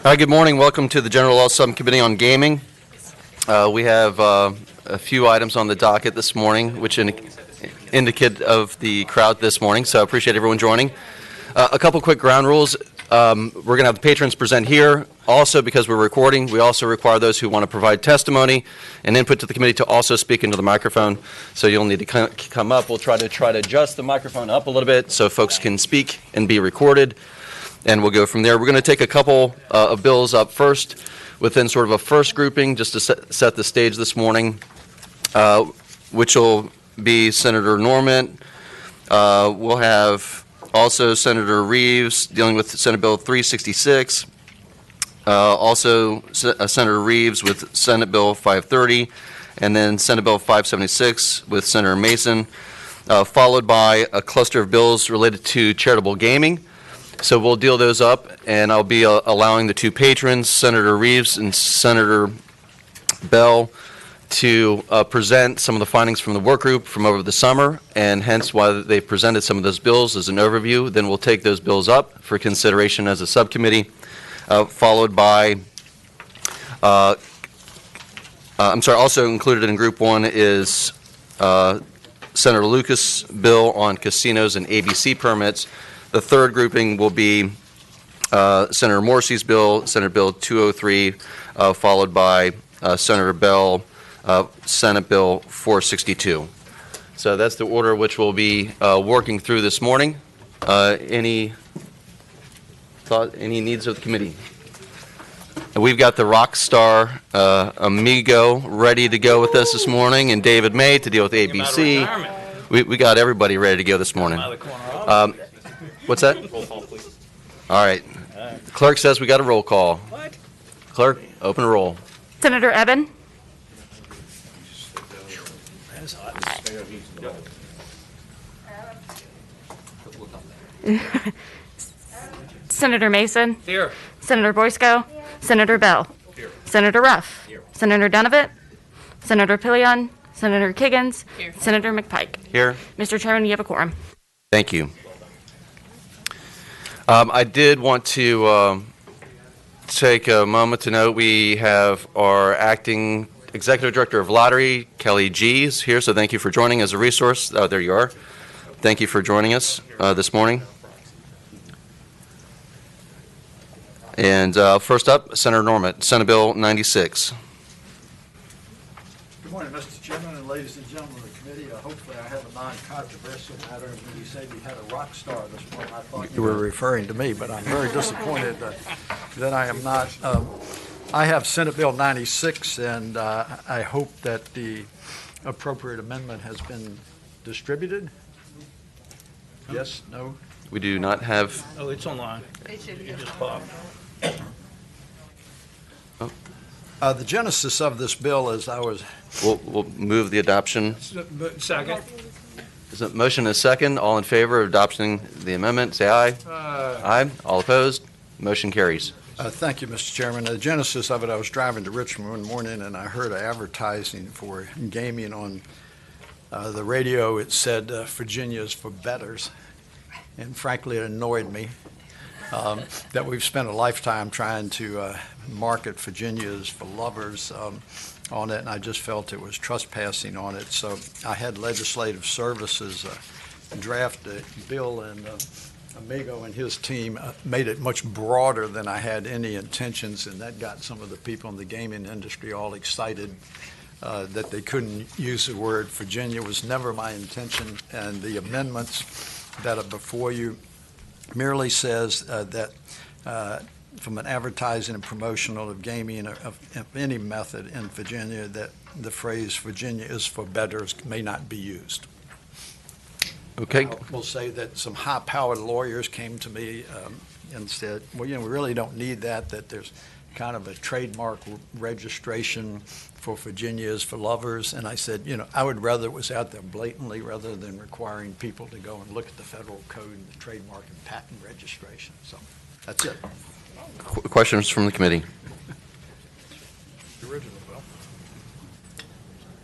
Hi, good morning. Welcome to the General Law Subcommittee on Gaming. We have a few items on the docket this morning, which indicate of the crowd this morning, so I appreciate everyone joining. A couple quick ground rules. We're going to have the patrons present here. Also, because we're recording, we also require those who want to provide testimony and input to the committee to also speak into the microphone. So you'll need to come up. We'll try to adjust the microphone up a little bit so folks can speak and be recorded. And we'll go from there. We're going to take a couple of bills up first within sort of a first grouping just to set the stage this morning, which will be Senator Norman. We'll have also Senator Reeves dealing with Senate Bill 366. Also Senator Reeves with Senate Bill 530. And then Senate Bill 576 with Senator Mason, followed by a cluster of bills related to charitable gaming. So we'll deal those up, and I'll be allowing the two patrons, Senator Reeves and Senator Bell, to present some of the findings from the work group from over the summer, and hence why they presented some of those bills as an overview. Then we'll take those bills up for consideration as a subcommittee, followed by, also included in group one is Senator Lucas' bill on casinos and ABC permits. The third grouping will be Senator Morrissey's bill, Senate Bill 203, followed by Senator Bell, Senate Bill 462. So that's the order which we'll be working through this morning. Any needs of the committee? We've got the rock star amigo ready to go with us this morning, and David May to deal with ABC. We got everybody ready to go this morning. What's that? Roll call, please. All right. The clerk says we got a roll call. What? Clerk, open a roll. Senator Eben? Senator Mason? Here. Senator Boysko? Here. Senator Bell? Here. Senator Ruff? Here. Senator Donovan? Senator Pillion? Senator Kiggins? Here. Senator McPike? Here. Mr. Chairman, you have a quorum. Thank you. I did want to take a moment to note we have our acting executive director of lottery, Kelly G, is here, so thank you for joining as a resource. Oh, there you are. Thank you for joining us this morning. And first up, Senator Norman, Senate Bill 96. Good morning, Mr. Chairman and ladies and gentlemen of the committee. Hopefully I have a non-controversial matter. When you said you had a rock star this morning, I thought you were referring to me, but I'm very disappointed that I am not. I have Senate Bill 96, and I hope that the appropriate amendment has been distributed. Yes? No? We do not have. Oh, it's online. It just popped. The genesis of this bill is We'll move the adoption. Second. Is it motion and second? All in favor of adopting the amendment, say aye. Aye. All opposed? Motion carries. Thank you, Mr. Chairman. The genesis of it, I was driving to Richmond one morning, and I heard advertising for gaming on the radio. It said, Virginia's for betters. And frankly, it annoyed me that we've spent a lifetime trying to market Virginia's for lovers on it, and I just felt it was trespassing on it. So I had Legislative Services draft a bill, and Amigo and his team made it much broader than I had any intentions, and that got some of the people in the gaming industry all excited that they couldn't use the word Virginia. Was never my intention, and the amendments that are before you merely says that from an advertising and promotional of gaming of any method in Virginia, that the phrase Virginia is for betters may not be used. Okay. We'll say that some high-powered lawyers came to me and said, well, we really don't need that there's kind of a trademark registration for Virginia is for lovers. And I said, I would rather it was out there blatantly rather than requiring people to go and look at the federal code and the trademark and patent registration. So that's it. Questions from the committee? The original bill.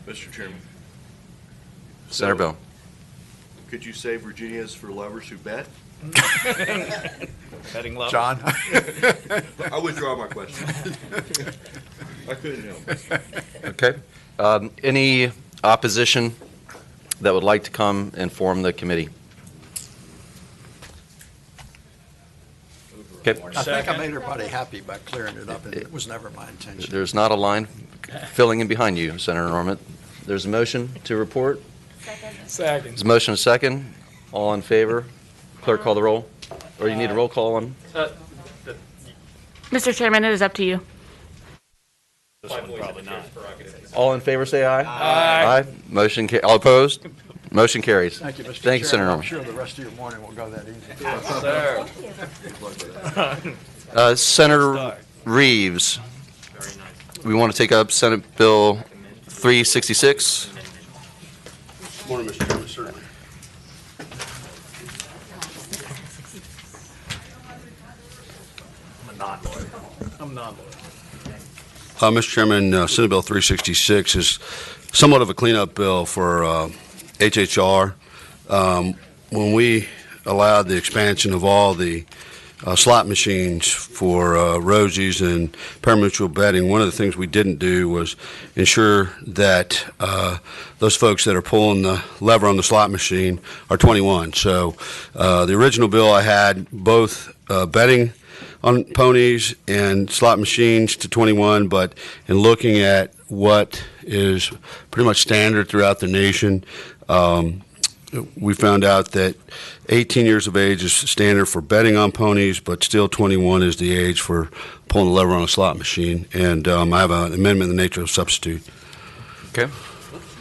Mr. Chairman. Senator Bell. Could you say Virginia's for lovers who bet? Betting level. John? I withdraw my question. I couldn't help it. Okay. Any opposition that would like to come and form the committee? Okay. I think I made everybody happy by clearing it up, and it was never my intention. There's not a line filling in behind you, Senator Norman. There's a motion to report. Second. There's a motion and a second. All in favor? Clerk, call the roll. Or you need a roll call on? Mr. Chairman, it is up to you. This one probably not. All in favor, say aye. Aye. Motion, all opposed? Motion carries. Thank you, Mr. Thank you, Chairman. Senator I'm Norman. sure the rest of your morning will go that easy. Sir. Senator Reeves, we want to take up Senate Bill 366. Morning, Mr. Chairman, certainly. I'm non-lawyer. Mr. Chairman, Senate Bill 366 is somewhat of a cleanup bill for HHR. When we allowed the expansion of all the slot machines for Rosie's and parimutuel betting, one of the things we didn't do was ensure that those folks that are pulling the lever on the slot machine are 21. So the original bill I had both betting on ponies and slot machines to 21, but in looking at what is pretty much standard throughout the nation, we found out that 18 years of age is standard for betting on ponies, but still 21 is the age for pulling the lever on a slot machine. And I have an amendment in the nature of substitute. Okay.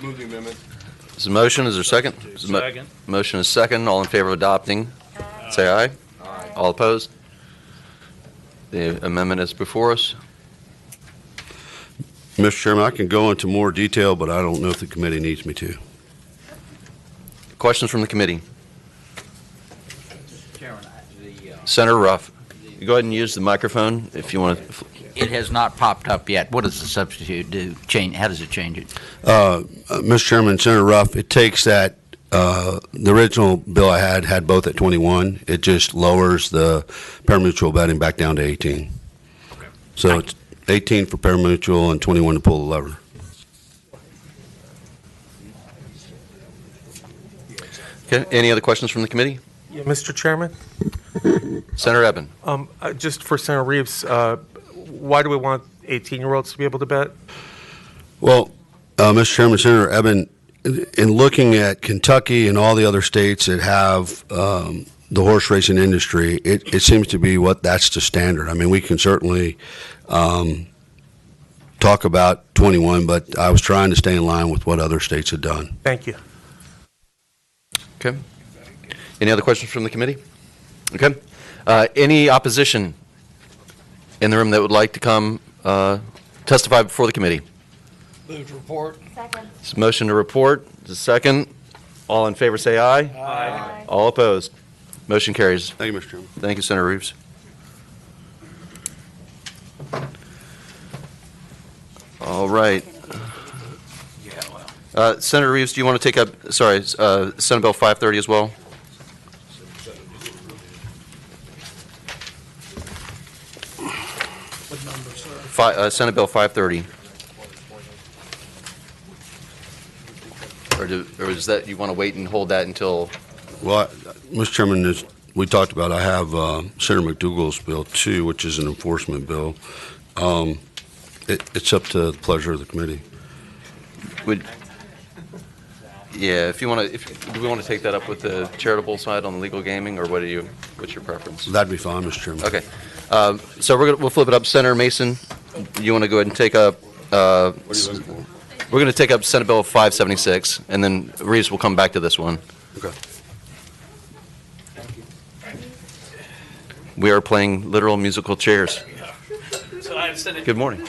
Move the amendment. Is there a motion? Is there a second? Second. Motion is second. All in favor of adopting, say aye. All opposed? The amendment is before us. Mr. Chairman, I can go into more detail, but I don't know if the committee needs me to. Questions from the committee? Senator Ruff, you go ahead and use the microphone if you want to. It has not popped up yet. What does the substitute do? How does it change it? Mr. Chairman, Senator Ruff, it takes that, the original bill I had both at 21. It just lowers the parimutuel betting back down to 18. So it's 18 for parimutuel and 21 to pull the lever. Okay. Any other questions from the committee? Yeah, Mr. Chairman, Senator Eben. just for Senator Reeves, why do we want 18-year-olds to be able to bet? Well, Mr. Chairman, Senator Eben, in looking at Kentucky and all the other states that have the horse racing industry, it seems to be that's the standard. I mean, we can certainly talk about 21, but I was trying to stay in line with what other states had done. Thank you. Okay. Any other questions from the committee? Okay. Any opposition in the room that would like to come testify before the committee? Move to report. This motion to report. The second. All in favor say aye. Aye. All opposed. Motion carries. Thank you, Mr. Chairman. Thank you, Senator Reeves. All right. Senator Reeves, do you want to take up, Senate Bill 530 as well? What number, sir? Senate Bill 530. Or is that, you want to wait and hold that until? Well, Mr. Chairman, as we talked about, I have Senator McDougal's bill, too, which is an enforcement bill. It's up to the pleasure of the committee. Yeah, if you want to, do we want to take that up with the charitable side on the legal gaming, or what's your preference? That'd be fine, Mr. Chairman. Okay. So we'll flip it up. Senator Mason, you want to go ahead and take up, What are you looking for? we're going to take up Senate Bill 576, and then Reeves will come back to this one. Okay. We are playing literal musical chairs. So I have Senate. Good morning.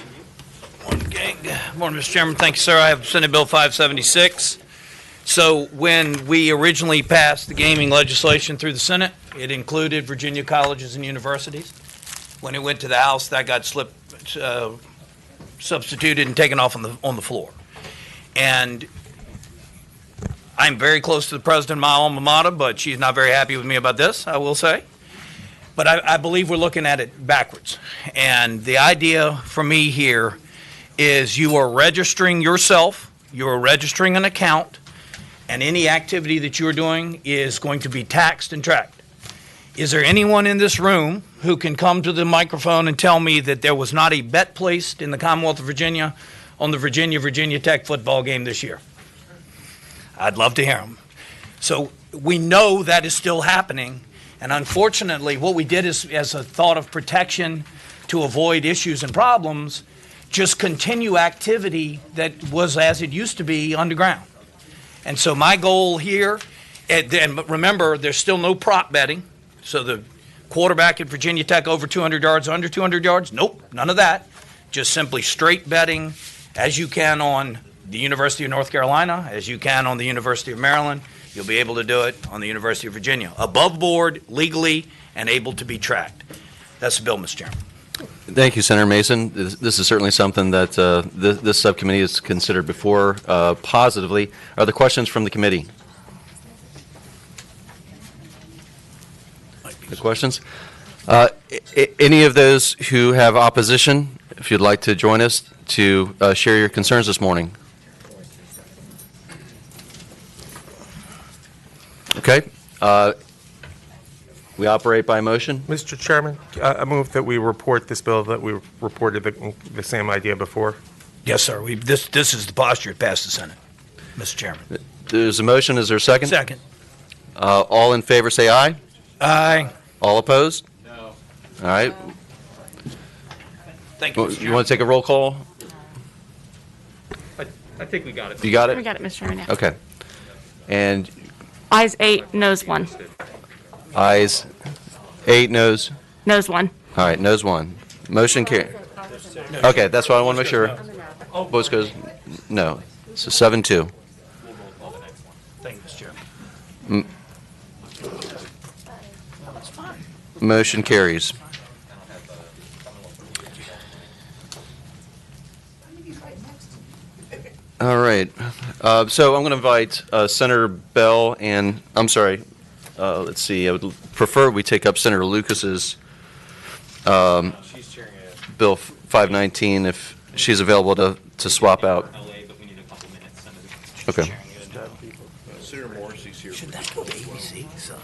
Morning, gang. Morning, Mr. Chairman. Thank you, sir. I have Senate Bill 576. So when we originally passed the gaming legislation through the Senate, it included Virginia colleges and universities. When it went to the House, that got substituted and taken off on the floor. And I'm very close to the president of my alma mater, but she's not very happy with me about this, I will say. But I believe we're looking at it backwards. And the idea for me here is you are registering yourself, you are registering an account, and any activity that you are doing is going to be taxed and tracked. Is there anyone in this room who can come to the microphone and tell me that there was not a bet placed in the Commonwealth of Virginia on the Virginia Tech football game this year? I'd love to hear them. So we know that is still happening, and unfortunately, what we did is, as a thought of protection to avoid issues and problems, just continue activity that was as it used to be underground. And so my goal here, and remember, there's still no prop betting, so the quarterback at Virginia Tech over 200 yards, under 200 yards, nope, none of that. Just simply straight betting as you can on the University of North Carolina, as you can on the University of Maryland. You'll be able to do it on the University of Virginia. Above board, legally, and able to be tracked. That's the bill, Mr. Chairman. Thank you, Senator Mason. This is certainly something that this subcommittee has considered before positively. Are there questions from the committee? The questions? Any of those who have opposition, if you'd like to join us to share your concerns this morning. Okay. We operate by motion. Mr. Chairman, I move that we report this bill that we reported the same idea before. Yes, sir. This is the posture it passed the Senate, Mr. Chairman. There's a motion. Is there a second? Second. All in favor say aye. Aye. All opposed? No. All right. Thank you, Mr. Chairman. You want to take a roll call? I think we got it. You got We it? got it, Mr. Chairman. Yeah. Okay. And Ayes 8, noes 1. ayes 8, noes? Noes 1. All right, noes 1. Motion carried. Okay, that's what I want to make sure. Votes goes no. So 7-2. Thank you, Mr. Chairman. Motion carries. All right. So I'm going to invite Senator Bell and, I'm sorry, let's see, I would prefer we take up Senator Lucas's Bill 519 if she's available to swap out. Okay. Senator Morrissey's here. Should that go to ABC? So,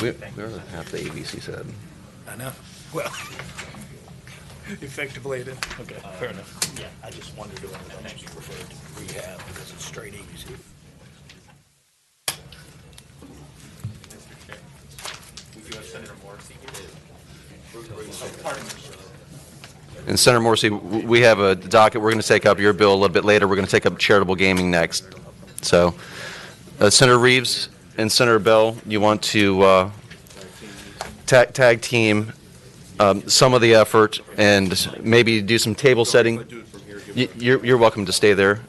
We're half the ABC said. I know. Well, effectively it is. Okay, fair enough. Yeah, I just wondered whether that should be referred to rehab because it's straight ABC. And Senator Morrissey, we have a docket. We're going to take up your bill a little bit later. We're going to take up charitable gaming next. So, Senator Reeves and Senator Bell, you want to tag team some of the effort and maybe do some table setting. You're welcome to stay there.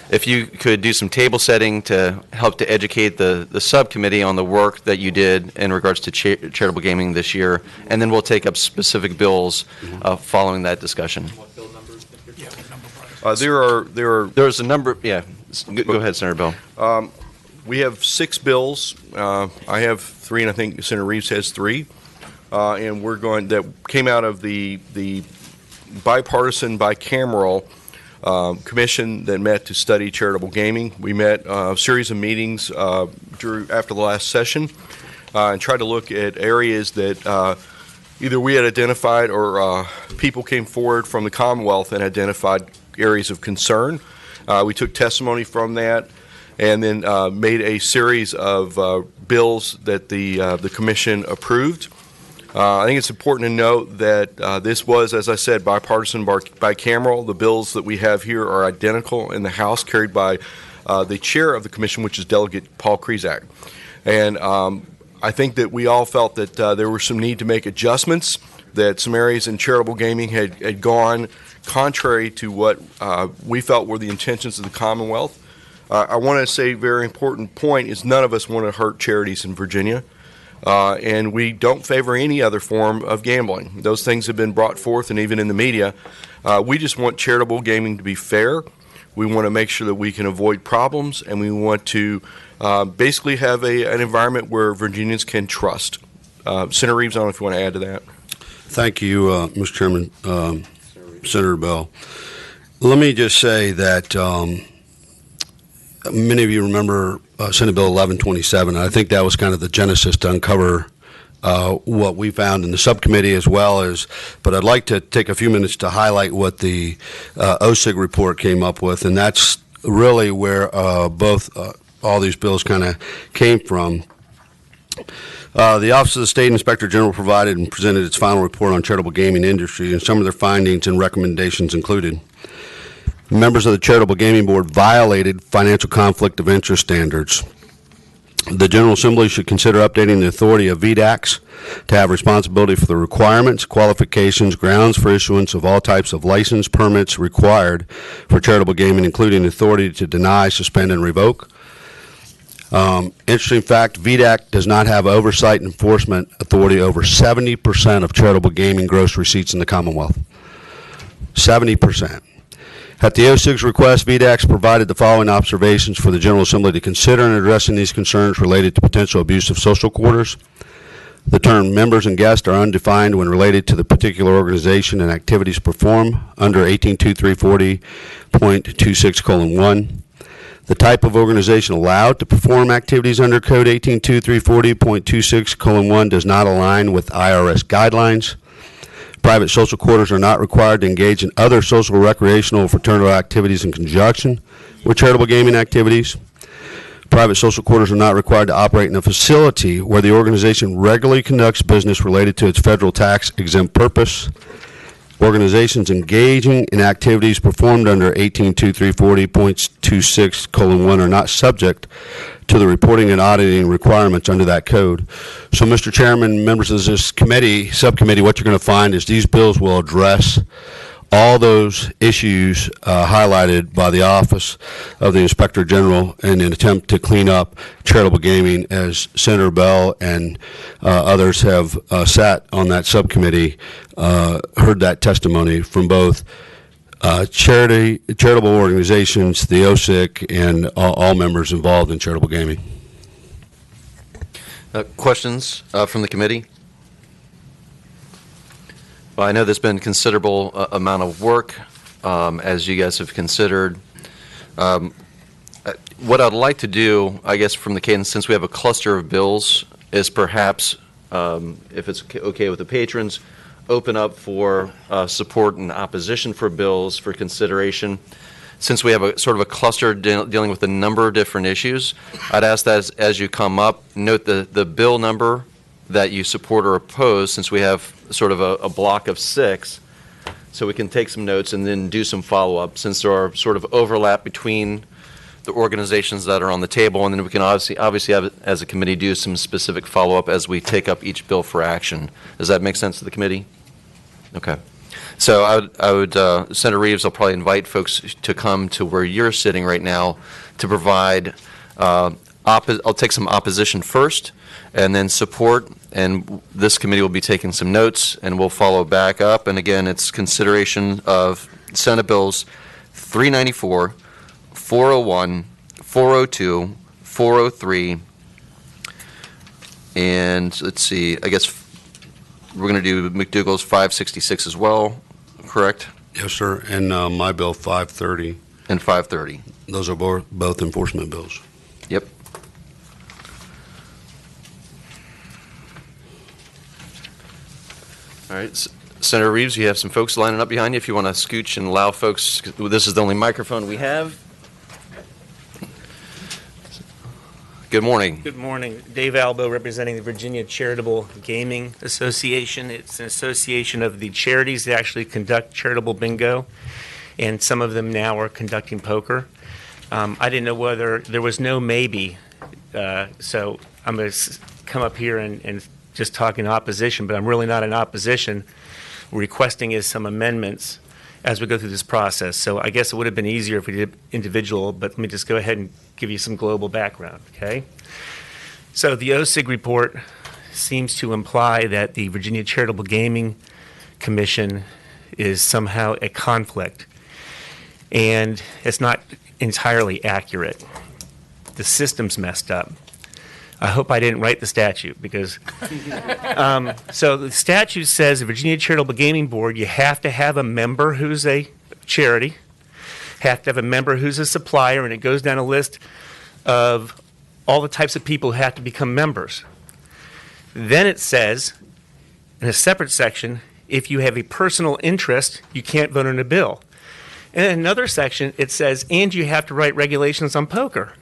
If you could do some table setting to help to educate the subcommittee on the work that you did in regards to charitable gaming this year, and then we'll take up specific bills following that discussion. There's a number. Yeah, go ahead, Senator Bell. We have 6 bills. I have 3, and I think Senator Reeves has 3. And that came out of the bipartisan, bicameral commission that met to study charitable gaming. We met a series of meetings after the last session and tried to look at areas that either we had identified or people came forward from the Commonwealth and identified areas of concern. We took testimony from that and then made a series of bills that the commission approved. I think it's important to note that this was, as I said, bipartisan, bicameral. The bills that we have here are identical in the House, carried by the chair of the commission, which is Delegate Paul Krizak. And I think that we all felt that there was some need to make adjustments, that some areas in charitable gaming had gone contrary to what we felt were the intentions of the Commonwealth. I want to say a very important point is none of us want to hurt charities in Virginia. And we don't favor any other form of gambling. Those things have been brought forth and even in the media. We just want charitable gaming to be fair. We want to make sure that we can avoid problems, and we want to basically have an environment where Virginians can trust. Senator Reeves, I don't know if you want to add to that. Thank you, Mr. Chairman, Senator Bell. Let me just say that many of you remember Senate Bill 1127. I think that was kind of the genesis to uncover what we found in the subcommittee as well as, but I'd like to take a few minutes to highlight what the OSIG report came up with, and that's really where all these bills kind of came from. The Office of the State Inspector General provided and presented its final report on charitable gaming industry, and some of their findings and recommendations included: members of the Charitable Gaming Board violated financial conflict of interest standards. The General Assembly should consider updating the authority of VDACs to have responsibility for the requirements, qualifications, grounds for issuance of all types of license permits required for charitable gaming, including authority to deny, suspend, and revoke. Interesting fact, VDAC does not have oversight and enforcement authority over 70% of charitable gaming gross receipts in the Commonwealth. 70%. At the OSIG's request, VDACs provided the following observations for the General Assembly to consider in addressing these concerns related to potential abuse of social quarters. The term members and guests are undefined when related to the particular organization and activities performed under 182340.26:1. The type of organization allowed to perform activities under Code 182340.26:1 does not align with IRS guidelines. Private social quarters are not required to engage in other social, recreational, or fraternal activities in conjunction with charitable gaming activities. Private social quarters are not required to operate in a facility where the organization regularly conducts business related to its federal tax-exempt purpose. Organizations engaging in activities performed under 182340.26:1 are not subject to the reporting and auditing requirements under that code. So, Mr. Chairman, members of this subcommittee, what you're going to find is these bills will address all those issues highlighted by the Office of the Inspector General in an attempt to clean up charitable gaming, as Senator Bell and others have sat on that subcommittee, heard that testimony from both charitable organizations, the OSIC, and all members involved in charitable gaming. Questions from the committee? Well, I know there's been considerable amount of work as you guys have considered. What I'd like to do, I guess, from the cadence, since we have a cluster of bills, is perhaps, if it's okay with the patrons, open up for support and opposition for bills for consideration. Since we have a sort of a cluster dealing with a number of different issues, I'd ask that as you come up, note the bill number that you support or oppose, since we have sort of a block of 6, so we can take some notes and then do some follow-up, since there are sort of overlap between the organizations that are on the table, and then we can obviously have, as a committee, do some specific follow-up as we take up each bill for action. Does that make sense to the committee? Okay. So I would Senator Reeves, I'll probably invite folks to come to where you're sitting right now to provide, I'll take some opposition first, and then support, and this committee will be taking some notes, and we'll follow back up. And again, it's consideration of Senate Bills 394, 401, 402, 403, and let's see, I guess we're going to do McDougall's 566 as well, correct? Yes, sir, and my bill 530. And 530. Those are both enforcement bills. Yep. All right, Senator Reeves, you have some folks lining up behind you. If you want to scooch and allow folks, this is the only microphone we have. Good morning. Good morning. Dave Albo, representing the Virginia Charitable Gaming Association. It's an association of the charities that actually conduct charitable bingo, and some of them now are conducting poker. I didn't know whether there was no maybe, so I'm going to come up here and just talk in opposition, but I'm really not in opposition. Requesting is some amendments as we go through this process. So I guess it would have been easier if we did individual, but let me just go ahead and give you some global background, okay? So the OSIG report seems to imply that the Virginia Charitable Gaming Commission is somehow a conflict, and it's not entirely accurate. The system's messed up. I hope I didn't write the statute because, so the statute says the Virginia Charitable Gaming Board, you have to have a member who's a charity, have to have a member who's a supplier, and it goes down a list of all the types of people who have to become members. Then it says, in a separate section, if you have a personal interest, you can't vote on a bill. And in another section, it says, and you have to write regulations on poker.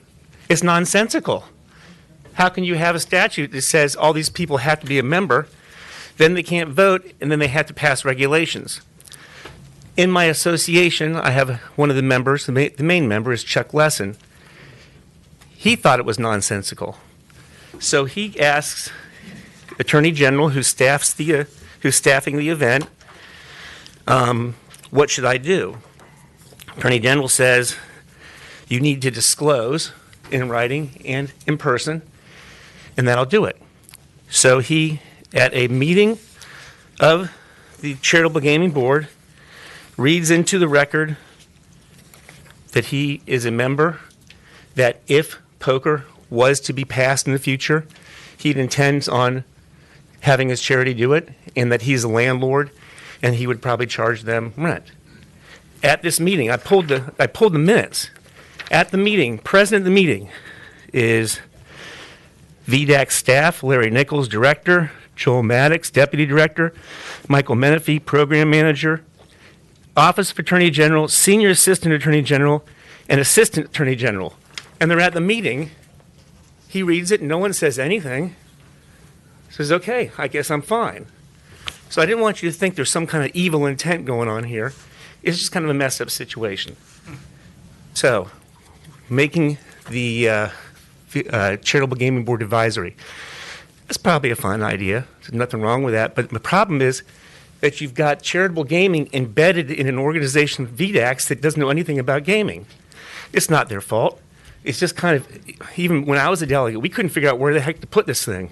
It's nonsensical. How can you have a statute that says all these people have to be a member, then they can't vote, and then they have to pass regulations? In my association, I have one of the members, the main member is Chuck Lesson. He thought it was nonsensical. So he asks Attorney General, who's staffing the event, what should I do? Attorney General says, you need to disclose in writing and in person, and that'll do it. So he, at a meeting of the Charitable Gaming Board, reads into the record that he is a member, that if poker was to be passed in the future, he intends on having his charity do it, and that he's a landlord, and he would probably charge them rent. At this meeting, I pulled the minutes. At the meeting, present at the meeting is VDAC staff, Larry Nichols, director, Joel Maddox, deputy director, Michael Menifee, program manager, Office of Attorney General, senior assistant attorney general, and assistant attorney general. And they're at the meeting. He reads it, and no one says anything. Says, okay, I guess I'm fine. So I didn't want you to think there's some kind of evil intent going on here. It's just kind of a messed up situation. So, making the Charitable Gaming Board advisory. That's probably a fine idea. There's nothing wrong with that. But the problem is that you've got charitable gaming embedded in an organization, VDAX, that doesn't know anything about gaming. It's not their fault. It's just kind of, even when I was a delegate, we couldn't figure out where the heck to put this thing.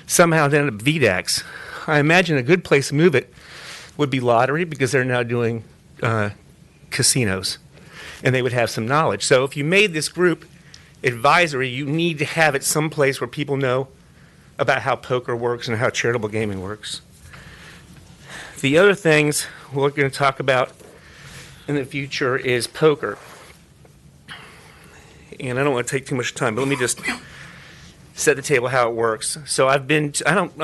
Somehow it ended up VDAX. I imagine a good place to move it would be lottery, because they're now doing casinos, and they would have some knowledge. So if you made this group advisory, you need to have it someplace where people know about how poker works and how charitable gaming works. The other things we're going to talk about in the future is poker. And I don't want to take too much time, but let me just set the table how it works. So I'm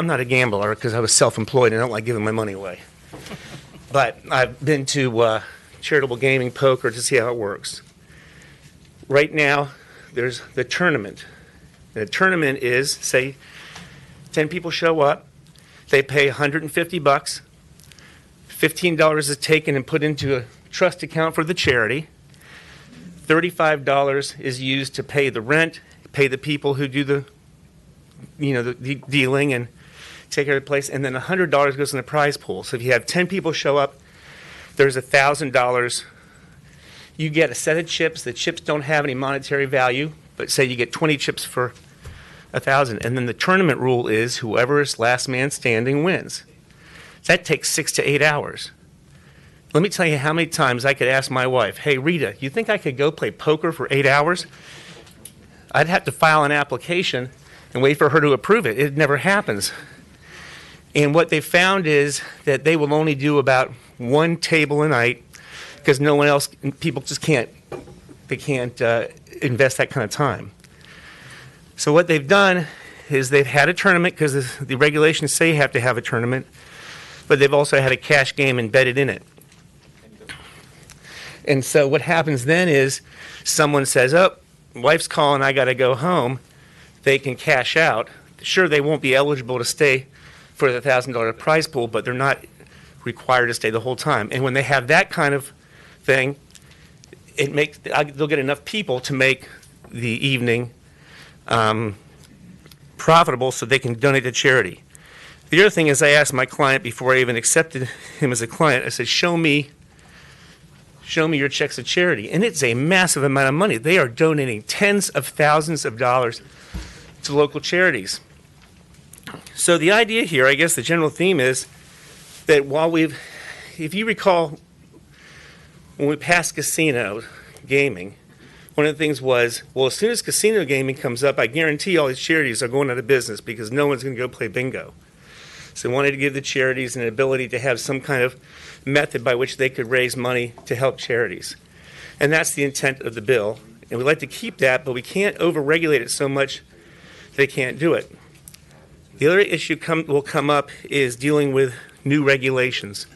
not a gambler because I was self-employed and I don't like giving my money away. But I've been to charitable gaming poker to see how it works. Right now, there's the tournament. The tournament is, say, 10 people show up. They pay $150. $15 is taken and put into a trust account for the charity. $35 is used to pay the rent, pay the people who do the dealing and take care of the place, and then $100 goes in the prize pool. So if you have 10 people show up, there's $1,000. You get a set of chips. The chips don't have any monetary value, but say you get 20 chips for $1,000. And then the tournament rule is whoever is last man standing wins. That takes 6 to 8 hours. Let me tell you how many times I could ask my wife, hey, Rita, you think I could go play poker for 8 hours? I'd have to file an application and wait for her to approve it. It never happens. And what they found is that they will only do about one table a night because no one else, people just can't invest that kind of time. So what they've done is they've had a tournament because the regulations say you have to have a tournament, but they've also had a cash game embedded in it. And so what happens then is someone says, oh, wife's calling, I got to go home. They can cash out. Sure, they won't be eligible to stay for the $1,000 prize pool, but they're not required to stay the whole time. And when they have that kind of thing, they'll get enough people to make the evening profitable so they can donate to charity. The other thing is I asked my client before I even accepted him as a client, I said, show me your checks of charity. And it's a massive amount of money. They are donating tens of thousands of dollars to local charities. So the idea here, I guess the general theme is that if you recall, when we passed casino gaming, one of the things was, well, as soon as casino gaming comes up, I guarantee all these charities are going out of business because no one's going to go play bingo. So we wanted to give the charities an ability to have some kind of method by which they could raise money to help charities. And that's the intent of the bill. And we'd like to keep that, but we can't over-regulate it so much they can't do it. The other issue will come up is dealing with new regulations.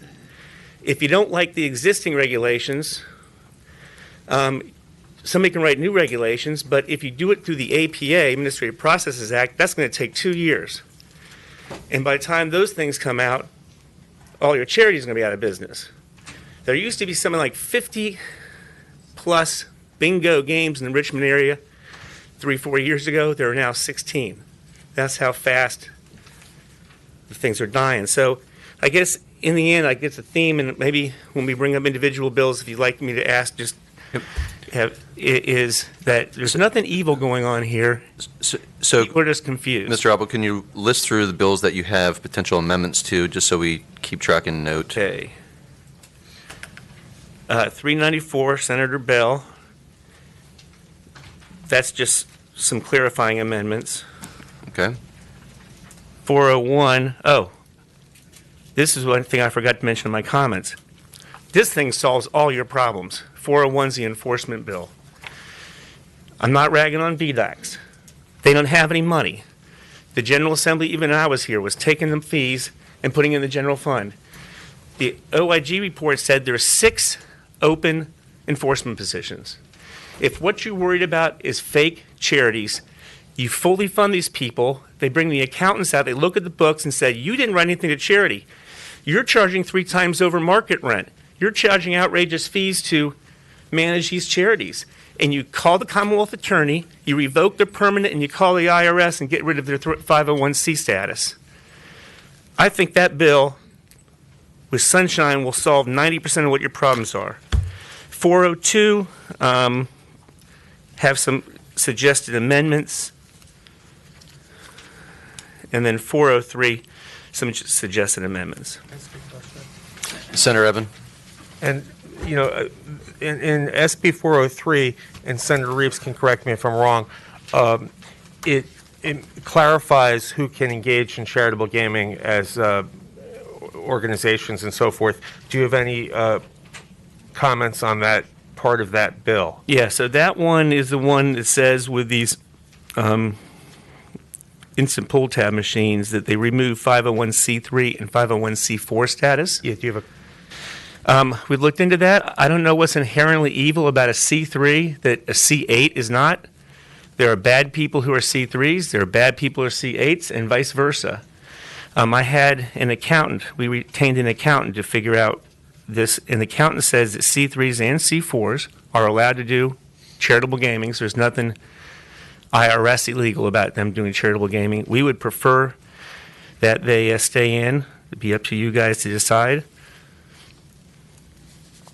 If you don't like the existing regulations, somebody can write new regulations, but if you do it through the APA, Administrative Processes Act, that's going to take 2 years. And by the time those things come out, all your charities are going to be out of business. There used to be something like 50 plus bingo games in the Richmond area 3-4 years ago. There are now 16. That's how fast the things are dying. So I guess in the end, I guess the theme, and maybe when we bring up individual bills, if you'd like me to ask, just is that there's nothing evil going on here. So People are just confused. Mr. Albo, can you list through the bills that you have potential amendments to, just so we keep track and note? Okay. 394, Senator Bell. That's just some clarifying amendments. Okay. 401, this is one thing I forgot to mention in my comments. This thing solves all your problems. 401 is the enforcement bill. I'm not ragging on VDOCs. They don't have any money. The General Assembly, even when I was here, was taking them fees and putting in the general fund. The OIG report said there are 6 open enforcement positions. If what you're worried about is fake charities, you fully fund these people. They bring the accountants out. They look at the books and say, you didn't write anything to charity. You're charging 3 times over market rent. You're charging outrageous fees to manage these charities. And you call the Commonwealth Attorney, you revoke their permanent, and you call the IRS and get rid of their 501c status. I think that bill, with sunshine, will solve 90% of what your problems are. 402, have some suggested amendments. And then 403, some suggested amendments. Senator Evan? And, you know, in SB 403, and Senator Reeves can correct me if I'm wrong, it clarifies who can engage in charitable gaming as organizations and so forth. Do you have any comments on that part of that bill? Yeah, so that one is the one that says with these instant pull tab machines that they remove 501c3 and 501c4 status. Yeah, do you have a We looked into that. I don't know what's inherently evil about a C3 that a C8 is not. There are bad people who are C3s. There are bad people who are C8s, and vice versa. I had an accountant. We retained an accountant to figure out this, and the accountant says that C3s and C4s are allowed to do charitable gaming, so there's nothing IRS illegal about them doing charitable gaming. We would prefer that they stay in. It'd be up to you guys to decide.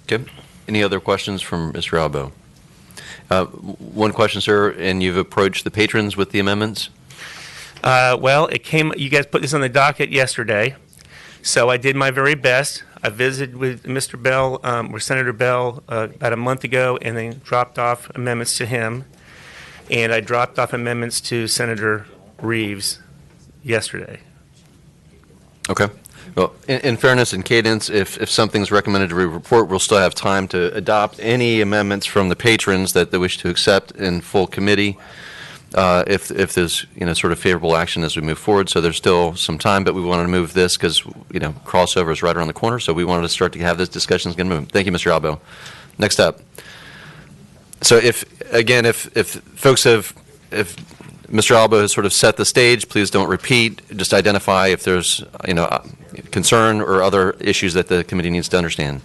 Okay. Any other questions from Mr. Albo? One question, sir, and you've approached the patrons with the amendments? Well, it came. You guys put this on the docket yesterday, so I did my very best. I visited with Mr. Bell, or Senator Bell, about a month ago, and then dropped off amendments to him. And I dropped off amendments to Senator Reeves yesterday. Okay. Well, in fairness and cadence, if something's recommended to report, we'll still have time to adopt any amendments from the patrons that they wish to accept in full committee. If there's sort of favorable action as we move forward, so there's still some time, but we wanted to move this because crossover is right around the corner, so we wanted to start to have this discussion. Going to move. Thank you, Mr. Albo. Next up. So if folks if Mr. Albo has sort of set the stage, please don't repeat. Just identify if there's concern or other issues that the committee needs to understand.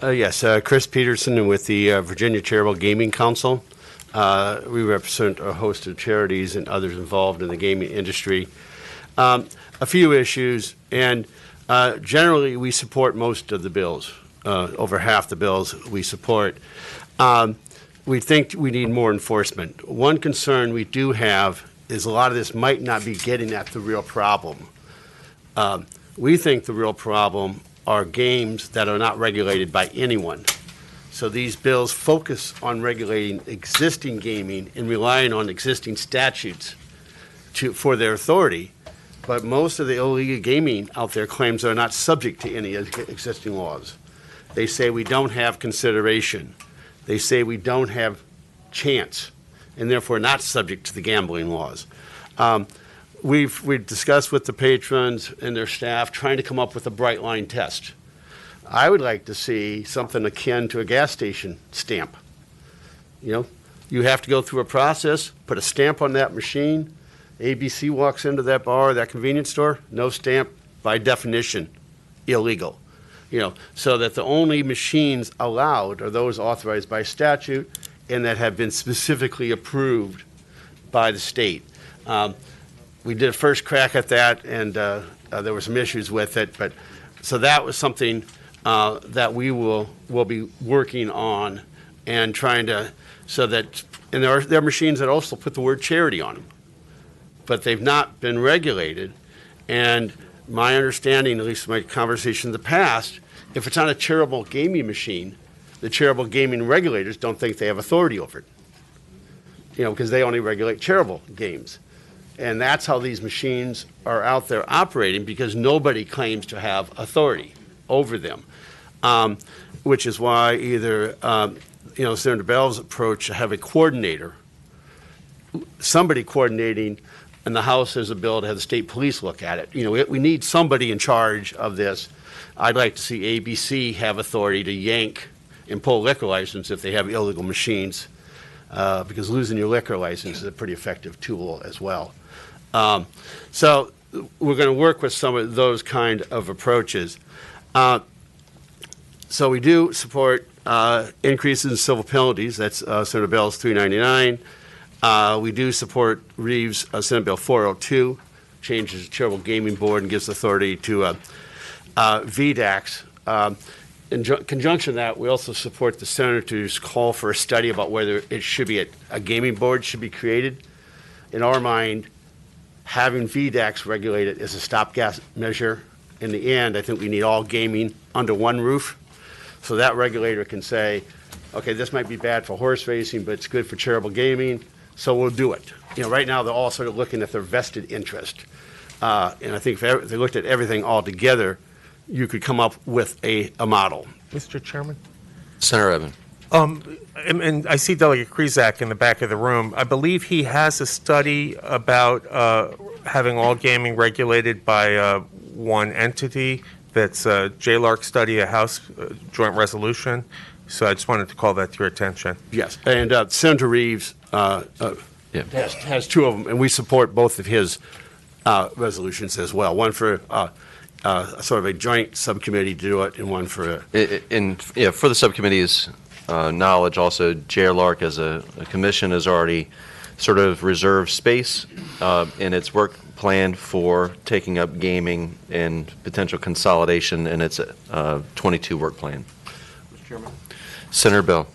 Yes, Chris Peterson with the Virginia Charitable Gaming Council. We represent a host of charities and others involved in the gaming industry. A few issues, and generally we support most of the bills. Over half the bills we support. We think we need more enforcement. One concern we do have is a lot of this might not be getting at the real problem. We think the real problem are games that are not regulated by anyone. So these bills focus on regulating existing gaming and relying on existing statutes for their authority. But most of the illegal gaming out there claims they're not subject to any existing laws. They say we don't have consideration. They say we don't have chance, and therefore not subject to the gambling laws. We've discussed with the patrons and their staff trying to come up with a bright line test. I would like to see something akin to a gas station stamp. You know, you have to go through a process, put a stamp on that machine. ABC walks into that bar or that convenience store, no stamp, by definition, illegal. You know, so that the only machines allowed are those authorized by statute and that have been specifically approved by the state. We did a first crack at that, and there were some issues with it, but so that was something that we will be working on and trying to, so that, and there are machines that also put the word charity on them, but they've not been regulated. And my understanding, at least my conversation in the past, if it's not a charitable gaming machine, the charitable gaming regulators don't think they have authority over it, you know, because they only regulate charitable games. And that's how these machines are out there operating, because nobody claims to have authority over them, which is why either, Senator Bell's approach to have a coordinator, somebody coordinating, and the House has a bill to have the state police look at it. You know, we need somebody in charge of this. I'd like to see ABC have authority to yank and pull a liquor license if they have illegal machines, because losing your liquor license is a pretty effective tool as well. So we're going to work with some of those kind of approaches. So we do support increases in civil penalties. That's Senator Bell's 399. We do support Reeves' Senate Bill 402, changes the charitable gaming board and gives authority to VDACs. In conjunction with that, we also support the senator's call for a study about whether it should be a gaming board should be created. In our mind, having VDACs regulated is a stopgap measure. In the end, I think we need all gaming under one roof, so that regulator can say, okay, this might be bad for horse racing, but it's good for charitable gaming, so we'll do it. You know, right now they're all sort of looking at their vested interest, and I think if they looked at everything all together, you could come up with a model. Mr. Chairman? Senator Evan. And I see Delegate Krizak in the back of the room. I believe he has a study about having all gaming regulated by one entity. That's a JLARC study, a House joint resolution. So I just wanted to call that to your attention. Yes, and Senator Reeves has two of them, and we support both of his resolutions as well. One for sort of a joint subcommittee to do it, and one for for the subcommittee's knowledge, also JLARC as a commission has already sort of reserved space in its work plan for taking up gaming and potential consolidation in its 22 work plan. Mr. Chairman. Senator Bell.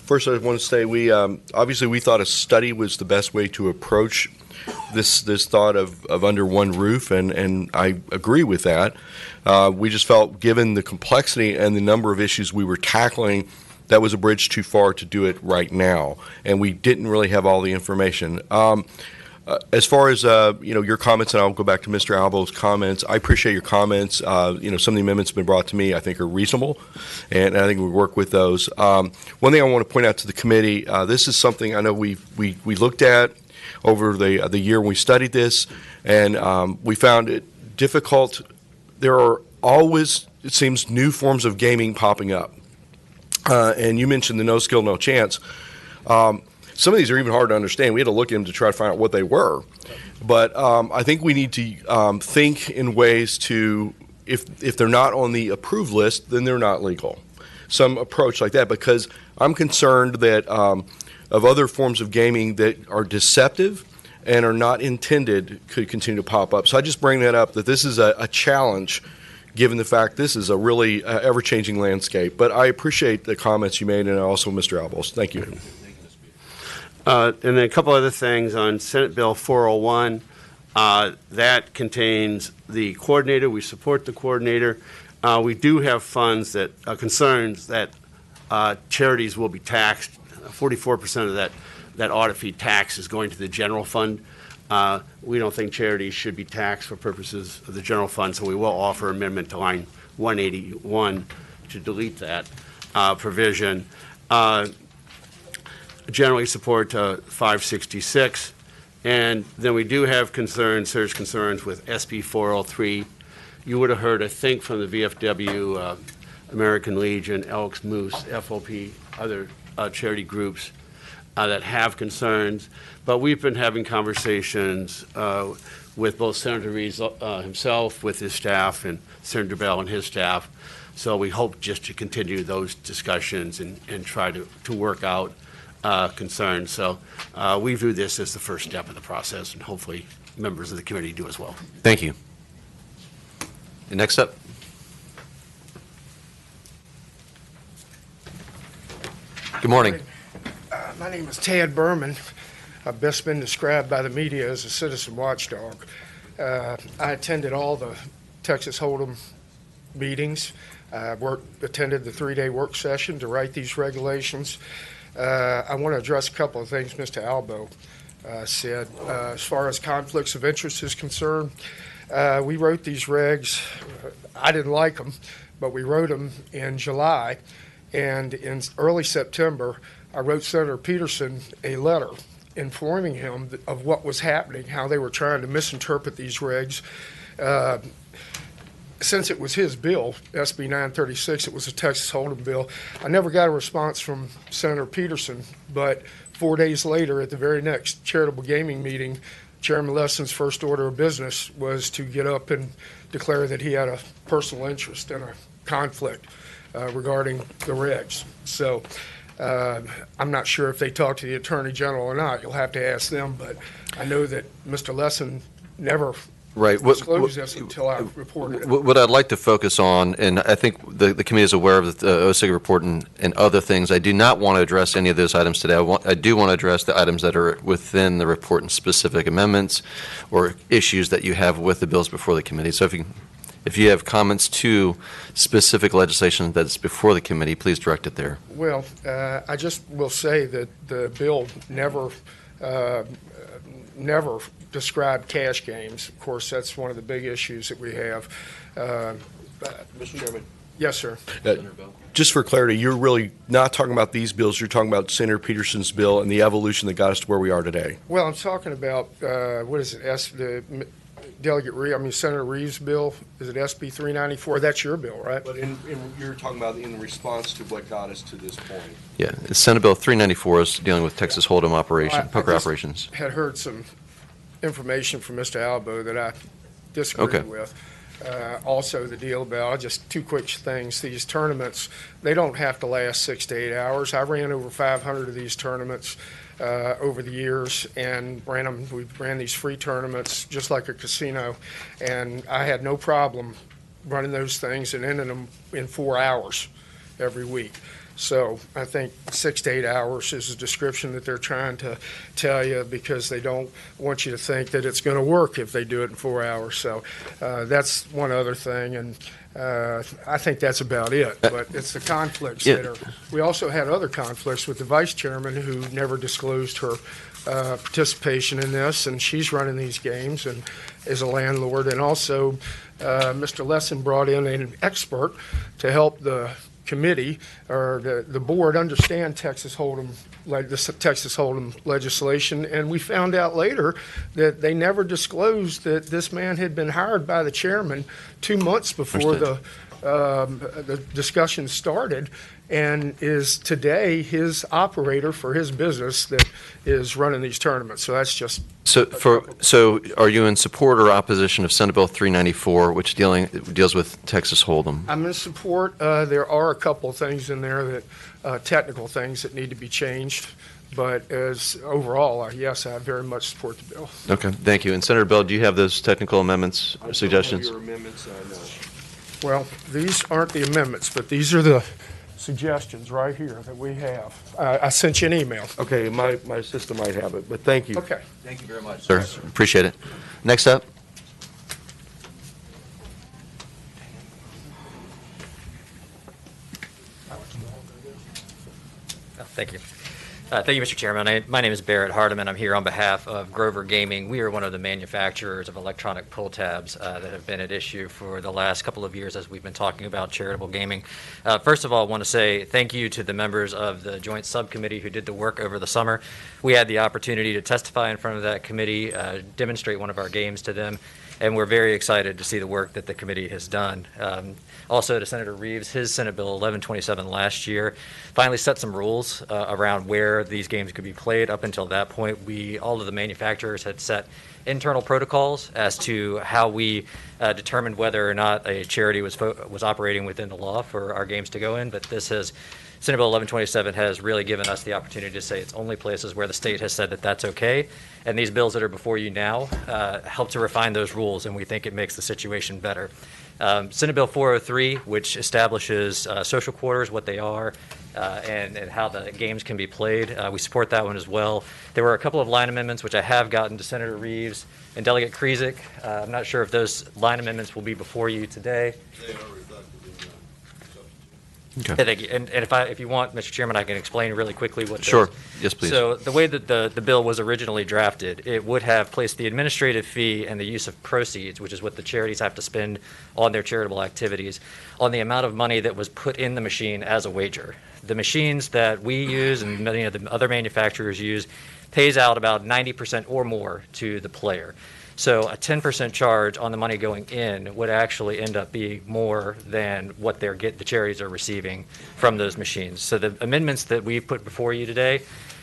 First, I want to say we obviously we thought a study was the best way to approach this thought of under one roof, and I agree with that. We just felt, given the complexity and the number of issues we were tackling, that was a bridge too far to do it right now, and we didn't really have all the information. As far as your comments, and I'll go back to Mr. Albo's comments. I appreciate your comments. Some of the amendments that have been brought to me I think are reasonable, and I think we work with those. One thing I want to point out to the committee: this is something I know we looked at over the year when we studied this, and we found it difficult. There are always, it seems, new forms of gaming popping up, and you mentioned the no skill, no chance. Some of these are even hard to understand. We had to look at them to try to find out what they were. But I think we need to think in ways to, if they're not on the approved list, then they're not legal. Some approach like that, because I'm concerned that of other forms of gaming that are deceptive and are not intended could continue to pop up. So I just bring that up, that this is a challenge, given the fact this is a really ever-changing landscape. But I appreciate the comments you made, and also Mr. Albos. Thank you. And then a couple other things on Senate Bill 401. That contains the coordinator. We support the coordinator. We do have funds that, concerns that charities will be taxed. 44% of that audit fee tax is going to the general fund. We don't think charities should be taxed for purposes of the general fund, so we will offer amendment to line 181 to delete that provision. Generally support 566. And then we do have concerns, serious concerns with SB 403. You would have heard, I think, from the VFW, American Legion, Elks, Moose, FOP, other charity groups that have concerns. But we've been having conversations with both Senator Reeves himself, with his staff, and Senator Bell and his staff. So we hope just to continue those discussions and try to work out concerns. So we view this as the first step of the process, and hopefully members of the committee do as well. Thank you. And next up. Good morning. My name is Ted Berman. I've best been described by the media as a citizen watchdog. I attended all the Texas Hold'em meetings. I attended the 3-day work session to write these regulations. I want to address a couple of things Mr. Albo said. As far as conflicts of interest is concerned, we wrote these regs. I didn't like them, but we wrote them in July. And in early September, I wrote Senator Peterson a letter informing him of what was happening, how they were trying to misinterpret these regs. Since it was his bill, SB 936, it was a Texas Hold'em bill, I never got a response from Senator Peterson, but 4 days later, at the very next charitable gaming meeting, Chairman Lesson's first order of business was to get up and declare that he had a personal interest and a conflict regarding the regs. So I'm not sure if they talked to the Attorney General or not. You'll have to ask them, but I know that Mr. Lesson never disclosed this until I reported it. What I'd like to focus on, and I think the committee is aware of the OSIG report and other things, I do not want to address any of those items today. I do want to address the items that are within the report and specific amendments or issues that you have with the bills before the committee. So if you have comments to specific legislation that's before the committee, please direct it there. Well, I just will say that the bill never described cash games. Of course, that's one of the big issues that we have. Mr. Chairman. Yes, sir. Just for clarity, you're really not talking about these bills. You're talking about Senator Peterson's bill and the evolution that got us to where we are today. Well, I'm talking about, what is it, Senator Reeves' bill. Is it SB 394? That's your bill, right? But you're talking about in response to what got us to this point. Yeah, Senate Bill 394 is dealing with Texas Hold'em poker operations. I had heard some information from Mr. Albo that I disagreed with. Also, the deal about, just two quick things, these tournaments, they don't have to last 6 to 8 hours. I ran over 500 of these tournaments over the years and we ran these free tournaments just like a casino, and I had no problem running those things and ending them in 4 hours every week. So I think 6 to 8 hours is a description that they're trying to tell you because they don't want you to think that it's going to work if they do it in 4 hours. So that's one other thing, and I think that's about it. But it's the conflicts that are. We also had other conflicts with the vice chairman who never disclosed her participation in this, and she's running these games and is a landlord. And also, Mr. Lesson brought in an expert to help the committee or the board understand Texas Hold'em legislation, and we found out later that they never disclosed that this man had been hired by the chairman 2 months before the discussion started, and is today his operator for his business that is running these tournaments. So that's just So are you in support or opposition of Senate Bill 394, which deals with Texas Hold'em? I'm in support. There are a couple of things in there that technical things that need to be changed, but as overall, yes, I very much support the bill. Okay, thank you. And Senator Bell, do you have those technical amendments or suggestions? Your amendments, no. Well, these aren't the amendments, but these are the suggestions right here that we have. I sent you an email. Okay, my system might have it, but thank you. Okay. Thank you very much, sir. Appreciate it. Next up. Oh, thank you. Thank you, Mr. Chairman. My name is Barrett Hardiman. I'm here on behalf of Grover Gaming. We are one of the manufacturers of electronic pull tabs that have been at issue for the last couple of years as we've been talking about charitable gaming. First of all, I want to say thank you to the members of the joint subcommittee who did the work over the summer. We had the opportunity to testify in front of that committee, demonstrate one of our games to them, and we're very excited to see the work that the committee has done. Also to Senator Reeves, his Senate Bill 1127 last year finally set some rules around where these games could be played. Up until that point, all of the manufacturers had set internal protocols as to how we determined whether or not a charity was operating within the law for our games to go in. But Senate Bill 1127 has really given us the opportunity to say it's only places where the state has said that that's okay. And these bills that are before you now help to refine those rules, and we think it makes the situation better. Senate Bill 403, which establishes social quarters, what they are, and how the games can be played. We support that one as well. There were a couple of line amendments, which I have gotten to Senator Reeves and Delegate Krizik. I'm not sure if those line amendments will be before you today. Okay. Thank you. And if you want, Mr. Chairman, I can explain really quickly what. Sure. Yes, please. So the way that the bill was originally drafted, it would have placed the administrative fee and the use of proceeds, which is what the charities have to spend on their charitable activities, on the amount of money that was put in the machine as a wager. The machines that we use and many of the other manufacturers use pays out about 90% or more to the player. So a 10% charge on the money going in would actually end up being more than what the charities are receiving from those machines. So the amendments that we put before you today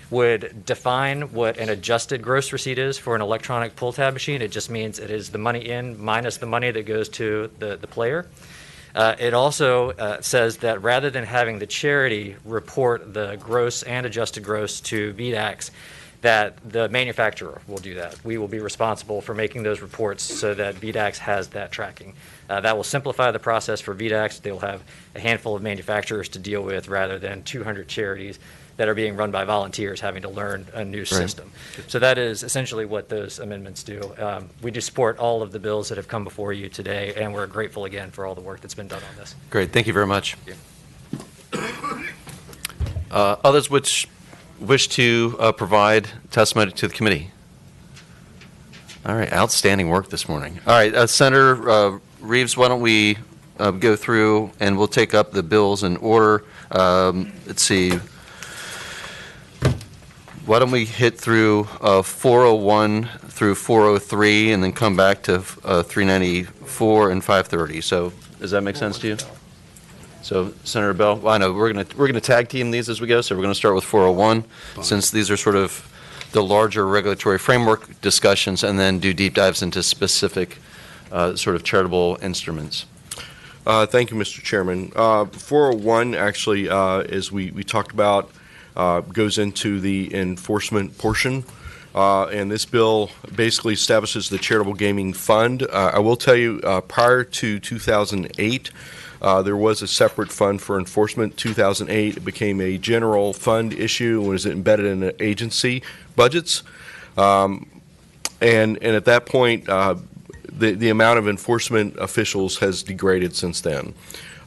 would define what an adjusted gross receipt is for an electronic pull tab machine. It just means it is the money in minus the money that goes to the player. It also says that rather than having the charity report the gross and adjusted gross to VDAX, that the manufacturer will do that. We will be responsible for making those reports so that VDAX has that tracking. That will simplify the process for VDAX. They'll have a handful of manufacturers to deal with rather than 200 charities that are being run by volunteers having to learn a new system. So that is essentially what those amendments do. We do support all of the bills that have come before you today, and we're grateful again for all the work that's been done on this. Great. Thank you very much. Thank you. Others which wish to provide testimony to the committee? All right, outstanding work this morning. All right, Senator Reeves, why don't we go through and we'll take up the bills in order. Let's see. Why don't we hit through 401 through 403 and then come back to 394 and 530. So does that make sense to you? So, Senator Bell, well, I know we're gonna tag team these as we go. So we're going to start with 401, since these are sort of the larger regulatory framework discussions, and then do deep dives into specific sort of charitable instruments. Thank you, Mr. Chairman. 401 actually, as we talked about, goes into the enforcement portion. And this bill basically establishes the Charitable Gaming Fund. I will tell you, prior to 2008, there was a separate fund for enforcement. 2008, it became a general fund issue and was embedded in the agency budgets. And at that point, the amount of enforcement officials has degraded since then.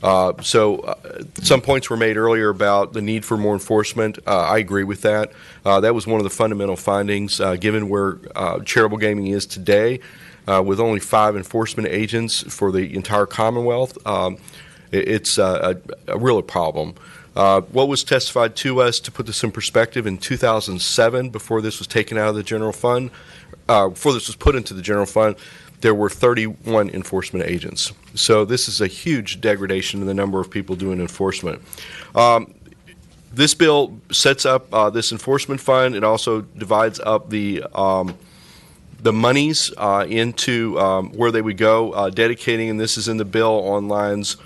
Some points were made earlier about the need for more enforcement. I agree with that. That was one of the fundamental findings, given where charitable gaming is today, with only 5 enforcement agents for the entire Commonwealth. It's a real problem. What was testified to us, to put this in perspective, in 2007, before this was taken out of the general fund, before this was put into the general fund, there were 31 enforcement agents. So this is a huge degradation in the number of people doing enforcement. This bill sets up this enforcement fund. It also divides up the monies into where they would go, dedicating, and this is in the bill on lines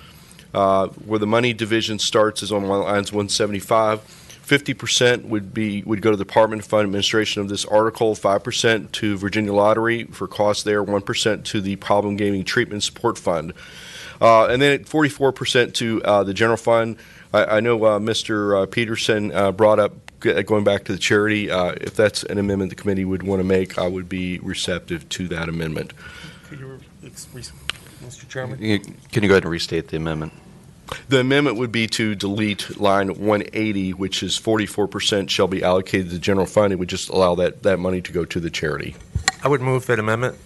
where the money division starts is on lines 175. 50% would go to the Department of Fund Administration of this article, 5% to Virginia Lottery for costs there, 1% to the Problem Gaming Treatment Support Fund, and then 44% to the general fund. I know Mr. Peterson brought up going back to the charity. If that's an amendment the committee would want to make, I would be receptive to that amendment. Could you, Mr. Chairman? Can you go ahead and restate the amendment? The amendment would be to delete line 180, which is 44% shall be allocated to the general fund. It would just allow that money to go to the charity. I would move that amendment.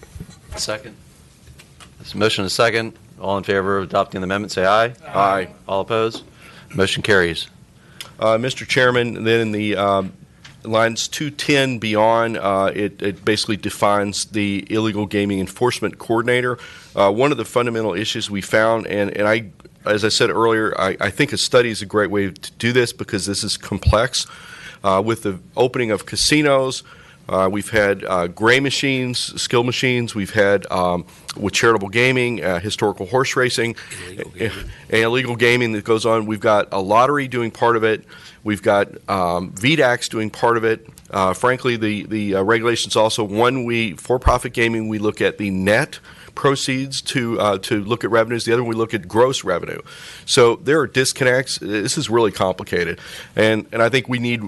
Second. There's a motion and a second. All in favor of adopting the amendment, say aye. Aye. All opposed? Motion carries. Mr. Chairman, then in the lines 210 beyond, it basically defines the illegal gaming enforcement coordinator. One of the fundamental issues we found, and I, as I said earlier, I think a study is a great way to do this because this is complex. With the opening of casinos, we've had gray machines, skill machines. We've had with charitable gaming, historical horse racing, illegal gaming that goes on. We've got a lottery doing part of it. We've got VDAX doing part of it. Frankly, the regulations also, for-profit gaming, we look at the net proceeds to look at revenues. The other one, we look at gross revenue. So there are disconnects. This is really complicated. And I think we need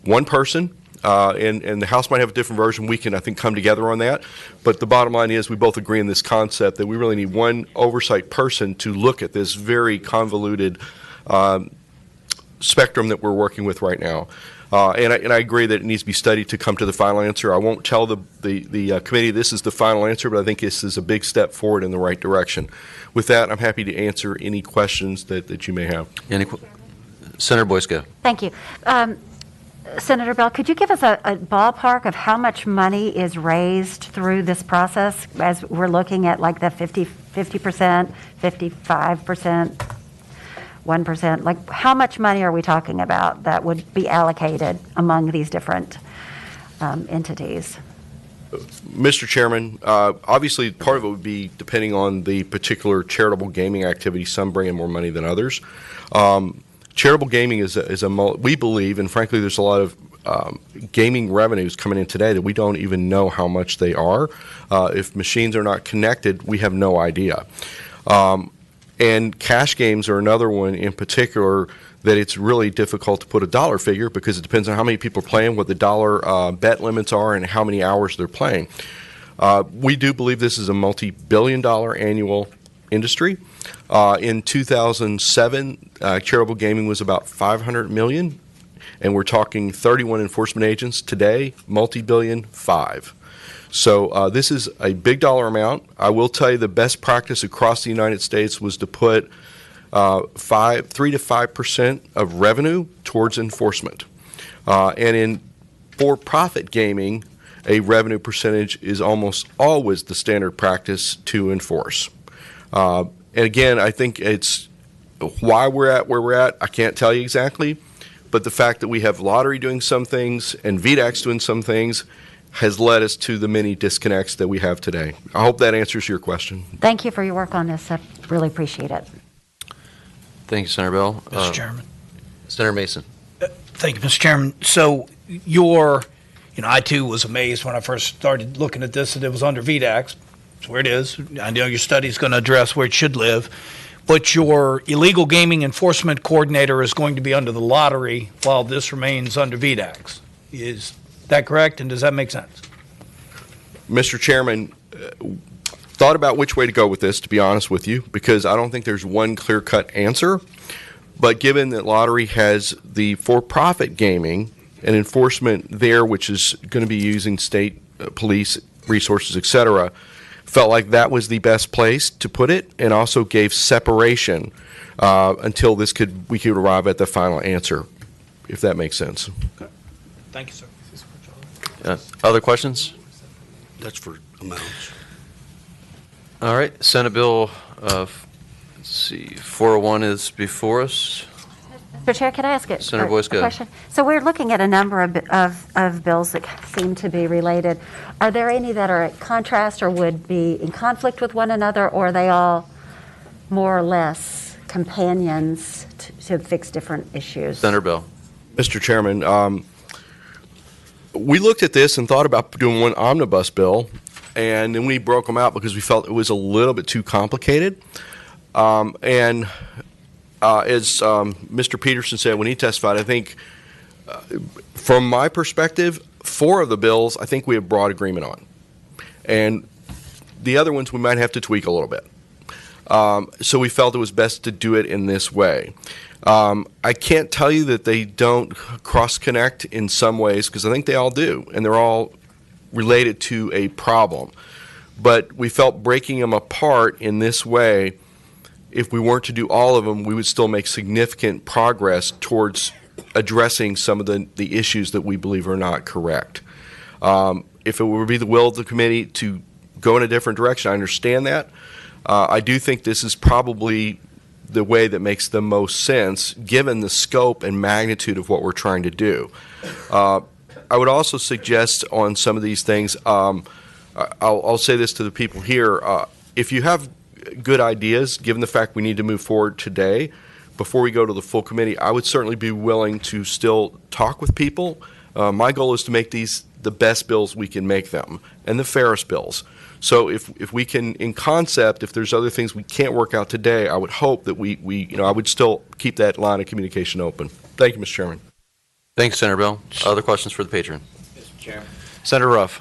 one person. And the House might have a different version. We can, I think, come together on that. But the bottom line is we both agree in this concept that we really need one oversight person to look at this very convoluted spectrum that we're working with right now. And I agree that it needs to be studied to come to the final answer. I won't tell the committee this is the final answer, but I think this is a big step forward in the right direction. With that, I'm happy to answer any questions that you may have. Senator Boysko. Thank you. Senator Bell, could you give us a ballpark of how much money is raised through this process as we're looking at like the 50%, 55%, 1%? Like how much money are we talking about that would be allocated among these different entities? Mr. Chairman, obviously part of it would be depending on the particular charitable gaming activity. Some bring in more money than others. Charitable gaming we believe, and frankly, there's a lot of gaming revenues coming in today that we don't even know how much they are. If machines are not connected, we have no idea. And cash games are another one in particular that it's really difficult to put a dollar figure because it depends on how many people are playing, what the dollar bet limits are, and how many hours they're playing. We do believe this is a multi-billion-dollar annual industry. In 2007, charitable gaming was about $500 million, and we're talking 31 enforcement agents. Today, multi-billion, 5. So this is a big dollar amount. I will tell you the best practice across the United States was to put 3 to 5% of revenue towards enforcement. And in for-profit gaming, a revenue percentage is almost always the standard practice to enforce. And again, I think it's why we're at where we're at. I can't tell you exactly, but the fact that we have lottery doing some things and VDAX doing some things has led us to the many disconnects that we have today. I hope that answers your question. Thank you for your work on this. I really appreciate it. Thank you, Senator Bell. Mr. Chairman. Senator Mason. Thank you, Mr. Chairman. So I too was amazed when I first started looking at this that it was under VDAX. That's where it is. I know your study is going to address where it should live. But your illegal gaming enforcement coordinator is going to be under the lottery while this remains under VDAX. Is that correct? And does that make sense? Mr. Chairman, thought about which way to go with this, to be honest with you, because I don't think there's one clear-cut answer. But given that lottery has the for-profit gaming and enforcement there, which is going to be using state police resources, et cetera, felt like that was the best place to put it, and also gave separation until we could arrive at the final answer, if that makes sense. Okay. Thank you, sir. Other questions? That's for amounts. All right. Senate Bill 401 is before us. Mr. Chair, can I ask Senator a Boysko. question? So we're looking at a number of bills that seem to be related. Are there any that are at contrast or would be in conflict with one another, or are they all more or less companions to fix different issues? Senator Bell. Mr. Chairman, we looked at this and thought about doing one omnibus bill, and then we broke them out because we felt it was a little bit too complicated. As Mr. Peterson said when he testified, I think from my perspective, 4 of the bills I think we have broad agreement on. And the other ones we might have to tweak a little bit. So we felt it was best to do it in this way. I can't tell you that they don't cross-connect in some ways, because I think they all do, and they're all related to a problem. But we felt breaking them apart in this way, if we weren't to do all of them, we would still make significant progress towards addressing some of the issues that we believe are not correct. If it would be the will of the committee to go in a different direction, I understand that. I do think this is probably the way that makes the most sense, given the scope and magnitude of what we're trying to do. I would also suggest on some of these things, I'll say this to the people here, if you have good ideas, given the fact we need to move forward today, before we go to the full committee, I would certainly be willing to still talk with people. My goal is to make these the best bills we can make them, and the fairest bills. So if we can, in concept, if there's other things we can't work out today, I would hope that I would still keep that line of communication open. Thank you, Mr. Chairman. Thanks, Senator Bell. Other questions for the patron? Mr. Chairman. Senator Ruff.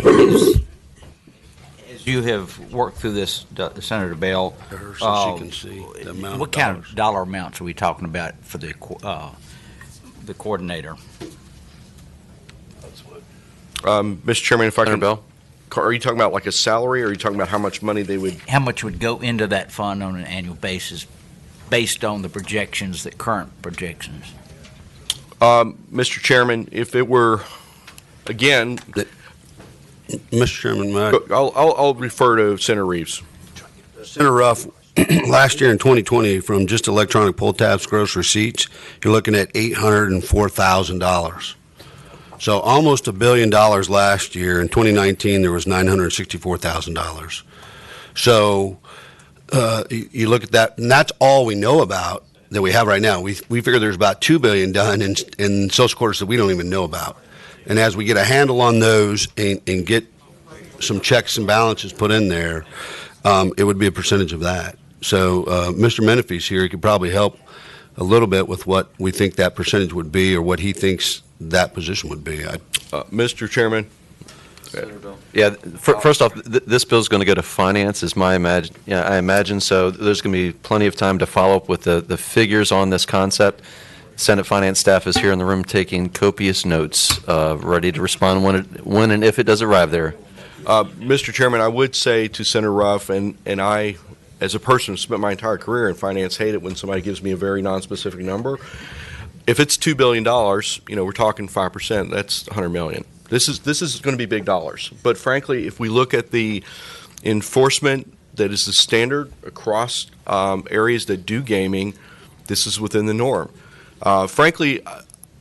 As you have worked through this, Senator Bell, So she can see the amount what of kind dollars. of dollar amounts are we talking about for the coordinator? Mr. Chairman, if I Senator can, Bell. are you talking about like a salary, or are you talking about how much money they would? How much would go into that fund on an annual basis based on the projections, the current projections? Mr. Chairman, if it were, again, Mr. Chairman, may I- I'll refer to Senator Reeves. Senator Ruff, last year in 2020, from just electronic pull tabs gross receipts, you're looking at $804,000. So almost $1 billion last year. In 2019, there was $964,000. So you look at that, and that's all we know about that we have right now. We figure there's about $2 billion done in social quarters that we don't even know about. And as we get a handle on those and get some checks and balances put in there, it would be a percentage of that. So Mr. Menefee's here. He could probably help a little bit with what we think that percentage would be, or what he thinks that position would be. Mr. Chairman. Yeah, first off, this bill is going to go to finance, is I imagine, so there's going to be plenty of time to follow up with the figures on this concept. Senate finance staff is here in the room taking copious notes, ready to respond when and if it does arrive there. Mr. Chairman, I would say to Senator Ruff, and I, as a person who spent my entire career in finance, hate it when somebody gives me a very nonspecific number. If it's $2 billion, we're talking 5%, that's $100 million. This is going to be big dollars. But frankly, if we look at the enforcement that is the standard across areas that do gaming, this is within the norm. Frankly,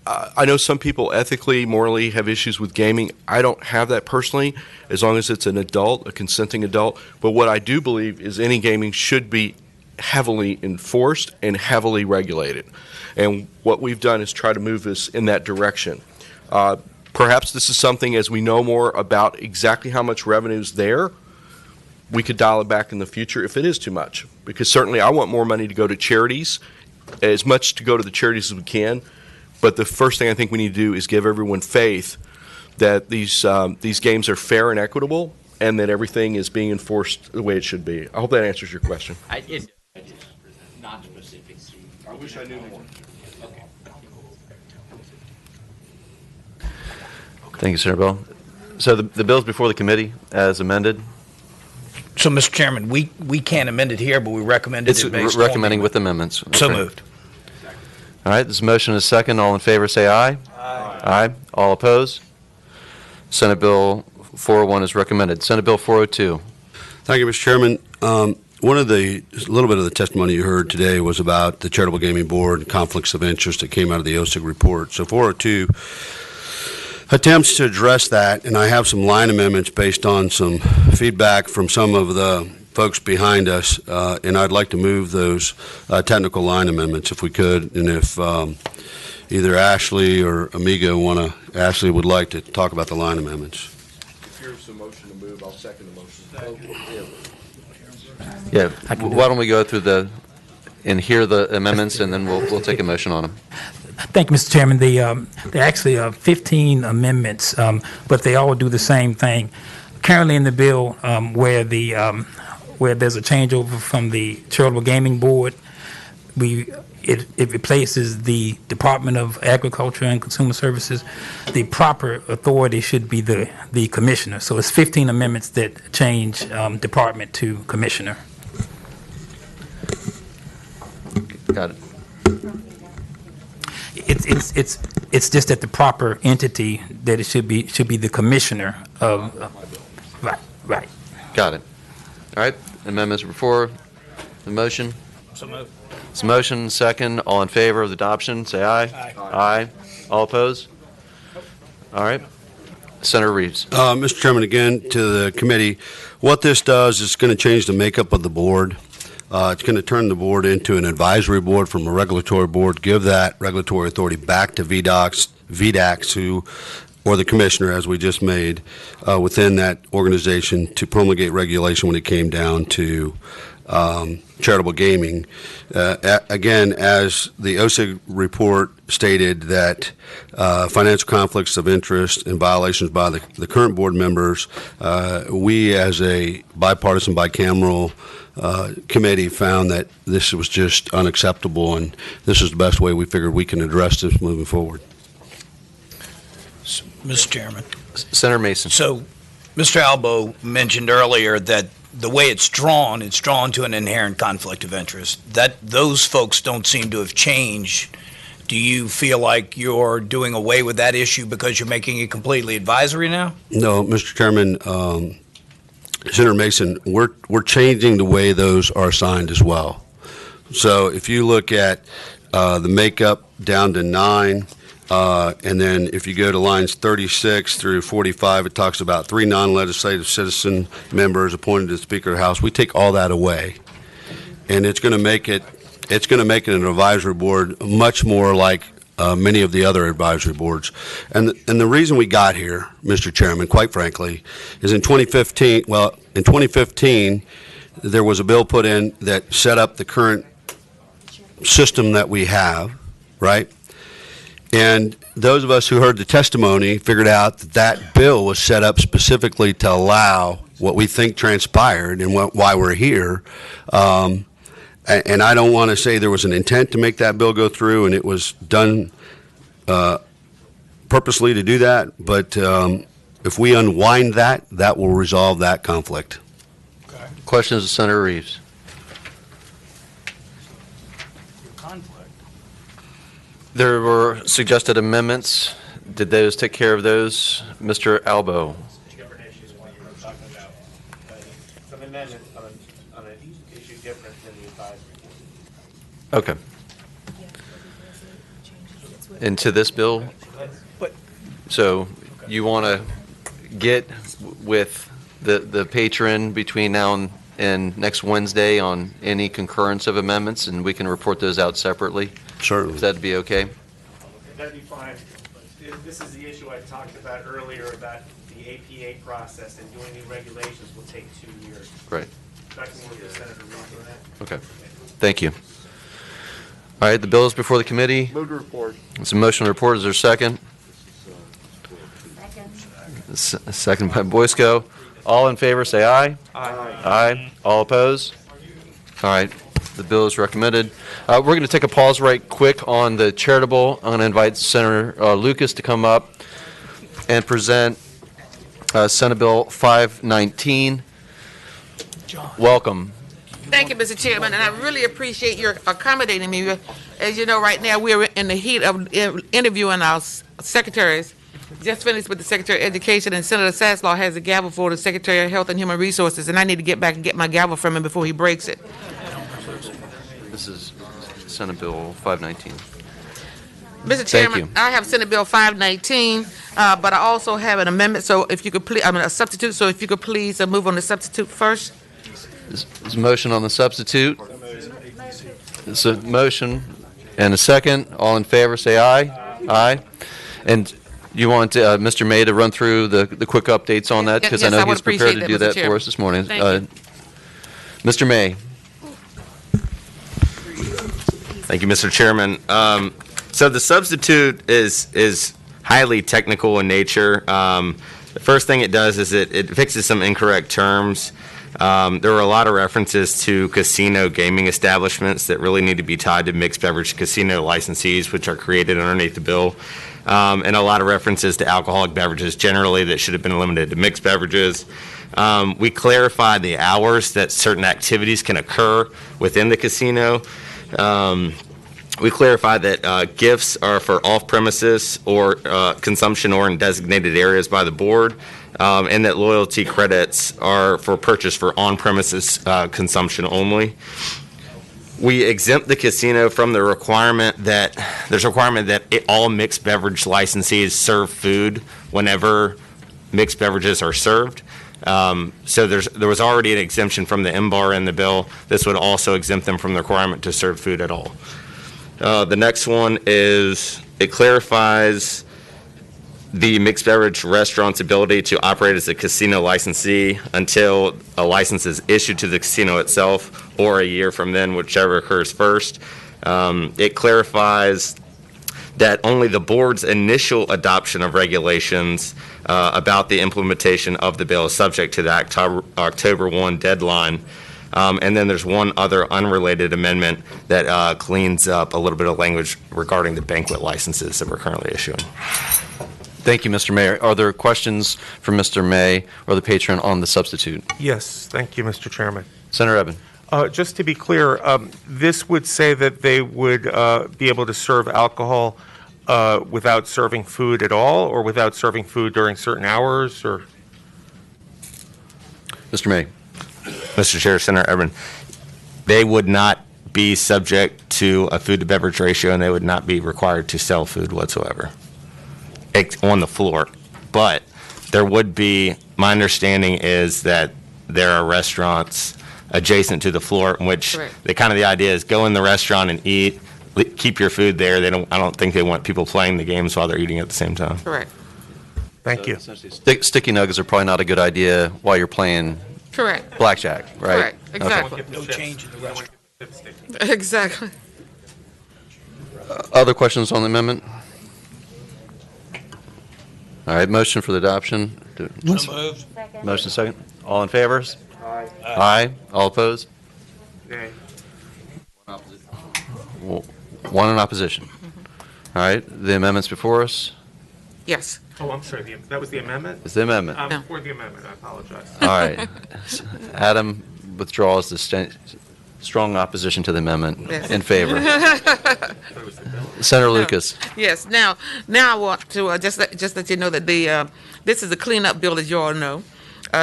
I know some people ethically, morally have issues with gaming. I don't have that personally, as long as it's an adult, a consenting adult. But what I do believe is any gaming should be heavily enforced and heavily regulated. And what we've done is try to move this in that direction. Perhaps this is something, as we know more about exactly how much revenue is there, we could dial it back in the future if it is too much. Because certainly I want more money to go to charities, as much to go to the charities as we can. But the first thing I think we need to do is give everyone faith that these games are fair and equitable, and that everything is being enforced the way it should be. I hope that answers your question. It is non-specific. I wish I knew more. Thank you, Senator Bell. So the bill's before the committee as amended. So, Mr. Chairman, we can't amend it here, but we recommended It's it based recommending on with amendments. So Okay. moved. All right, this motion is second. All in favor, say aye. Aye. Aye. All opposed? Senate Bill 401 is recommended. Senate Bill 402. Thank you, Mr. Chairman. A little bit of the testimony you heard today was about the Charitable Gaming Board and conflicts of interest that came out of the OSIG report. So 402 attempts to address that, and I have some line amendments based on some feedback from some of the folks behind us, and I'd like to move those technical line amendments if we could, and if either Ashley or Amigo Ashley would like to talk about the line amendments. If there's a motion to move, I'll second the motion. Yeah, why don't we go through and hear the amendments, and then we'll take a motion on them. Thank you, Mr. Chairman. There actually are 15 amendments, but they all do the same thing. Currently in the bill, where where there's a changeover from the Charitable Gaming Board, it replaces the Department of Agriculture and Consumer Services. The proper authority should be the commissioner. So it's 15 amendments that change department to commissioner. Got it. It's just that the proper entity that it should be the commissioner of. Right. Got it. All right. Amendments before the motion. So moved. It's a motion, second. All in favor of the adoption, say aye. Aye. All opposed? All right. Senator Reeves. Mr. Chairman, again, to the committee, what this does is going to change the makeup of the board. It's going to turn the board into an advisory board from a regulatory board, give that regulatory authority back to VDACs, or the commissioner, as we just made, within that organization to promulgate regulation when it came down to charitable gaming. Again, as the OSIG report stated, that financial conflicts of interest and violations by the current board members, we as a bipartisan, bicameral committee found that this was just unacceptable, and this is the best way we figured we can address this moving forward. Mr. Chairman. Senator Mason. So, Mr. Albo mentioned earlier that the way it's drawn to an inherent conflict of interest. That those folks don't seem to have changed. Do you feel like you're doing away with that issue because you're making it completely advisory now? No, Mr. Chairman, Senator Mason, we're changing the way those are assigned as well. So if you look at the makeup down to 9, and then if you go to lines 36 through 45, it talks about 3 non-legislative citizen members appointed to the Speaker of the House. We take all that away, and it's going to make it an advisory board much more like many of the other advisory boards. And the reason we got here, Mr. Chairman, quite frankly, is in 2015, there was a bill put in that set up the current system that we have, right? And those of us who heard the testimony figured out that that bill was set up specifically to allow what we think transpired and why we're here. And I don't want to say there was an intent to make that bill go through and it was done purposely to do that, but if we unwind that, that will resolve that conflict. Okay. Questions of Senator Reeves. There were suggested amendments. Did those take care of those, Mr. Albo? Different issues what you were talking about. Some amendments on an issue different than the advisory board. Okay. Into this bill? So you want to get with the patron between now and next Wednesday on any concurrence of amendments, and we can report those out separately? Certainly. Would that be okay? That'd be fine. This is the issue I talked about earlier about the APA process, and doing new regulations will take 2 years. Right. So I can work with Senator Reeves on that. Okay. Thank you. All right, the bill is before the committee. Move to report. It's a motion to report. Is there a second? Second by Boysko. All in favor, say aye. Aye. Aye. All opposed? All right. The bill is recommended. We're going to take a pause right quick on the charitable. I'm going to invite Senator Lucas to come up and present Senate Bill 519. Welcome. Thank you, Mr. Chairman, and I really appreciate your accommodating me. As you know, right now, we're in the heat of interviewing our secretaries. Just finished with the Secretary of Education, and Senator Saslaw has a gavel for the Secretary of Health and Human Resources, and I need to get back and get my gavel from him before he breaks it. This is Senate Bill 519. Mr. Chairman, I have Senate Bill 519, but I also have an amendment, so if you could please, a substitute, so if you could please move on the substitute first. There's a motion on the substitute. It's a motion and a second. All in favor, say aye. Aye. And you want Mr. May to run through the quick updates on that? Because Yes, I know I would he's prepared to appreciate do that, Mr. that Chairman. for us this morning. Thank you. Mr. May. Thank you, Mr. Chairman. So the substitute is highly technical in nature. The first thing it does is it fixes some incorrect terms. There were a lot of references to casino gaming establishments that really need to be tied to mixed beverage casino licensees, which are created underneath the bill, and a lot of references to alcoholic beverages generally that should have been limited to mixed beverages. We clarified the hours that certain activities can occur within the casino. We clarified that gifts are for off-premises or consumption or in designated areas by the board, and that loyalty credits are for purchase for on-premises consumption only. We exempt the casino from the requirement that all mixed beverage licensees serve food whenever mixed beverages are served. So there was already an exemption from the M-bar in the bill. This would also exempt them from the requirement to serve food at all. The next one is it clarifies the mixed beverage restaurant's ability to operate as a casino licensee until a license is issued to the casino itself or a year from then, whichever occurs first. It clarifies that only the board's initial adoption of regulations about the implementation of the bill is subject to the October 1 deadline. And then there's one other unrelated amendment that cleans up a little bit of language regarding the banquet licenses that we're currently issuing. Thank you, Mr. Mayor. Are there questions for Mr. May or the patron on the substitute? Yes, thank you, Mr. Chairman. Senator Eben. Just to be clear, this would say that they would be able to serve alcohol without serving food at all, or without serving food during certain hours, or? Mr. May. Mr. Chair, Senator Eben, they would not be subject to a food to beverage ratio, and they would not be required to sell food whatsoever on the floor. But there would be, my understanding is that there are restaurants adjacent to the floor in which the idea is go in the restaurant and eat, keep your food there. I don't think they want people playing the games while they're eating at the same time. Correct. Thank you. Sticky nuggets are probably not a good idea while you're playing Correct. blackjack, right? Correct. Exactly. No change in the restaurant. Exactly. Other questions on the amendment? All right, motion for the adoption. So moved. Motion second. All in favor? Aye. Aye. All opposed? Nay. One in opposition. All right, the amendment's before us. Yes. Oh, I'm sorry, that was the amendment? It's the amendment. I'm for the amendment, I apologize. All right. Adam withdraws the strong opposition to the amendment. Yes. In favor. Senator Lucas. Yes. Now I want to just let you know that this is a cleanup bill, as you all know.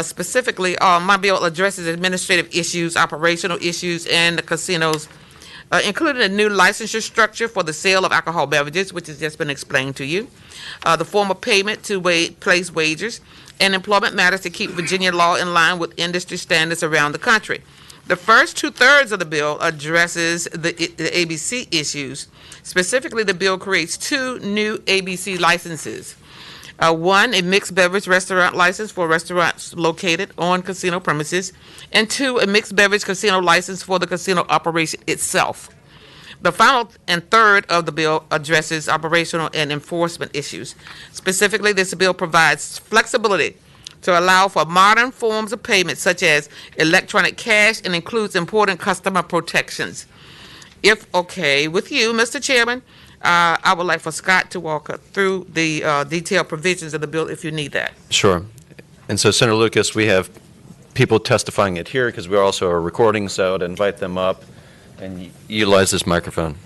Specifically, my bill addresses administrative issues, operational issues, and the casinos, including a new licensure structure for the sale of alcohol beverages, which has just been explained to you, the form of payment to place wagers, and employment matters to keep Virginia law in line with industry standards around the country. The first two-thirds of the bill addresses the ABC issues. Specifically, the bill creates two new ABC licenses. One, a mixed beverage restaurant license for restaurants located on casino premises, and two, a mixed beverage casino license for the casino operation itself. The final and third of the bill addresses operational and enforcement issues. Specifically, this bill provides flexibility to allow for modern forms of payment such as electronic cash and includes important customer protections. If okay with you, Mr. Chairman, I would like for Scott to walk through the detailed provisions of the bill if you need that. Sure. And so, Senator Lucas, we have people testifying it here because we also are recording, so I'd invite them up and utilize this microphone.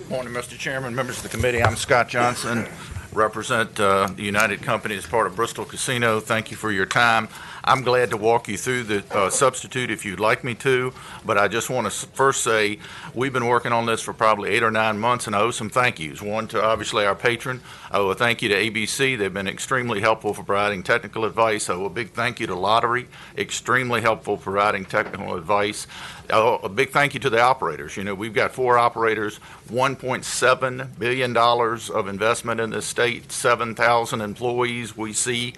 Morning, Mr. Chairman, members of the committee. I'm Scott Johnson, represent the United Company as part of Bristol Casino. Thank you for your time. I'm glad to walk you through the substitute if you'd like me to, but I just want to first say we've been working on this for probably 8 or 9 months, and I owe some thank yous. One to obviously our patron. I owe a thank you to ABC. They've been extremely helpful for providing technical advice. I owe a big thank you to Lottery, extremely helpful providing technical advice. A big thank you to the operators. You know, we've got 4 operators, $1.7 billion of investment in this state, 7,000 employees we see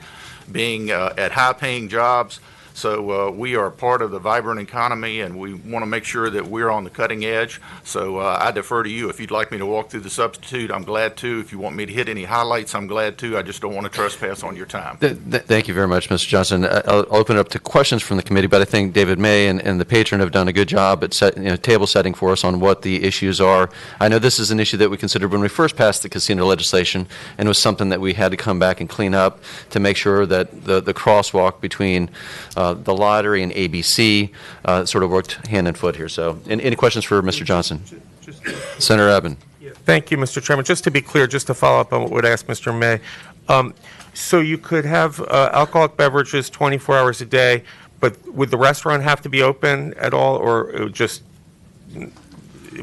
being at high-paying jobs. So we are part of the vibrant economy, and we want to make sure that we're on the cutting edge. So I defer to you. If you'd like me to walk through the substitute, I'm glad to. If you want me to hit any highlights, I'm glad to. I just don't want to trespass on your time. Thank you very much, Mr. Johnson. I'll open it up to questions from the committee, but I think David May and the patron have done a good job at table setting for us on what the issues are. I know this is an issue that we considered when we first passed the casino legislation, and it was something that we had to come back and clean up to make sure that the crosswalk between the lottery and ABC sort of worked hand in foot here. So, any questions for Mr. Johnson? Senator Eben. Thank you, Mr. Chairman. Just to be clear, just to follow up on what I asked Mr. May, so you could have alcoholic beverages 24 hours a day, but would the restaurant have to be open at all, or it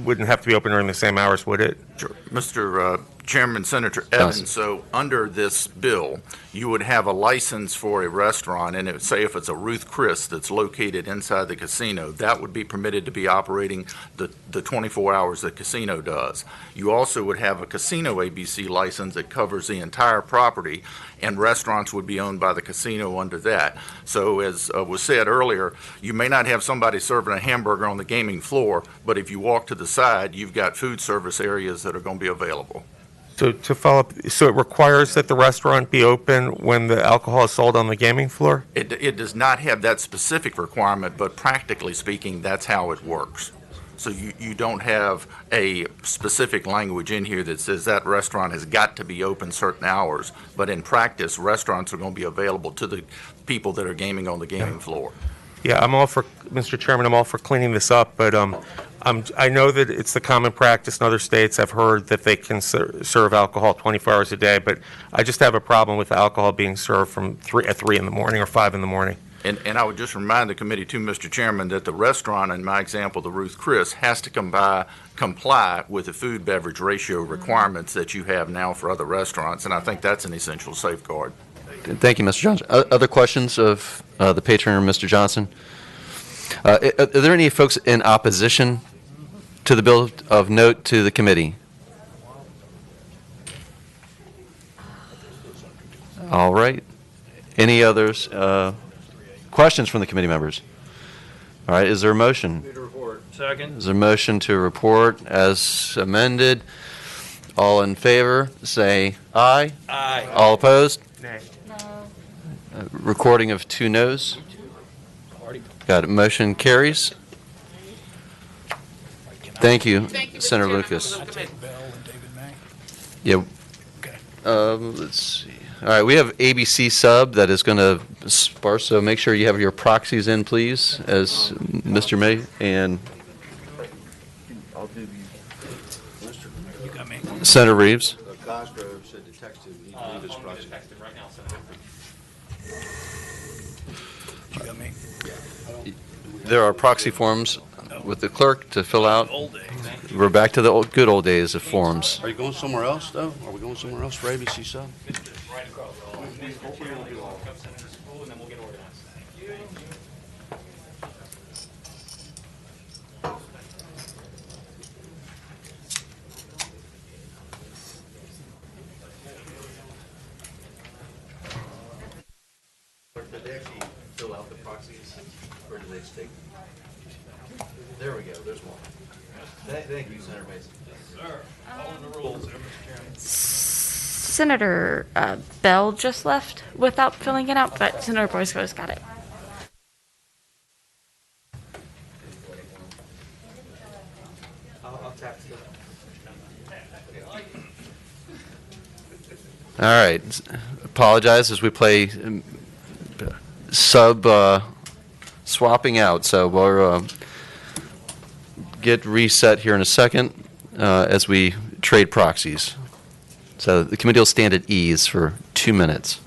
wouldn't have to be open during the same hours, would it? Sure. Mr. Chairman, Senator Evans, so under this bill, you would have a license for a restaurant, and say if it's a Ruth Chris that's located inside the casino, that would be permitted to be operating the 24 hours the casino does. You also would have a casino ABC license that covers the entire property, and restaurants would be owned by the casino under that. So as was said earlier, you may not have somebody serving a hamburger on the gaming floor, but if you walk to the side, you've got food service areas that are going to be available. So to follow up, so it requires that the restaurant be open when the alcohol is sold on the gaming floor? It does not have that specific requirement, but practically speaking, that's how it works. So you don't have a specific language in here that says that restaurant has got to be open certain hours, but in practice, restaurants are going to be available to the people that are gaming on the gaming floor. Yeah, Mr. Chairman, I'm all for cleaning this up, but I know that it's the common practice in other states. I've heard that they can serve alcohol 24 hours a day, but I just have a problem with alcohol being served from 3 in the morning or 5 in the morning. And I would just remind the committee too, Mr. Chairman, that the restaurant, in my example, the Ruth Chris, has to comply with the food beverage ratio requirements that you have now for other restaurants, and I think that's an essential safeguard. Thank you, Mr. Johnson. Other questions of the patron or Mr. Johnson? Are there any folks in opposition to the bill of note to the committee? All right. Any others? Questions from the committee members? All right. Is there a motion? Second. Is there a motion to report as amended? All in favor, say aye. Aye. All opposed? Nay. Recording of 2 noes. Got it. Motion carries. Thank you, Senator Lucas. Yeah. Let's see. All right, we have ABC sub that is going to sparse, so make sure you have your proxies in, please, as Mr. May and Senator Reeves. Cosgrove said to text him. He needs his proxy. There are proxy forms with the clerk to fill out. We're back to the good old days of forms. Are you going somewhere else, though? Are we going somewhere else for ABC sub? Did they actually fill out the proxies, or did they just take? There we go. There's one. Thank you, Senator Mason. Sir, following the rules, Mr. Chairman. Senator Bell just left without filling it out, but Senator Boysko's got it. All right. Apologize as we play sub swapping out. So we'll get reset here in a second as we trade proxies. So the committee will stand at ease for 2 minutes.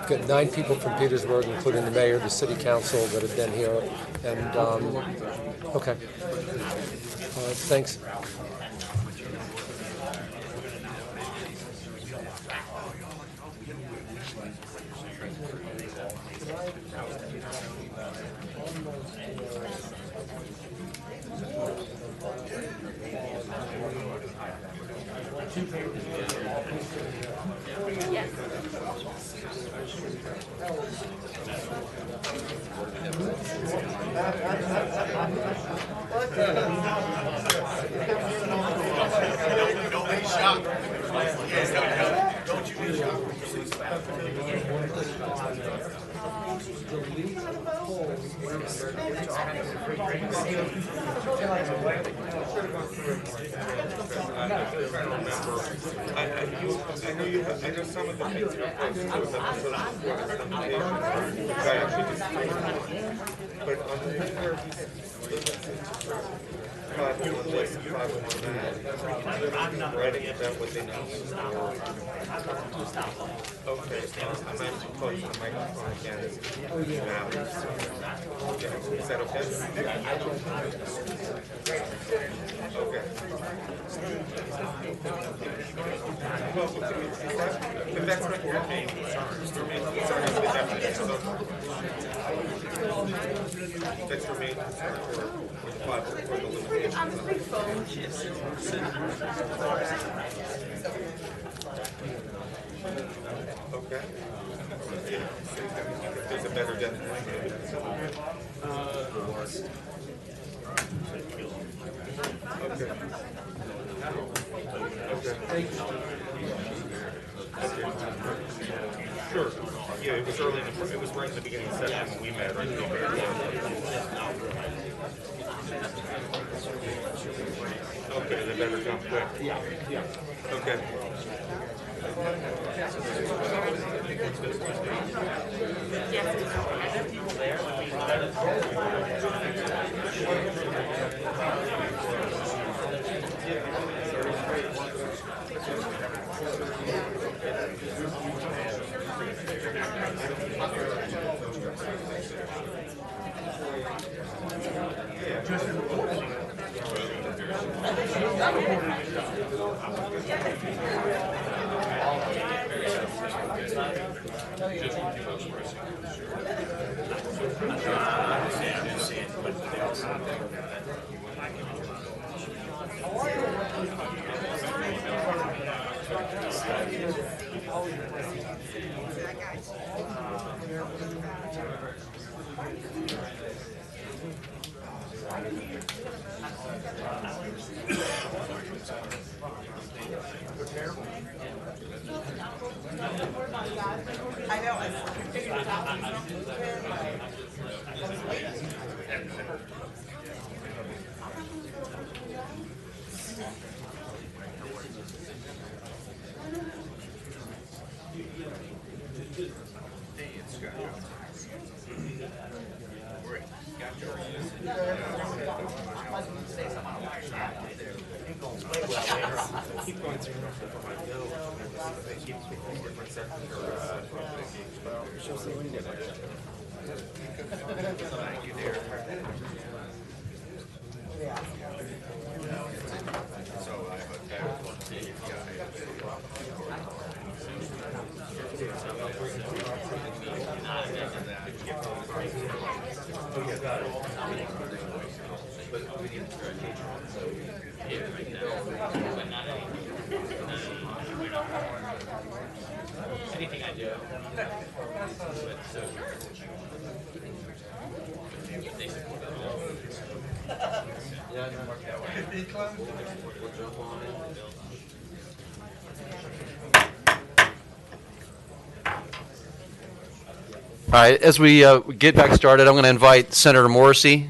Got 9 people from Petersburg, including the mayor, the city council that have been here, and, okay. Thanks. Is that okay? Okay. If that's not your main concern, your main concern is the definition of that's your main concern for the limitations. Okay. Yeah. If there's a better definition. Okay. Okay. Sure. Yeah, it was early. It was right in the beginning of the session when we met. Right? Okay, they better come quick. Yeah. Yeah. Okay. I know. I figured it out. Keep going through for my bill. They keep different sections Thank you, dear. So I have a anything I do. All right, as we get back started, I'm going to invite Senator Morrissey.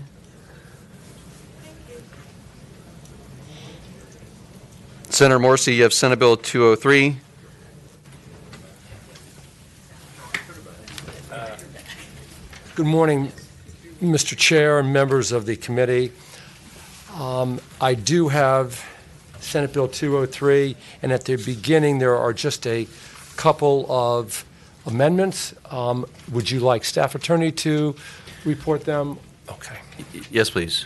Senator Morrissey, you have Senate Bill 203. Good morning, Mr. Chair and members of the committee. I do have Senate Bill 203, and at the beginning, there are just a couple of amendments. Would you like staff attorney to report them? Okay. Yes, please.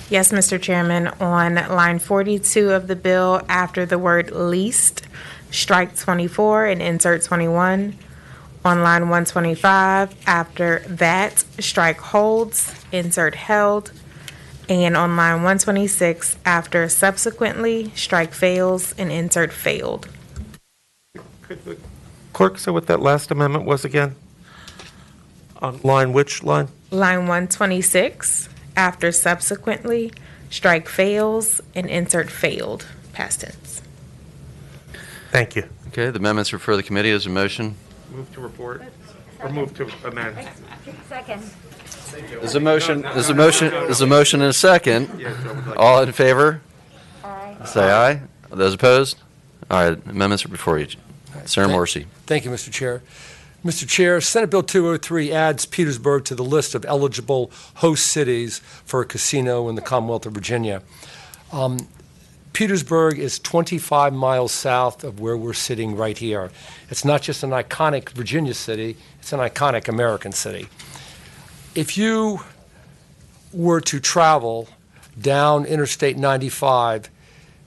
Yes, Mr. Chairman. On line 42 of the bill, after the word least, strike 24 and insert 21. On line 125, after that, strike holds, insert held. And on line 126, after subsequently, strike fails and insert failed. Could the clerk say what that last amendment was again? On line which line? Line 126, after subsequently, strike fails and insert failed, past tense. Thank you. Okay, the amendments refer to the committee. Is there a motion? Move to report or move to amend? Second. There's a motion. There's a motion. There's a motion and a second. All in favor? Aye. Say aye. Those opposed? All right, amendments are before you. Senator Morrissey. Thank you, Mr. Chair. Mr. Chair, Senate Bill 203 adds Petersburg to the list of eligible host cities for a casino in the Commonwealth of Virginia. Petersburg is 25 miles south of where we're sitting right here. It's not just an iconic Virginia city, it's an iconic American city. If you were to travel down Interstate 95,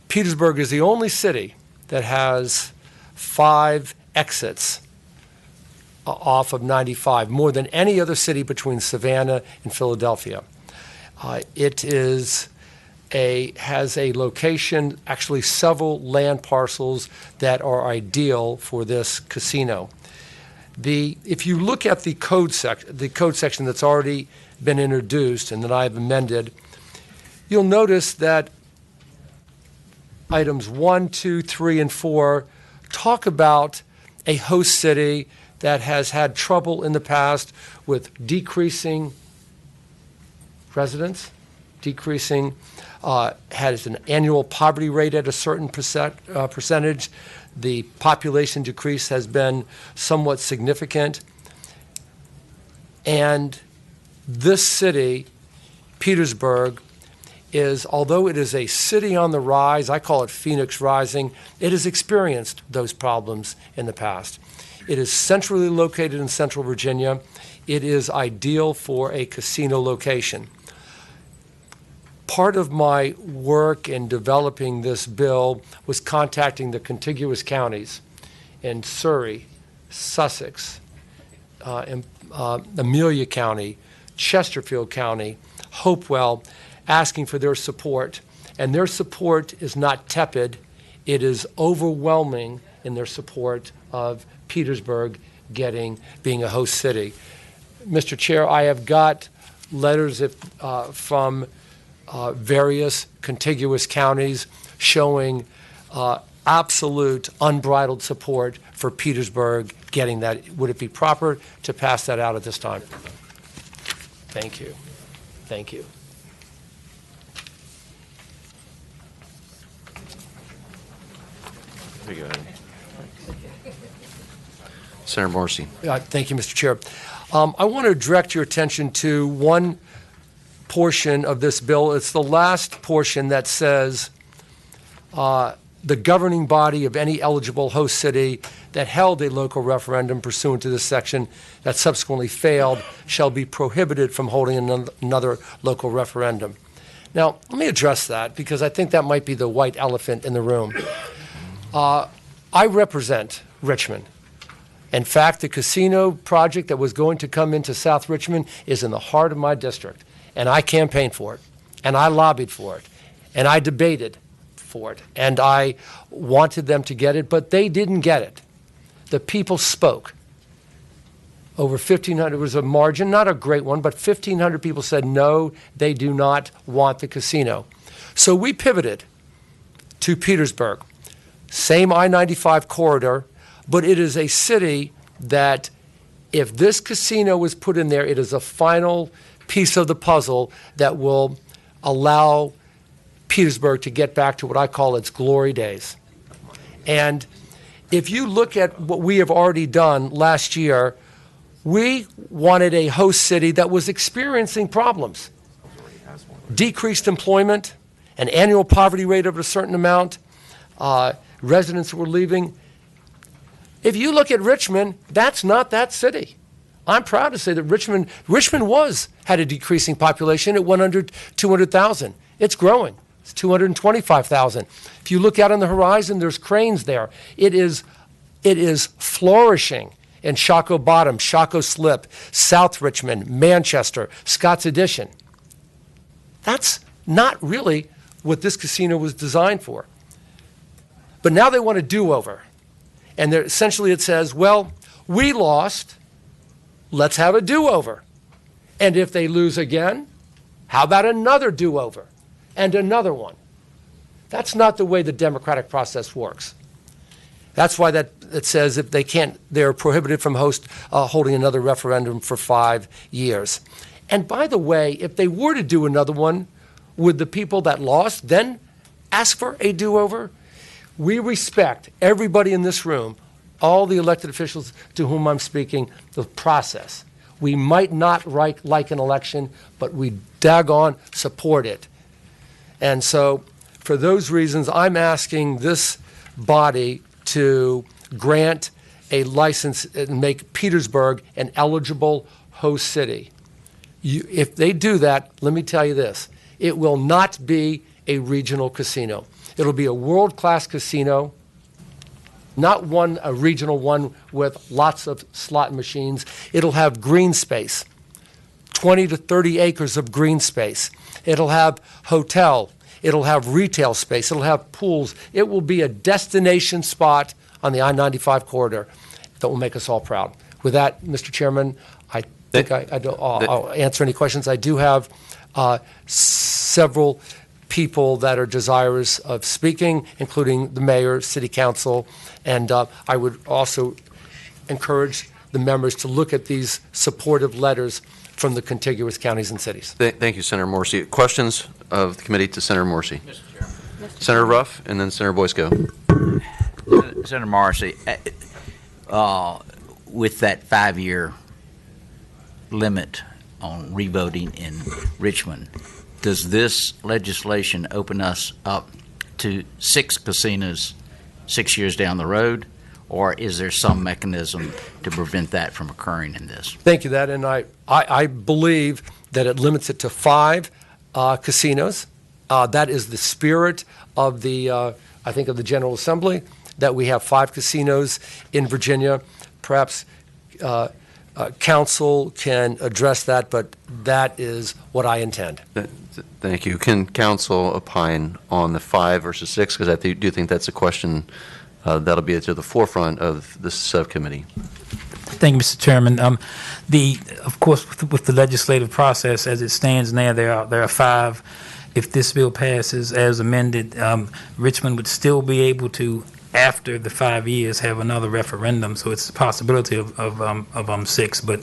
Petersburg is the only city that has 5 exits off of 95, more than any other city between Savannah and Philadelphia. It has a location, actually several land parcels that are ideal for this casino. If you look at the code section that's already been introduced and that I've amended, you'll notice that items 1, 2, 3, and 4 talk about a host city that has had trouble in the past with decreasing residents, has an annual poverty rate at a certain percentage. The population decrease has been somewhat significant. And this city, Petersburg, although it is a city on the rise, I call it Phoenix Rising, it has experienced those problems in the past. It is centrally located in central Virginia. It is ideal for a casino location. Part of my work in developing this bill was contacting the contiguous counties in Surrey, Sussex, Amelia County, Chesterfield County, Hopewell, asking for their support. And their support is not tepid, it is overwhelming in their support of Petersburg being a host city. Mr. Chair, I have got letters from various contiguous counties showing absolute unbridled support for Petersburg getting that. Would it be proper to pass that out at this time? Thank you. Thank you. There you go. Senator Morrissey. Thank you, Mr. Chair. I want to direct your attention to one portion of this bill. It's the last portion that says the governing body of any eligible host city that held a local referendum pursuant to this section that subsequently failed shall be prohibited from holding another local referendum. Now, let me address that because I think that might be the white elephant in the room. I represent Richmond. In fact, the casino project that was going to come into South Richmond is in the heart of my district, and I campaigned for it, and I lobbied for it, and I debated for it, and I wanted them to get it, but they didn't get it. The people spoke. Over 1,500, it was a margin, not a great one, but 1,500 people said no, they do not want the casino. So we pivoted to Petersburg. Same I-95 corridor, but it is a city that if this casino was put in there, it is a final piece of the puzzle that will allow Petersburg to get back to what I call its glory days. And if you look at what we have already done last year, We wanted a host city that was experiencing problems. Decreased employment, an annual poverty rate of a certain amount, residents were leaving. If you look at Richmond, that's not that city. I'm proud to say that Richmond had a decreasing population. It went under 200,000. It's growing. It's 225,000. If you look out on the horizon, there's cranes there. It is flourishing in Shockoe Bottom, Shockoe Slip, South Richmond, Manchester, Scott's Addition. That's not really what this casino was designed for. But now they want a do-over. And essentially it says, well, we lost, let's have a do-over. And if they lose again, how about another do-over and another one? That's not the way the democratic process works. That's why it says if they can't, they're prohibited from holding another referendum for 5 years. And by the way, if they were to do another one, would the people that lost then ask for a do-over? We respect everybody in this room, all the elected officials to whom I'm speaking, the process. We might not like an election, but we daggone support it. And so for those reasons, I'm asking this body to grant a license and make Petersburg an eligible host city. If they do that, let me tell you this, it will not be a regional casino. It'll be a world-class casino, not a regional one with lots of slot machines. It'll have green space, 20 to 30 acres of green space. It'll have hotel. It'll have retail space. It'll have pools. It will be a destination spot on the I-95 corridor that will make us all proud. With that, Mr. Chairman, I think I'll answer any questions. I do have several people that are desirous of speaking, including the mayor, city council, and I would also encourage the members to look at these supportive letters from the contiguous counties and cities. Thank you, Senator Morrissey. Questions of the committee to Senator Morrissey? Senator Ruff and then Senator Boysko. Senator Morrissey, with that 5-year limit on revoting in Richmond, does this legislation open us up to 6 casinos 6 years down the road, or is there some mechanism to prevent that from occurring in this? Thank you, and I believe that it limits it to 5 casinos. That is the spirit of the, I think, of the General Assembly, that we have 5 casinos in Virginia. Perhaps council can address that, but that is what I intend. Thank you. Can council opine on the 5 versus 6? Because I do think that's a question that'll be to the forefront of this subcommittee. Thank you, Mr. Chairman. Of course, with the legislative process as it stands now, there are 5. If this bill passes as amended, Richmond would still be able to, after the 5 years, have another referendum. So it's a possibility of 6. But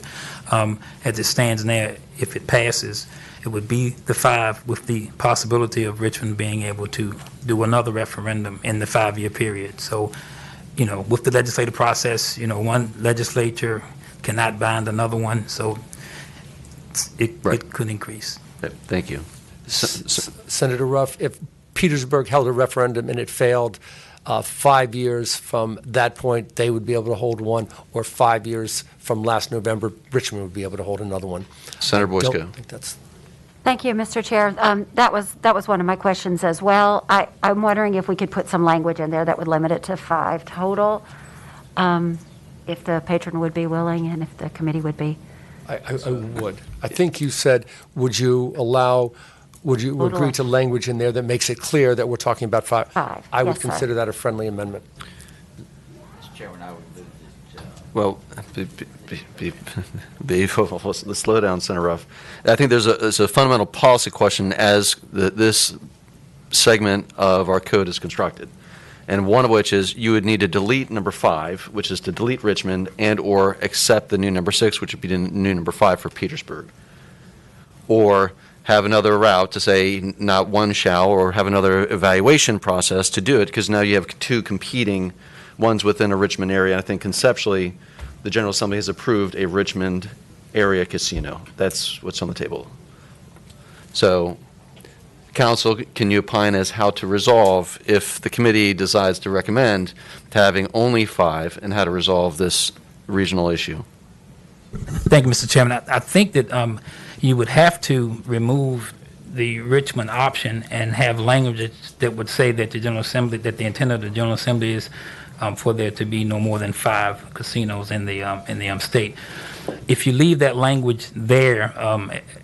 as it stands now, if it passes, it would be the 5 with the possibility of Richmond being able to do another referendum in the 5-year period. So, with the legislative process, one legislature cannot bind another one, so it could increase. Thank you. Senator Ruff, if Petersburg held a referendum and it failed, 5 years from that point, they would be able to hold one, or 5 years from last November, Richmond would be able to hold another one. Senator Boysko. I don't think that's... Thank you, Mr. Chair. That was one of my questions as well. I'm wondering if we could put some language in there that would limit it to 5 total, if the patron would be willing and if the committee would be. I would. I think you said, would you agree to language in there that makes it clear that we're talking about 5? I would consider that a friendly amendment. Mr. Chairman, I would move that. Well, let's slow down, Senator Ruff. I think there's a fundamental policy question as this segment of our code is constructed, and one of which is you would need to delete number 5, which is to delete Richmond, and or accept the new number 6, which would be the new number 5 for Petersburg, or have another route to say not one shall, or have another evaluation process to do it, because now you have 2 competing ones within a Richmond area. I think conceptually the General Assembly has approved a Richmond area casino. That's what's on the table. So, Council, can you opine as how to resolve if the committee decides to recommend having only 5 and how to resolve this regional issue? Thank you, Mr. Chairman. I think that you would have to remove the Richmond option and have language that would say that the General Assembly, that the intent of the General Assembly is for there to be no more than 5 casinos in the state. If you leave that language there,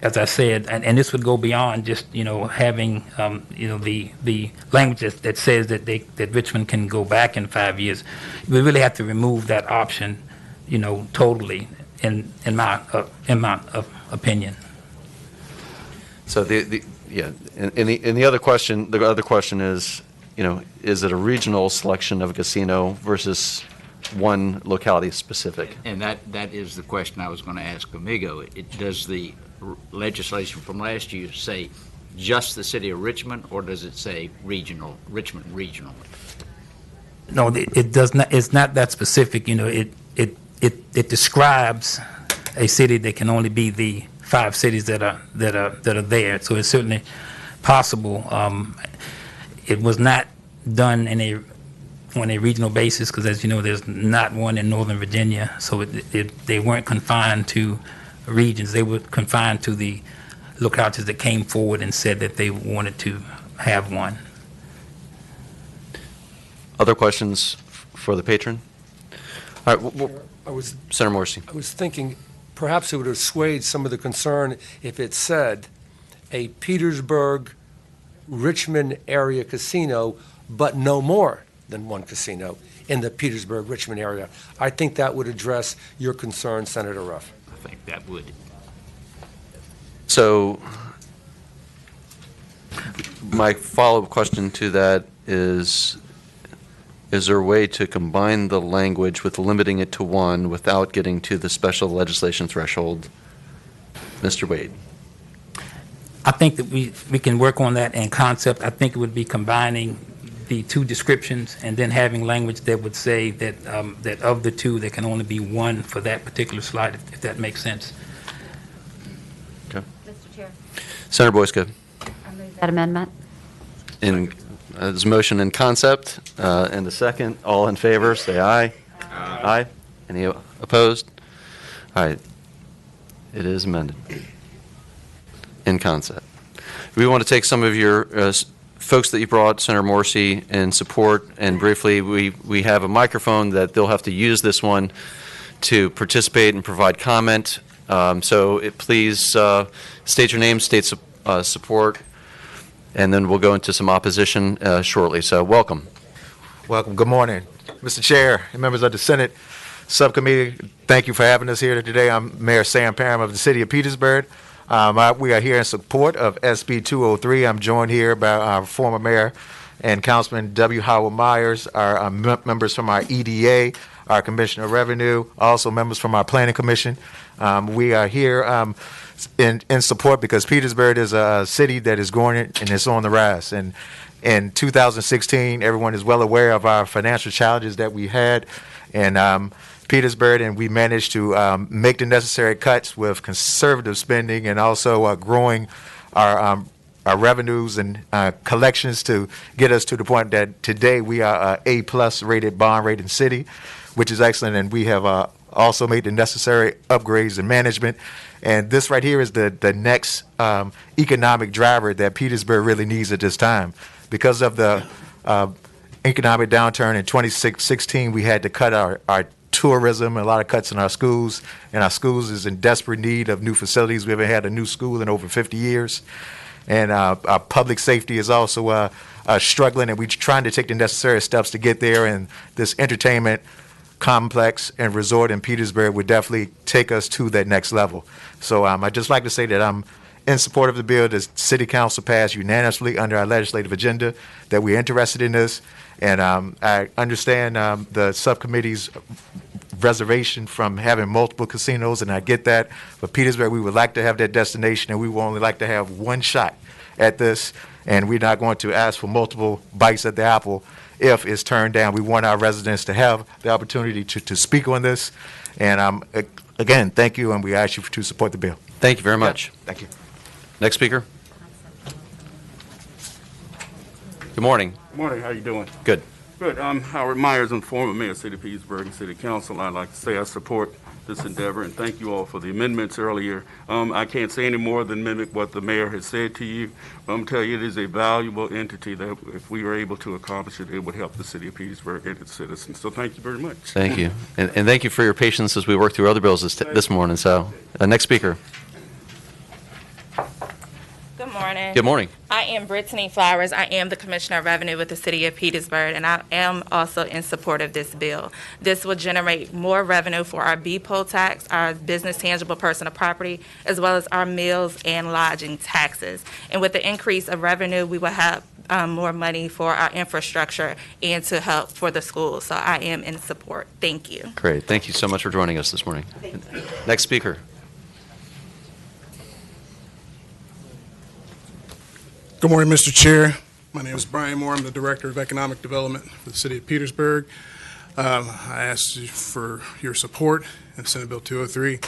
as I said, and this would go beyond just having the language that says that Richmond can go back in 5 years, we really have to remove that option, totally. In my opinion. So the other question is, is it a regional selection of a casino versus one locality specific? And that is the question I was going to ask Amigo. Does the legislation from last year say just the city of Richmond, or does it say Richmond regional? No, it does not. It's not that specific. It describes a city that can only be the 5 cities that are there. So it's certainly possible. It was not done on a regional basis because, as you know, there's not one in Northern Virginia. So they weren't confined to regions. They were confined to the localities that came forward and said that they wanted to have one. Other questions for the patron? All right, Senator Morrissey. I was thinking perhaps it would assuage some of the concern if it said a Petersburg, Richmond area casino, but no more than one casino in the Petersburg, Richmond area. I think that would address your concern, Senator Ruff. I think that would. So my follow-up question to that is there a way to combine the language with limiting it to 1 without getting to the special legislation threshold? Mr. Wade. I think that we can work on that in concept. I think it would be combining the 2 descriptions and then having language that would say that that of the 2, there can only be 1 for that particular slide, if that makes sense. Okay. Mr. Chair, Senator Boyska. I move that amendment. There's a motion in concept and a second. All in favor, say aye. Aye. Any opposed? All right. It is amended in concept. We want to take some of your folks that you brought, Senator Morrissey, in support, and briefly, we have a microphone that they'll have to use this one to participate and provide comment. Please state your name, state support, and then we'll go into some opposition shortly. So welcome. Welcome. Good morning, Mr. Chair and members of the Senate Subcommittee. Thank you for having us here today. I'm Mayor Sam Parham of the City of Petersburg. We are here in support of SB 203. I'm joined here by our former mayor and Councilman W. Howard Myers, our members from our EDA, our Commissioner of Revenue, also members from our Planning Commission. We are here in support because Petersburg is a city that is growing and it's on the rise. And in 2016, everyone is well aware of our financial challenges that we had in Petersburg, and we managed to make the necessary cuts with conservative spending and also growing our revenues and collections to get us to the point that today we are a A+ rated bond rating city, which is excellent, and we have also made the necessary upgrades in management. And this right here is the next economic driver that Petersburg really needs at this time. Because of the economic downturn in 2016, we had to cut our tourism, a lot of cuts in our schools, and our schools is in desperate need of new facilities. We haven't had a new school in over 50 years. And our public safety is also struggling, and we're trying to take the necessary steps to get there. And this entertainment complex and resort in Petersburg would definitely take us to that next level. So I'd just like to say that I'm in support of the bill that City Council passed unanimously under our legislative agenda, that we're interested in this. And I understand the subcommittee's reservation from having multiple casinos, and I get that. But Petersburg, we would like to have that destination, and we would only like to have one shot at this, and we're not going to ask for multiple bites at the apple if it's turned down. We want our residents to have the opportunity to speak on this. And again, thank you, and we ask you to support the bill. Thank you very much. Thank you. Next speaker. Good morning. Morning, how you doing? Good. Good. I'm Howard Myers. I'm former mayor of City of Petersburg and City Council. I'd like to say I support this endeavor and thank you all for the amendments earlier. I can't say any more than mimic what the mayor has said to you. I'm telling you, it is a valuable entity that if we were able to accomplish it, it would help the City of Petersburg and its citizens. So thank you very much. Thank you. And thank you for your patience as we work through other bills this morning. So, next speaker. Good morning. Good morning. I am Brittany Flowers. I am the Commissioner of Revenue with the City of Petersburg, and I am also in support of this bill. This will generate more revenue for our B poll tax, our business tangible personal property, as well as our meals and lodging taxes. And with the increase of revenue, we will have more money for our infrastructure and to help for the schools. So I am in support. Thank you. Great. Thank you so much for joining us this morning. Next speaker. Good morning, Mr. Chair. My name is Brian Moore. I'm the Director of Economic Development for the City of Petersburg. I asked you for your support in Senate Bill 203.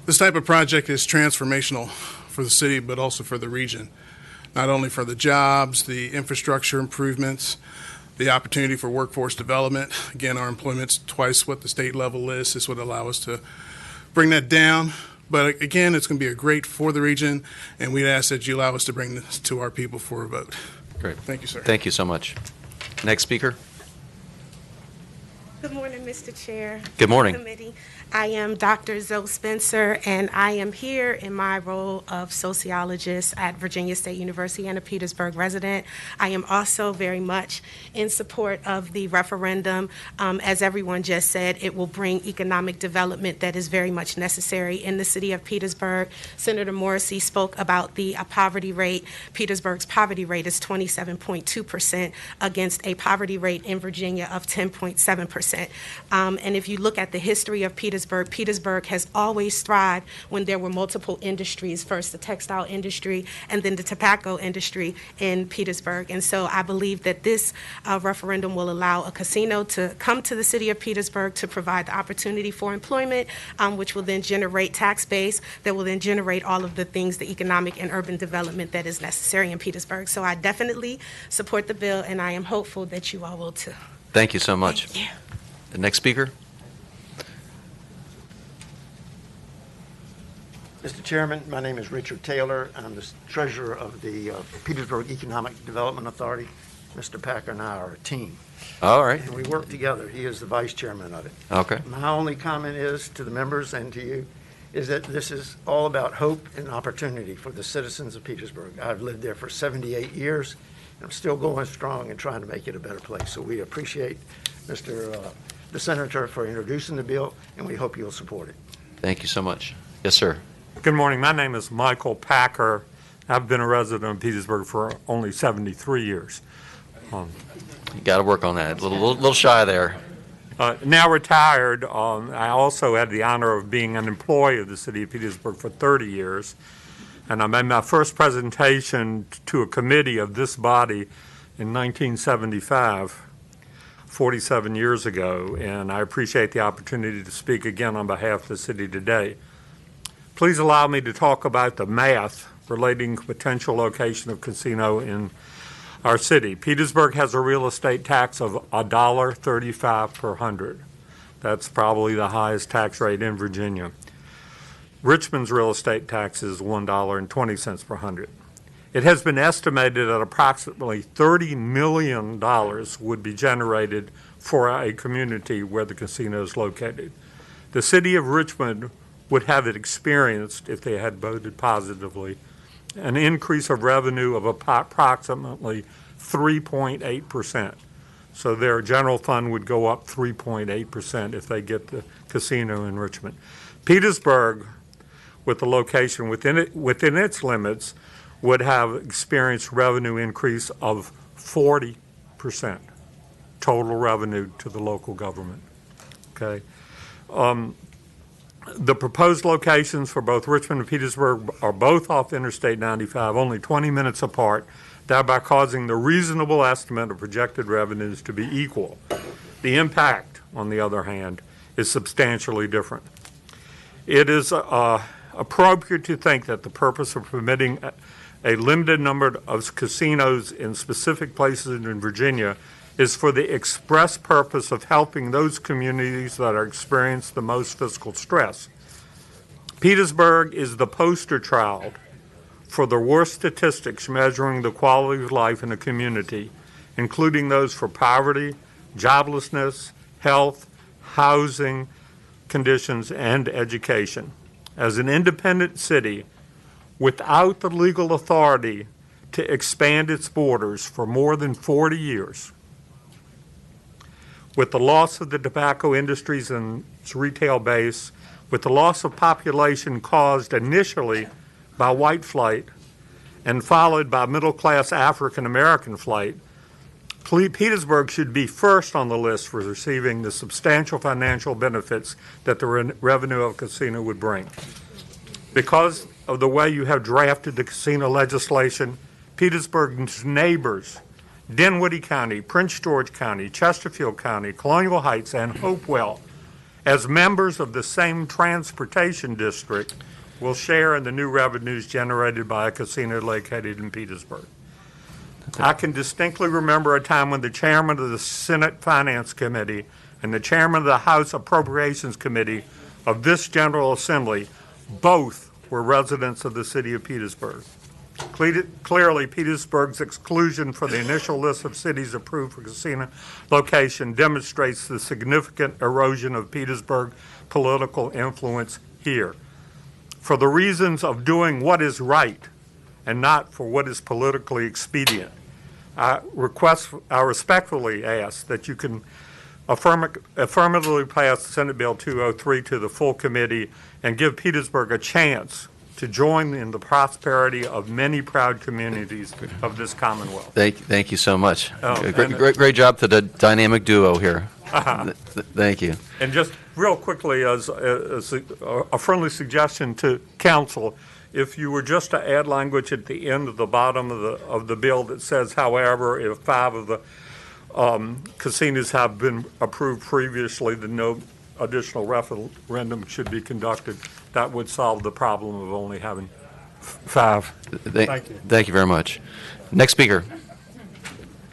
This type of project is transformational for the city, but also for the region. Not only for the jobs, the infrastructure improvements, the opportunity for workforce development. Again, our employment's twice what the state level is. This would allow us to bring that down. But again, it's going to be a great for the region, and we'd ask that you allow us to bring this to our people for a vote. Great. Thank you, sir. Thank you so much. Next speaker. Good morning, Mr. Chair. Good morning. Committee. I am Dr. Zoe Spencer, and I am here in my role of sociologist at Virginia State University and a Petersburg resident. I am also very much in support of the referendum. As everyone just said, it will bring economic development that is very much necessary in the city of Petersburg. Senator Morrissey spoke about the poverty rate. Petersburg's poverty rate is 27.2% against a poverty rate in Virginia of 10.7%. And if you look at the history of Petersburg has always thrived when there were multiple industries, first the textile industry and then the tobacco industry in Petersburg. And so I believe that this referendum will allow a casino to come to the city of Petersburg to provide the opportunity for employment, which will then generate tax base that will then generate all of the things, the economic and urban development that is necessary in Petersburg. So I definitely support the bill, and I am hopeful that you all will too. Thank you so much. Thank you. The next speaker. Mr. Chairman, my name is Richard Taylor. I'm the treasurer of the Petersburg Economic Development Authority. Mr. Packer and I are a team. All right. And we work together. He is the vice chairman of it. Okay. My only comment is to the members and to you is that this is all about hope and opportunity for the citizens of Petersburg. I've lived there for 78 years. And I'm still going strong and trying to make it a better place. So we appreciate the senator for introducing the bill, and we hope you'll support it. Thank you so much. Yes, sir. Good morning. My name is Michael Packer. I've been a resident of Petersburg for only 73 years. You got to work on that. A little shy there. Now retired, I also had the honor of being an employee of the city of Petersburg for 30 years. And I made my first presentation to a committee of this body in 1975, 47 years ago. And I appreciate the opportunity to speak again on behalf of the city today. Please allow me to talk about the math relating to potential location of casino in our city. Petersburg has a real estate tax of $1.35 per hundred. That's probably the highest tax rate in Virginia. Richmond's real estate tax is $1.20 per hundred. It has been estimated that approximately $30 million would be generated for a community where the casino is located. The city of Richmond would have experienced, if they had voted positively, an increase of revenue of approximately 3.8%. So their general fund would go up 3.8% if they get the casino in Richmond. Petersburg, with the location within its limits, would have experienced revenue increase of 40% total revenue to the local government. Okay. The proposed locations for both Richmond and Petersburg are both off Interstate 95, only 20 minutes apart. thereby causing the reasonable estimate of projected revenues to be equal. The impact, on the other hand, is substantially different. It is appropriate to think that the purpose of permitting a limited number of casinos in specific places in Virginia is for the express purpose of helping those communities that are experiencing the most fiscal stress. Petersburg is the poster child for the worst statistics measuring the quality of life in a community, including those for poverty, joblessness, health, housing conditions, and education. As an independent city, without the legal authority to expand its borders for more than 40 years, with the loss of the tobacco industries and its retail base, with the loss of population caused initially by white flight and followed by middle-class African-American flight, Petersburg should be first on the list for receiving the substantial financial benefits that the revenue of a casino would bring. Because of the way you have drafted the casino legislation, Petersburg's neighbors, Dinwiddie County, Prince George County, Chesterfield County, Colonial Heights, and Hopewell, as members of the same transportation district, will share in the new revenues generated by a casino located in Petersburg. I can distinctly remember a time when the chairman of the Senate Finance Committee and the chairman of the House Appropriations Committee of this General Assembly both were residents of the city of Petersburg. Clearly, Petersburg's exclusion for the initial list of cities approved for casino location demonstrates the significant erosion of Petersburg political influence here. For the reasons of doing what is right and not for what is politically expedient, I respectfully ask that you can affirmatively pass Senate Bill 203 to the full committee and give Petersburg a chance to join in the prosperity of many proud communities of this Commonwealth. Thank you so much. Oh, Great job to the dynamic duo here. Thank you. And just real quickly, as a friendly suggestion to council, if you were just to add language at the end of the bottom of the bill that says, however, if 5 of the casinos have been approved previously, then no additional referendum should be conducted. That would solve the problem of only having 5. Thank you. Thank you very much. Next speaker.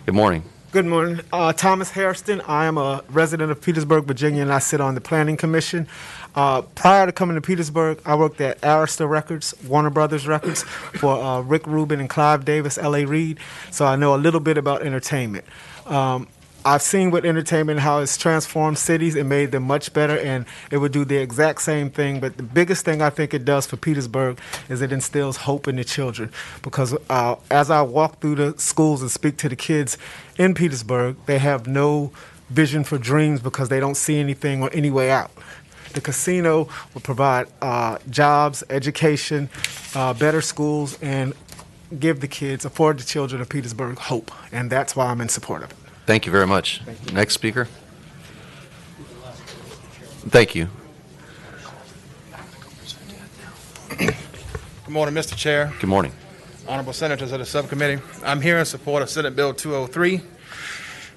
Good morning. Good morning. Thomas Hairston. I am a resident of Petersburg, Virginia, and I sit on the Planning Commission. Prior to coming to Petersburg, I worked at Arista Records, Warner Brothers Records, for Rick Rubin and Clive Davis, L.A. Reid, so I know a little bit about entertainment. I've seen with entertainment how it's transformed cities and made them much better, and it would do the exact same thing. But the biggest thing I think it does for Petersburg is it instills hope in the children. Because as I walk through the schools and speak to the kids in Petersburg, they have no vision for dreams because they don't see anything or any way out. The casino will provide jobs, education, better schools, and give the kids, afford the children of Petersburg hope. And that's why I'm in support of it. Thank you very much. Next speaker. Thank you. Good morning, Mr. Chair. Good morning. Honorable Senators of the subcommittee. I'm here in support of Senate Bill 203.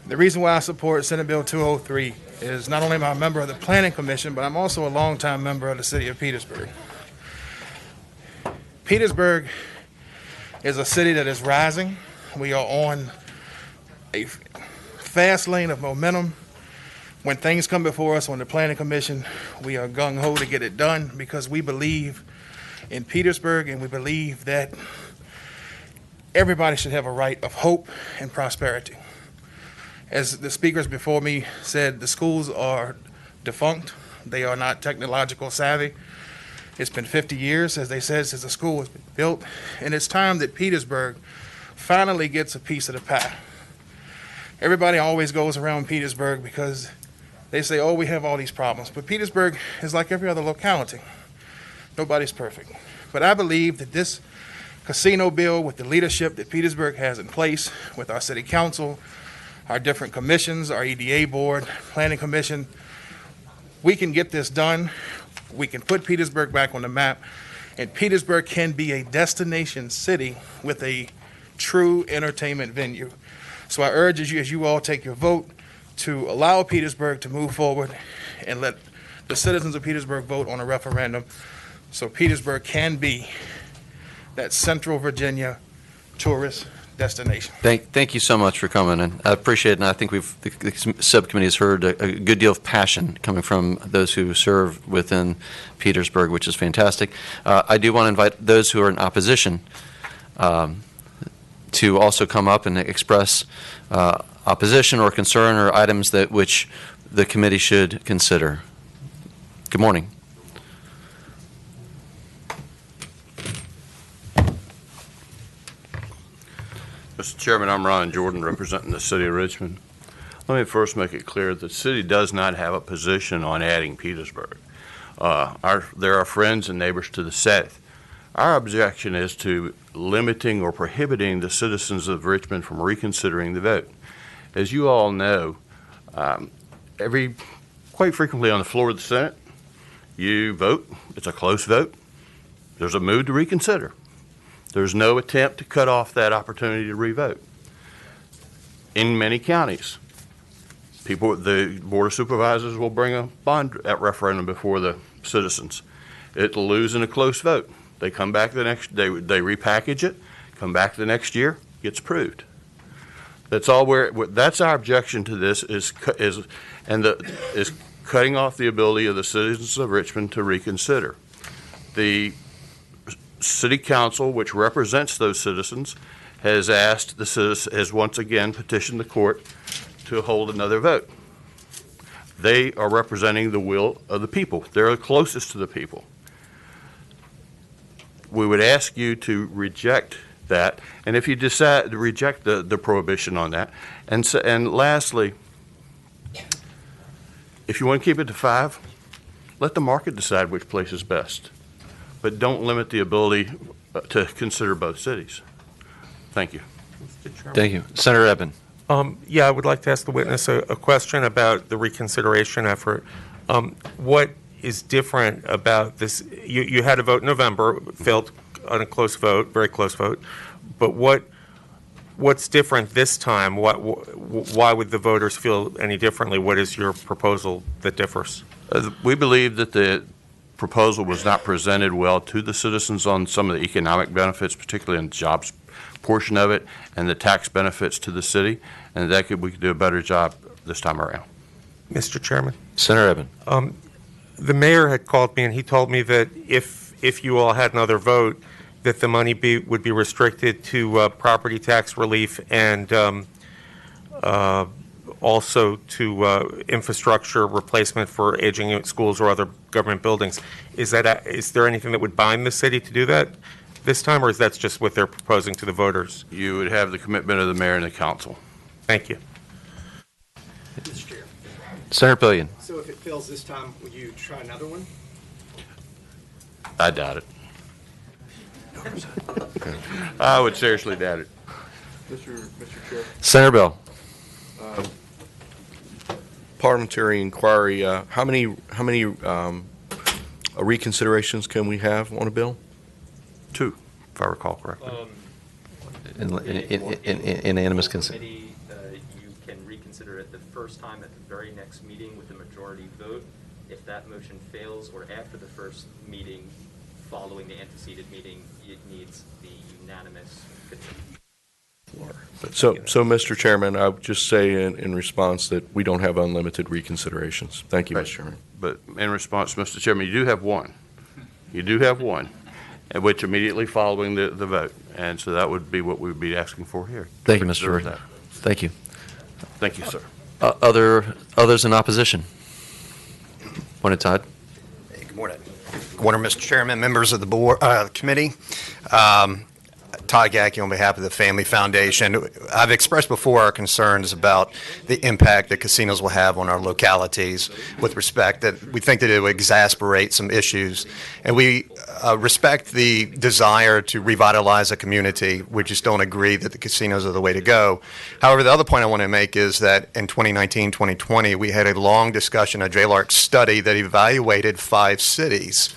The reason why I support Senate Bill 203 is not only am I a member of the Planning Commission, but I'm also a longtime member of the city of Petersburg. Petersburg is a city that is rising. We are on a fast lane of momentum. When things come before us on the Planning Commission, we are gung-ho to get it done because we believe in Petersburg and we believe that everybody should have a right of hope and prosperity. As the speakers before me said, the schools are defunct. They are not technological savvy. It's been 50 years, as they said, since the school was built, and it's time that Petersburg finally gets a piece of the pie. Everybody always goes around Petersburg because they say, oh, we have all these problems. But Petersburg is like every other locality. Nobody's perfect. But I believe that this casino bill, with the leadership that Petersburg has in place, with our city council, our different commissions, our EDA board, planning commission, we can get this done. We can put Petersburg back on the map. And Petersburg can be a destination city with a true entertainment venue. So I urge as you all take your vote to allow Petersburg to move forward and let the citizens of Petersburg vote on a referendum so Petersburg can be that Central Virginia tourist destination. Thank you so much for coming, and I appreciate it. And I think the subcommittee has heard a good deal of passion coming from those who serve within Petersburg, which is fantastic. I do want to invite those who are in opposition to also come up and express opposition or concern or items that which the committee should consider. Good morning. Mr. Chairman, I'm Ron Jordan, representing the City of Richmond. Let me first make it clear that the city does not have a position on adding Petersburg. There are friends and neighbors to the south. Our objection is to limiting or prohibiting the citizens of Richmond from reconsidering the vote. As you all know, quite frequently on the floor of the Senate, you vote, it's a close vote, there's a mood to reconsider. There's no attempt to cut off that opportunity to revote. In many counties, the Board of Supervisors will bring a bond referendum before the citizens. It'll lose in a close vote. They come back they repackage it, come back the next year, gets approved. That's all that's our objection to this is cutting off the ability of the citizens of Richmond to reconsider. The City Council, which represents those citizens, has once again petitioned the court to hold another vote. They are representing the will of the people. They're the closest to the people. We would ask you to reject that, and if you decide to reject the prohibition on that, and lastly, if you want to keep it to 5, let the market decide which place is best. But don't limit the ability to consider both cities. Thank you. Thank you. Senator Eben. Yeah, I would like to ask the witness a question about the reconsideration effort. What is different about this? You had a vote in November, failed on a close vote, very close vote. But what's different this time? Why would the voters feel any differently? What is your proposal that differs? We believe that the proposal was not presented well to the citizens on some of the economic benefits, particularly in the jobs portion of it, and the tax benefits to the city, and we could do a better job this time around. Mr. Chairman? Senator Eben. The mayor had called me, and he told me that if you all had another vote, that the money would be restricted to property tax relief and also to infrastructure replacement for aging schools or other government buildings. Is there anything that would bind the city to do that this time, or is that just what they're proposing to the voters? You would have the commitment of the mayor and the council. Thank you. Mr. Chair. Senator Pillion. So if it fails this time, will you try another one? I doubt it. I would seriously doubt it. Mr. Chair. Senator Bell. Parliamentary inquiry. How many reconsiderations can we have on a bill? 2, if I recall correctly. Unanimous consent. You can reconsider it the first time at the very next meeting with a majority vote. If that motion fails or after the first meeting following the antecedent meeting, it needs the unanimous consent. So, Mr. Chairman, I would just say in response that we don't have unlimited reconsiderations. Thank you, Right. Mr. Chairman. But in response, Mr. Chairman, you do have one. You do have one, which immediately following the vote. And so that would be what we would be asking for here. Thank you, Mr. Reserve Bird. that. Thank you. Thank you, sir. Others in opposition? Morning, Todd. Good morning. Good morning, Mr. Chairman, members of the board, committee. Todd Gackey on behalf of the Family Foundation. I've expressed before our concerns about the impact that casinos will have on our localities with respect that we think that it will exasperate some issues. And we respect the desire to revitalize a community. We just don't agree that the casinos are the way to go. However, the other point I want to make is that in 2019-2020, we had a long discussion, a JLARC study that evaluated 5 cities.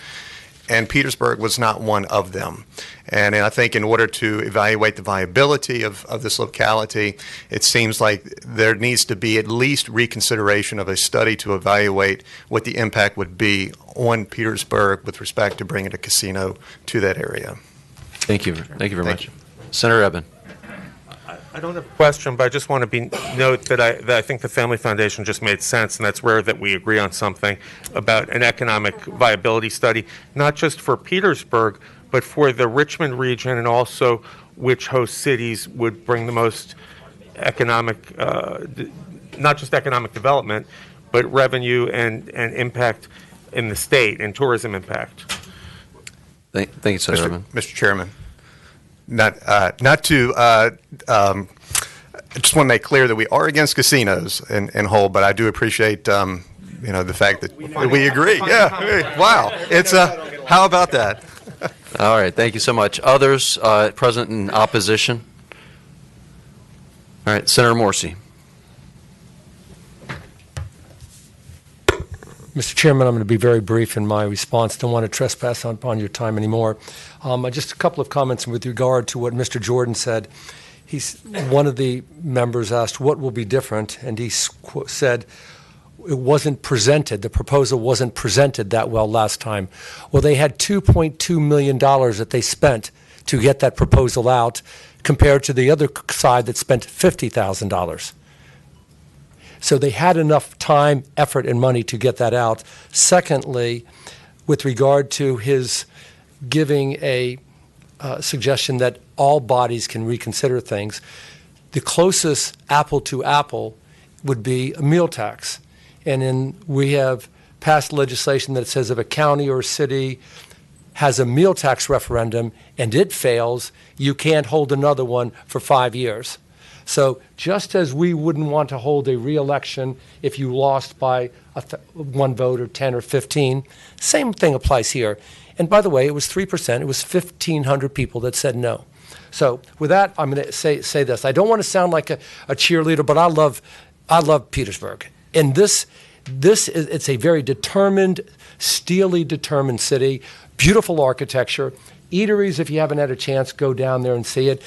and Petersburg was not one of them. And I think in order to evaluate the viability of this locality, it seems like there needs to be at least reconsideration of a study to evaluate what the impact would be on Petersburg with respect to bringing a casino to that area. Thank you. Thank you very much. Senator Eben. I don't have a question, but I just want to note that I think the Family Foundation just made sense, and that's rare that we agree on something about an economic viability study, not just for Petersburg, but for the Richmond region, and also which host cities would bring the most economic, not just economic development, but revenue and impact in the state and tourism impact. Thank you, Senator Eben. Mr. Chairman. Not to, I just want to make clear that we are against casinos in whole, but I do appreciate, the fact that we agree. Yeah, wow. It's how about that? All right, thank you so much. Others present in opposition? All right, Senator Morsi. Mr. Chairman, I'm going to be very brief in my response. Don't want to trespass upon your time anymore. Just a couple of comments with regard to what Mr. Jordan said. One of the members asked, what will be different? And he said, it wasn't presented, the proposal wasn't presented that well last time. Well, they had $2.2 million that they spent to get that proposal out compared to the other side that spent $50,000. So they had enough time, effort, and money to get that out. Secondly, with regard to his giving a suggestion that all bodies can reconsider things, the closest apple to apple would be a meal tax. And we have passed legislation that says if a county or a city has a meal tax referendum and it fails, you can't hold another one for 5 years. So just as we wouldn't want to hold a re-election if you lost by one vote or 10 or 15, same thing applies here. And by the way, it was 3%. It was 1,500 people that said no. So with that, I'm going to say this. I don't want to sound like a cheerleader, but I love Petersburg. And it's a very determined, steely determined city, beautiful architecture, eateries. If you haven't had a chance, go down there and see it.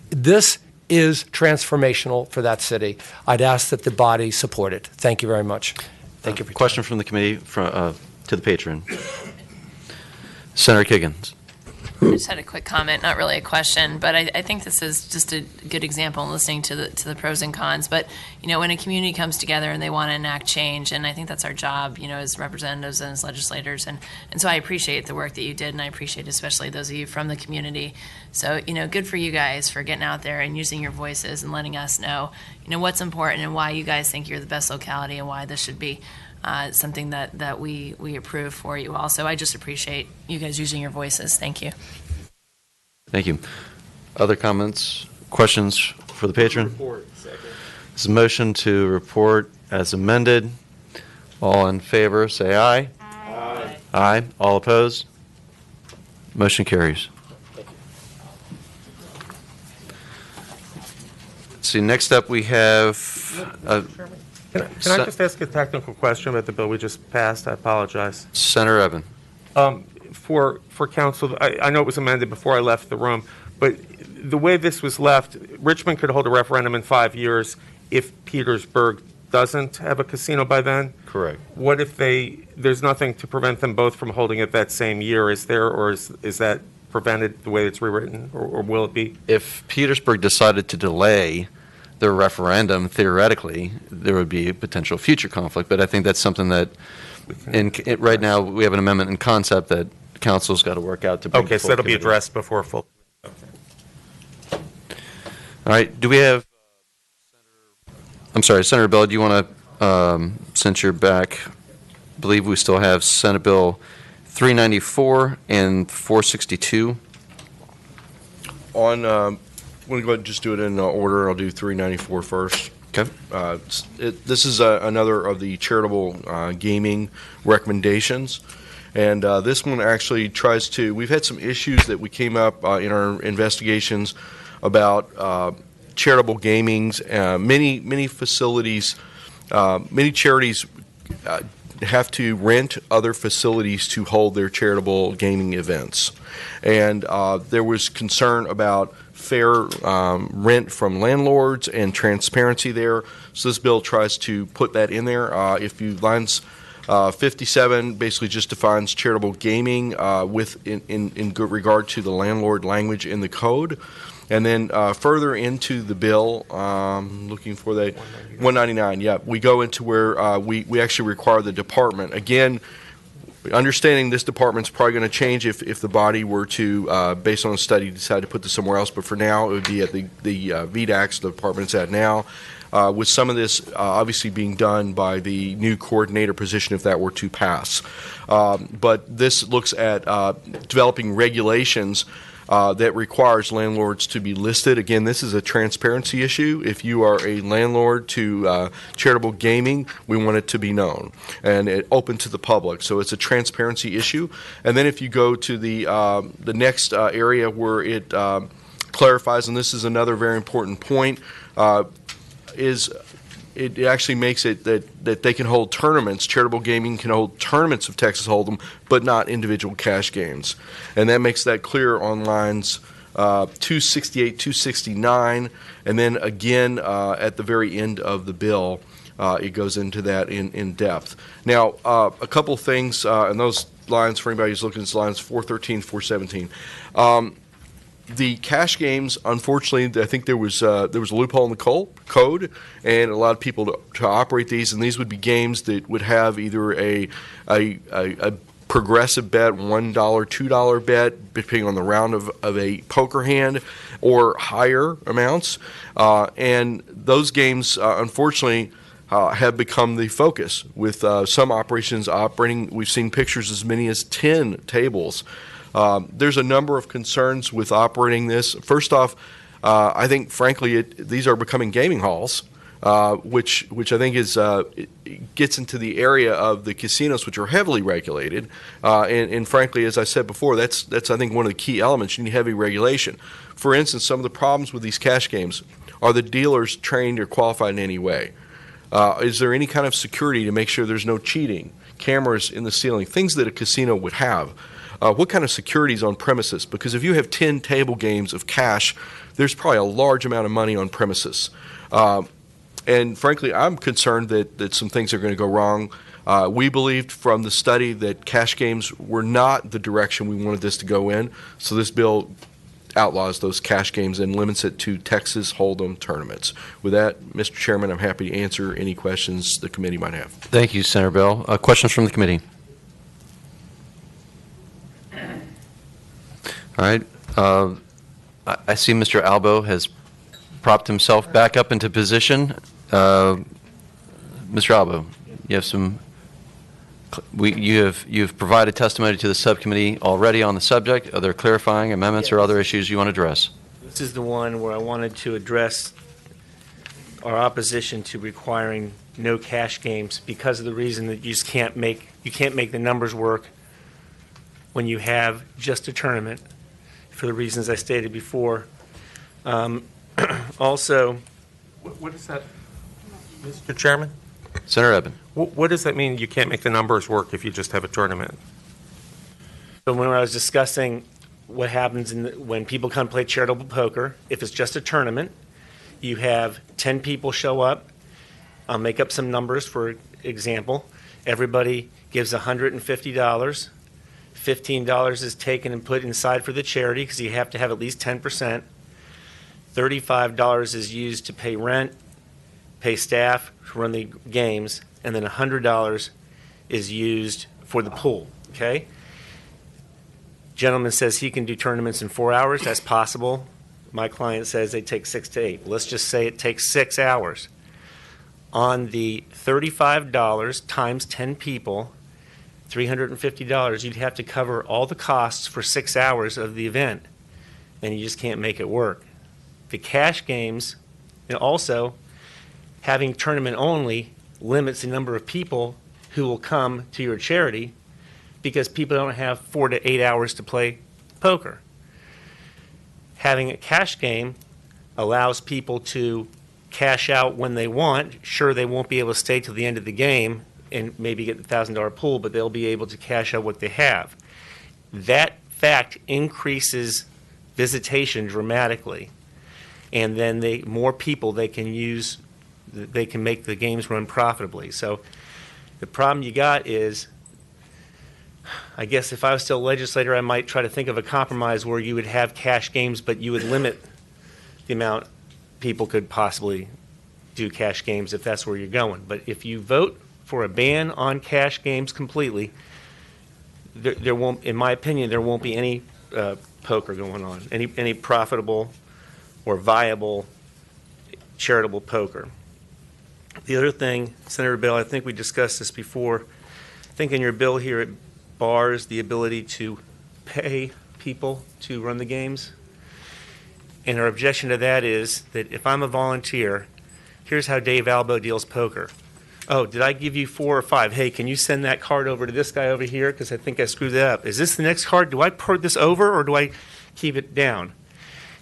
This is transformational for that city. I'd ask that the body support it. Thank you very much. Thank you for your question from the committee to the patron. Senator Kiggins. I just had a quick comment, not really a question, but I think this is just a good example in listening to the pros and cons. But, when a community comes together and they want to enact change, and I think that's our job, as representatives and as legislators. And so I appreciate the work that you did, and I appreciate especially those of you from the community. So, good for you guys for getting out there and using your voices and letting us know, what's important and why you guys think you're the best locality and why this should be something that we approve for you all. So I just appreciate you guys using your voices. Thank you. Thank you. Other comments, questions for the patron? This is a motion to report as amended. All in favor, say aye. Aye. Aye. All opposed? Motion carries. See, next up we have Can I just ask a technical question about the bill we just passed? I apologize. Senator Eben. For council, I know it was amended before I left the room, but the way this was left, Richmond could hold a referendum in 5 years if Petersburg doesn't have a casino by then? Correct. What if there's nothing to prevent them both from holding it that same year? Is there, or is that prevented the way it's rewritten, or will it be? If Petersburg decided to delay the referendum, theoretically, there would be a potential future conflict. But I think that's something that, right now, we have an amendment in concept that council's got to work out to bring Okay, so that'll be addressed before full. All right, do we have, I'm sorry, Senator Bell, do you want to, since you're back, I believe we still have Senate Bill 394 and 462. I'm going to go ahead and just do it in order. I'll do 394 first. Okay. This is another of the charitable gaming recommendations. And this one actually tries to, we've had some issues that we came up in our investigations about charitable gamings. Many facilities, many charities have to rent other facilities to hold their charitable gaming events. And there was concern about fair rent from landlords and transparency there. So this bill tries to put that in there. If you lines 57 basically just defines charitable gaming in good regard to the landlord language in the code. And then further into the bill, looking for that 199. Yeah, we go into where we actually require the department. Again, understanding this department's probably going to change if the body were to, based on a study, decide to put this somewhere else. But for now, it would be at the VDAX, the department it's at now. With some of this obviously being done by the new coordinator position if that were to pass. But this looks at developing regulations that requires landlords to be listed. Again, this is a transparency issue. If you are a landlord to charitable gaming, we want it to be known and open to the public. So it's a transparency issue. And then if you go to the next area where it clarifies, and this is another very important point, is it actually makes it that they can hold tournaments. Charitable gaming can hold tournaments of Texas Hold'em, but not individual cash games. And that makes that clear on lines 268, 269, and then again at the very end of the bill, it goes into that in depth. Now, a couple things, and those lines, for anybody who's looking at lines 413, 417. The cash games, unfortunately, I think there was a loophole in the code, and a lot of people to operate these, and these would be games that would have either a progressive bet, $1, $2 bet, depending on the round of a poker hand, or higher amounts. And those games, unfortunately, have become the focus with some operations operating. We've seen pictures as many as 10 tables. There's a number of concerns with operating this. First off, I think, frankly, these are becoming gaming halls, which I think is it gets into the area of the casinos, which are heavily regulated. And frankly, as I said before, that's I think one of the key elements. You need heavy regulation. For instance, some of the problems with these cash games are the dealers trained or qualified in any way. Is there any kind of security to make sure there's no cheating? Cameras in the ceiling, things that a casino would have. What kind of security is on premises? Because if you have 10 table games of cash, there's probably a large amount of money on premises. And frankly, I'm concerned that some things are going to go wrong. We believed from the study that cash games were not the direction we wanted this to go in. So this bill outlaws those cash games and limits it to Texas Hold'em tournaments. With that, Mr. Chairman, I'm happy to answer any questions the committee might have. Thank you, Senator Bell. Questions from the committee? All right. I see Mr. Albo has propped himself back up into position. Mr. Albo, you have some. You've provided testimony to the subcommittee already on the subject. Are there clarifying amendments or other issues you want to address? This is the one where I wanted to address our opposition to requiring no cash games because of the reason that you just can't make the numbers work when you have just a tournament, for the reasons I stated before. Also, what is that, Mr. Chairman? Senator Eben. What does that mean? You can't make the numbers work if you just have a tournament? So when I was discussing what happens when people come play charitable poker, if it's just a tournament, you have 10 people show up. I'll make up some numbers for example. Everybody gives $150. $15 is taken and put inside for the charity because you have to have at least 10%. $35 is used to pay rent, pay staff to run the games, and then $100 is used for the pool, okay? Gentleman says he can do tournaments in 4 hours. That's possible. My client says they take 6 to 8. Let's just say it takes 6 hours. On the $35 times 10 people, $350, you'd have to cover all the costs for 6 hours of the event, and you just can't make it work. The cash games, and also having tournament only limits the number of people who will come to your charity because people don't have 4 to 8 hours to play poker. Having a cash game allows people to cash out when they want. Sure, they won't be able to stay till the end of the game and maybe get the $1,000 pool, but they'll be able to cash out what they have. That fact increases visitation dramatically, and then more people they can use, they can make the games run profitably. So the problem you got is, I guess if I was still a legislator, I might try to think of a compromise where you would have cash games, but you would limit the amount people could possibly do cash games if that's where you're going. But if you vote for a ban on cash games completely, there won't, in my opinion, there won't be any poker going on, any profitable or viable charitable poker. The other thing, Senator Bell, I think we discussed this before. I think in your bill here it bars the ability to pay people to run the games. And our objection to that is that if I'm a volunteer, here's how Dave Albo deals poker. Oh, did I give you 4 or 5? Hey, can you send that card over to this guy over here? Because I think I screwed that up. Is this the next card? Do I put this over or do I keep it down?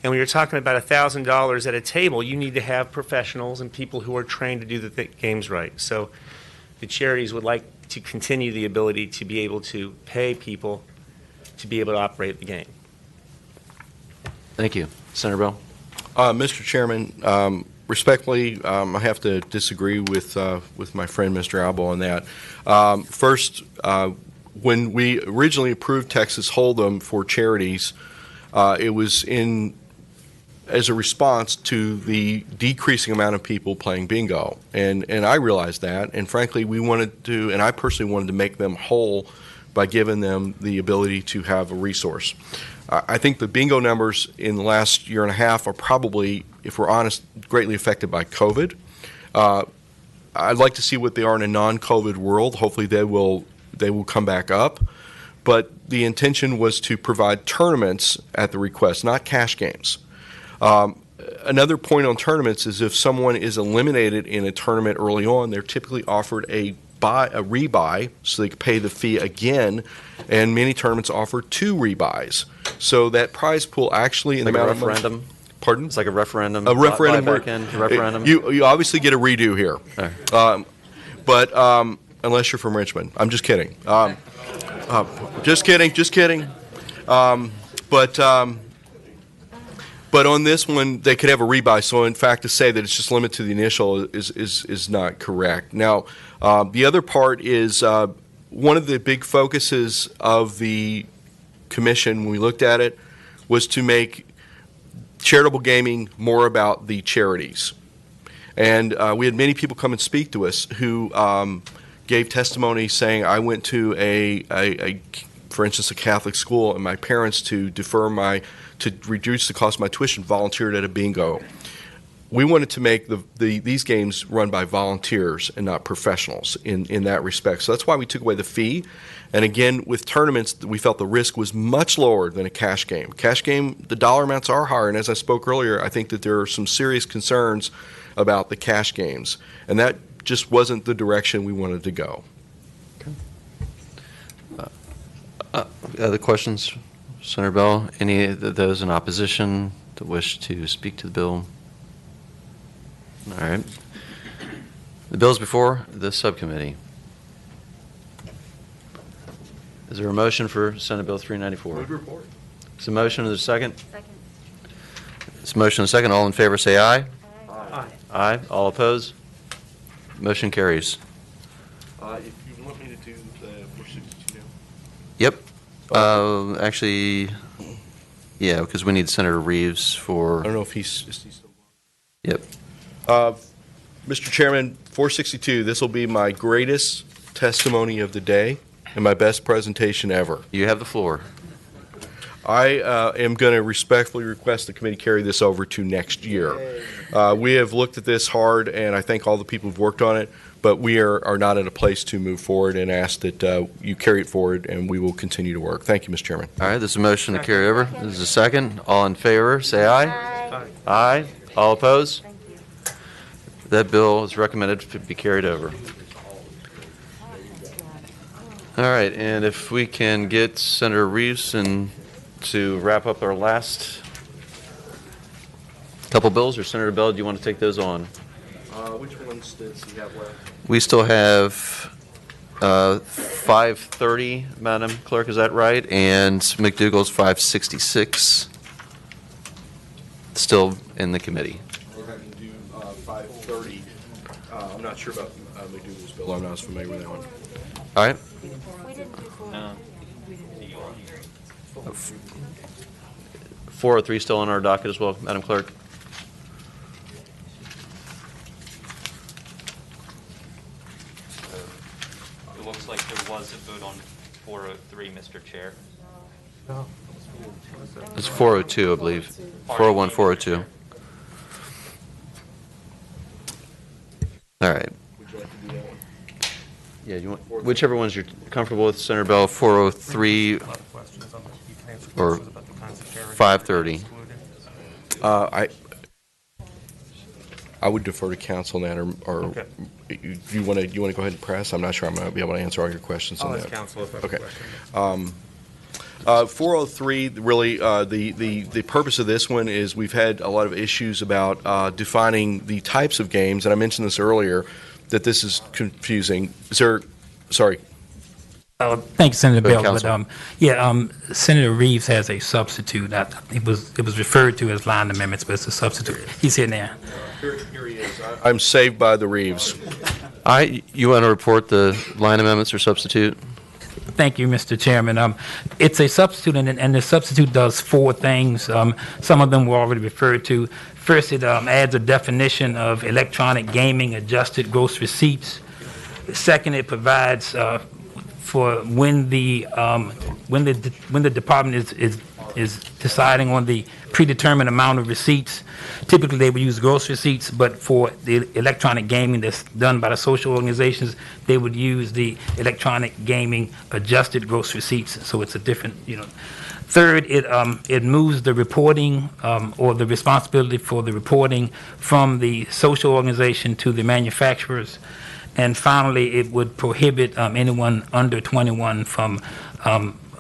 And when you're talking about $1,000 at a table, you need to have professionals and people who are trained to do the games right. So the charities would like to continue the ability to be able to pay people to be able to operate the game. Thank you. Senator Bell? Mr. Chairman, respectfully, I have to disagree with my friend Mr. Albo on that. First, when we originally approved Texas Hold'em for charities, it was as a response to the decreasing amount of people playing bingo, and I realized that, and frankly, we wanted to, and I personally wanted to make them whole by giving them the ability to have a resource. I think the bingo numbers in the last year and a half are probably, if we're honest, greatly affected by COVID. I'd like to see what they are in a non-COVID world. Hopefully they will come back up. But the intention was to provide tournaments at the request, not cash games. Another point on tournaments is if someone is eliminated in a tournament early on, they're typically offered a rebuy, so they can pay the fee again, and many tournaments offer 2 rebuys. So that prize pool actually in Like the a amount of money- referendum? Pardon? It's like a referendum. A referendum. Back end referendum. You obviously get a redo here, but unless you're from Richmond, I'm just kidding. Just kidding. But on this one, they could have a rebuy. So in fact, to say that it's just limited to the initial is not correct. Now, the other part is one of the big focuses of the commission when we looked at it was to make charitable gaming more about the charities. And we had many people come and speak to us who gave testimony saying, I went to for instance, a Catholic school, and my parents, to reduce the cost of my tuition, volunteered at a bingo. We wanted to make these games run by volunteers and not professionals in that respect. So that's why we took away the fee. And again, with tournaments, we felt the risk was much lower than a cash game. Cash game, the dollar amounts are higher, and as I spoke earlier, I think that there are some serious concerns about the cash games, and that just wasn't the direction we wanted to go. Other questions? Senator Bell, any of those in opposition that wish to speak to the bill? All right. The bill is before the subcommittee. Is there a motion for Senate Bill 394? Move report. Is there a motion? Is there a second? Second. It's a motion and a second. All in favor say aye. Aye. Aye. All opposed? Motion carries. If you want me to do the 462 now? Yep. Actually, yeah, because we need Senator Reeves for. I don't know if he's still. Yep. Mr. Chairman, 462, this will be my greatest testimony of the day and my best presentation ever. You have the floor. I am going to respectfully request the committee carry this over to next year. We have looked at this hard, and I thank all the people who've worked on it, but we are not in a place to move forward, and ask that you carry it forward, and we will continue to work. Thank you, Mr. Chairman. All right, there's a motion to carry over. There's a second. All in favor, say aye. Aye. Aye. All opposed? Thank you. That bill is recommended to be carried over. All right, and if we can get Senator Reeves to wrap up our last couple bills, or Senator Bell, do you want to take those on? Which ones does he have left? We still have 530, Madam Clerk, is that right? And McDougal's 566. Still in the committee. We're going to do 530. I'm not sure about McDougal's bill. I'm not as familiar with that one. All right. 403 still on our docket as well, Madam Clerk. It looks like there was a vote on 403, Mr. Chair. It's 402, I believe. 401, 402. All right. Would you like to do that one? Yeah, you want whichever ones you're comfortable with, Senator Bell, 403 or 530. I would defer to council on that, or Okay. you want to go ahead and press? I'm not sure I'm going to be able to answer all your questions on I'll that. ask council if I have Okay. questions. 403, really, the purpose of this one is we've had a lot of issues about defining the types of games, and I mentioned this earlier, that this is confusing. Sir, sorry. Thank you, Senator Go ahead, Bell. But Senator Reeves has a substitute. It was referred to as line amendments, but it's a substitute. He's here now. Here he is. I'm saved by the Reeves. You want to report the line amendments or substitute? Thank you, Mr. Chairman. It's a substitute, and the substitute does four things. Some of them were already referred to. First, it adds a definition of electronic gaming adjusted gross receipts. Second, it provides for when the department is deciding on the predetermined amount of receipts. Typically, they would use gross receipts, but for the electronic gaming that's done by the social organizations, they would use the electronic gaming adjusted gross receipts. So it's a different, Third, it moves the reporting or the responsibility for the reporting from the social organization to the manufacturers. And finally, it would prohibit anyone under 21 from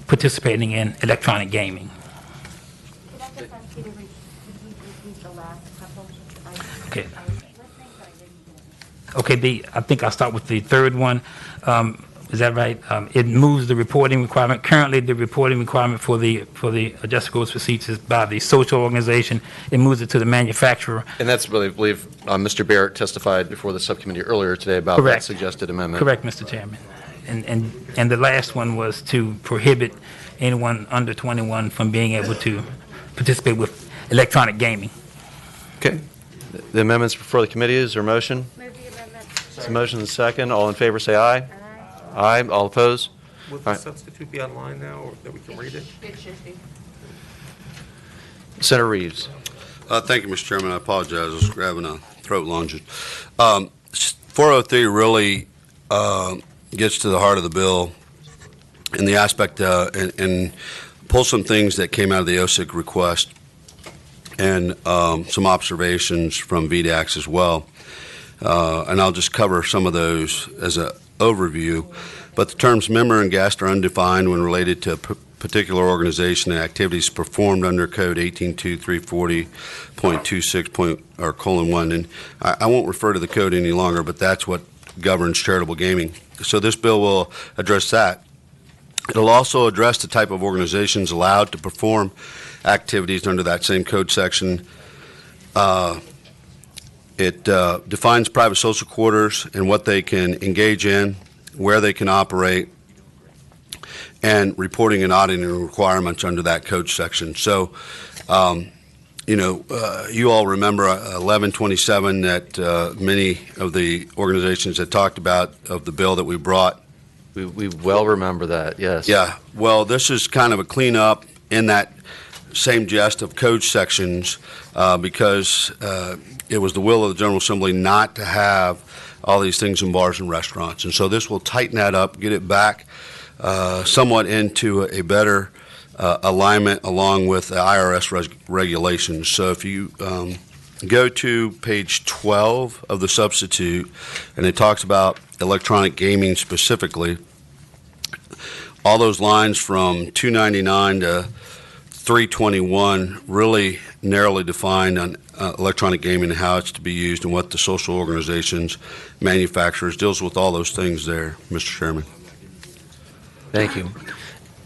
participating in electronic gaming. Okay. Okay, I think I'll start with the third one. Is that right? It moves the reporting requirement. Currently, the reporting requirement for the adjusted gross receipts is by the social organization. It moves it to the manufacturer. And that's really, I believe, Mr. Barrett testified before the subcommittee earlier today about that suggested amendment. Correct, Mr. Chairman. And the last one was to prohibit anyone under 21 from being able to participate with electronic gaming. Okay. The amendments before the committee, is there a motion? Move the amendment. It's a motion and a second. All in favor, say aye. Aye. All opposed? Would All the right. substitute be online now, or that we can read it? It should be. Senator Reeves. Thank you, Mr. Chairman. I apologize. I was grabbing a throat lunge. 403 really gets to the heart of the bill in the aspect and pull some things that came out of the OSIC request and some observations from VDAX as well. And I'll just cover some of those as an overview. But the terms member and guest are undefined when related to a particular organization and activities performed under Code 18.234.26.1. And I won't refer to the code any longer, but that's what governs charitable gaming. So this bill will address that. It'll also address the type of organizations allowed to perform activities under that same code section. It defines private social quarters and what they can engage in, where they can operate, and reporting and auditing requirements under that code section. So, you all remember 1127 that many of the organizations had talked about of the bill that we brought. We well remember that, yes. Yeah. Well, this is kind of a cleanup in that same jest of code sections because it was the will of the General Assembly not to have all these things in bars and restaurants. And so this will tighten that up, get it back somewhat into a better alignment along with the IRS regulations. So if you go to page 12 of the substitute, and it talks about electronic gaming specifically, all those lines from 299 to 321 really narrowly defined on electronic gaming and how it's to be used and what the social organizations, manufacturers, deals with all those things there, Mr. Chairman. Thank you.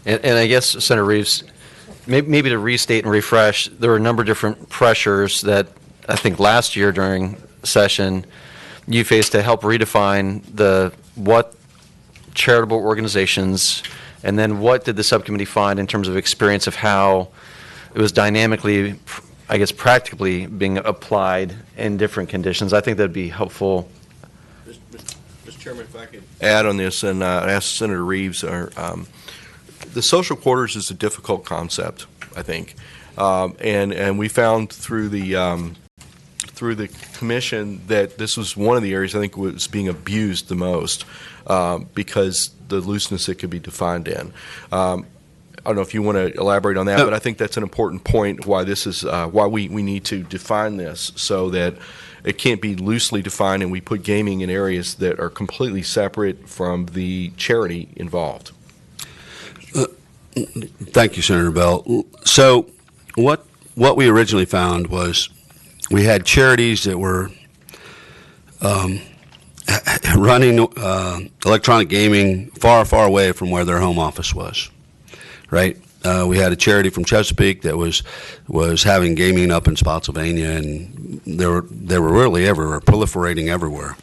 And I guess, Senator Reeves, maybe to restate and refresh, there were a number of different pressures that I think last year during session you faced to help redefine what charitable organizations, and then what did the subcommittee find in terms of experience of how it was dynamically, I guess, practically being applied in different conditions. I think that'd be helpful. Mr. Chairman, if I could add on this and ask Senator Reeves, the social quarters is a difficult concept, I think, and we found through the commission that this was one of the areas I think was being abused the most because the looseness it could be defined in. I don't know if you want to elaborate on that, but I think that's an important point why this is why we need to define this so that it can't be loosely defined and we put gaming in areas that are completely separate from the charity involved. Thank you, Senator Bell. So what we originally found was we had charities that were running electronic gaming far, far away from where their home office was, right? We had a charity from Chesapeake that was having gaming up in Spotsylvania, and they were really everywhere, proliferating everywhere.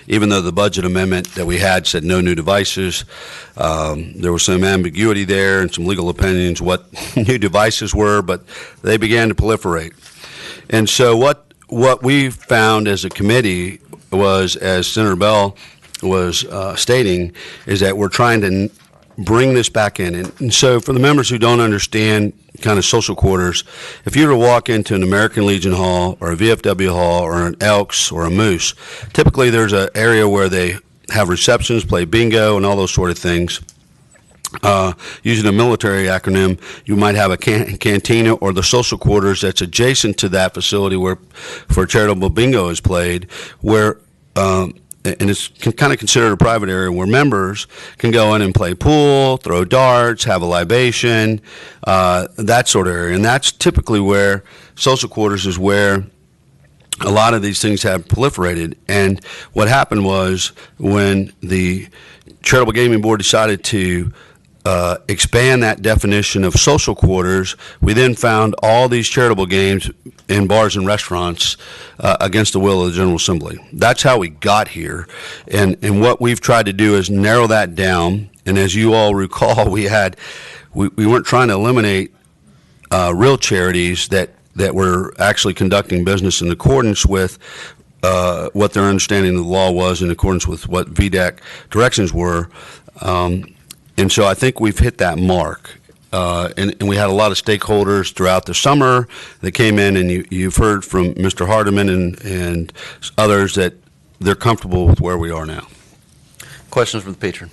Even though the budget amendment that we had said no new devices, there was some ambiguity there and some legal opinions what new devices were, but they began to proliferate. And so what we found as a committee was, as Senator Bell was stating, is that we're trying to bring this back in. And so for the members who don't understand kind of social quarters, if you were to walk into an American Legion Hall or a VFW Hall or an Elks or a Moose, typically there's an area where they have receptions, play bingo, and all those sort of things. Using a military acronym, you might have a cantina or the social quarters that's adjacent to that facility where for charitable bingo is played, where and it's kind of considered a private area where members can go in and play pool, throw darts, have a libation, that sort of area. And that's typically where social quarters is where a lot of these things have proliferated. And what happened was when the Charitable Gaming Board decided to expand that definition of social quarters, we then found all these charitable games in bars and restaurants against the will of the General Assembly. That's how we got here. And what we've tried to do is narrow that down. And as you all recall, we weren't trying to eliminate real charities that were actually conducting business in accordance with what their understanding of the law was, in accordance with what VDAC directions were. And so I think we've hit that mark. And we had a lot of stakeholders throughout the summer that came in, and you've heard from Mr. Hardiman and others that they're comfortable with where we are now. Questions from the patron?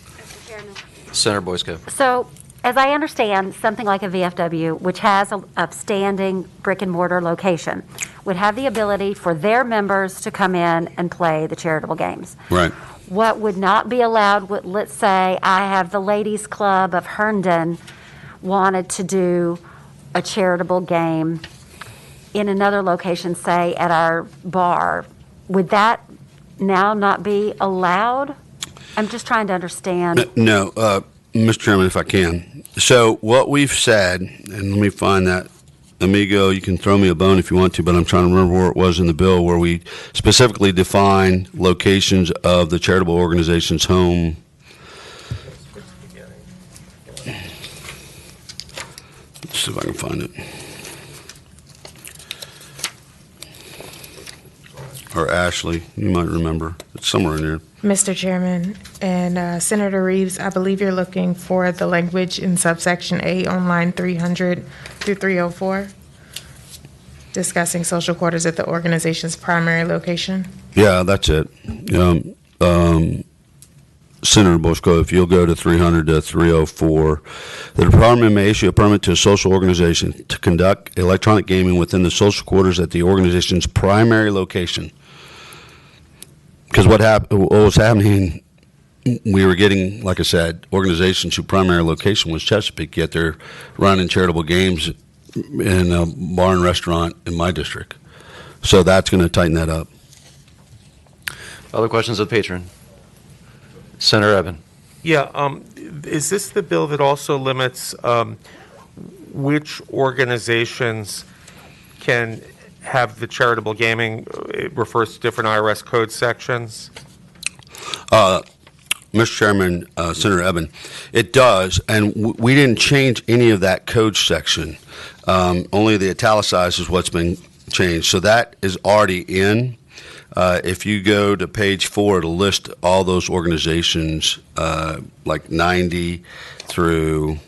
Senator Boysko. So, as I understand, something like a VFW, which has a standing brick and mortar location, would have the ability for their members to come in and play the charitable games. Right. What would not be allowed, let's say I have the Ladies Club of Herndon wanted to do a charitable game in another location, say at our bar, would that now not be allowed? I'm just trying to understand. No, Mr. Chairman, if I can. So what we've said, and let me find that. Amigo, you can throw me a bone if you want to, but I'm trying to remember where it was in the bill where we specifically define locations of the charitable organization's home. Let's see if I can find it. Or Ashley, you might remember. It's somewhere in here. Mr. Chairman and Senator Reeves, I believe you're looking for the language in subsection A on line 300 through 304, discussing social quarters at the organization's primary location. Yeah, that's it. Senator Boysko, if you'll go to 300 to 304, the department may issue a permit to a social organization to conduct electronic gaming within the social quarters at the organization's primary location. Because what was happening we were getting, like I said, organizations whose primary location was Chesapeake, yet they're running charitable games in a bar and restaurant in my district. So that's going to tighten that up. Other questions of the patron? Senator Eben. Yeah, is this the bill that also limits which organizations can have the charitable gaming? It refers to different IRS code sections. Mr. Chairman, Senator Eben, it does, and we didn't change any of that code section. Only the italicized is what's been changed. So that is already in. If you go to page 4, it'll list all those organizations, like 90 through,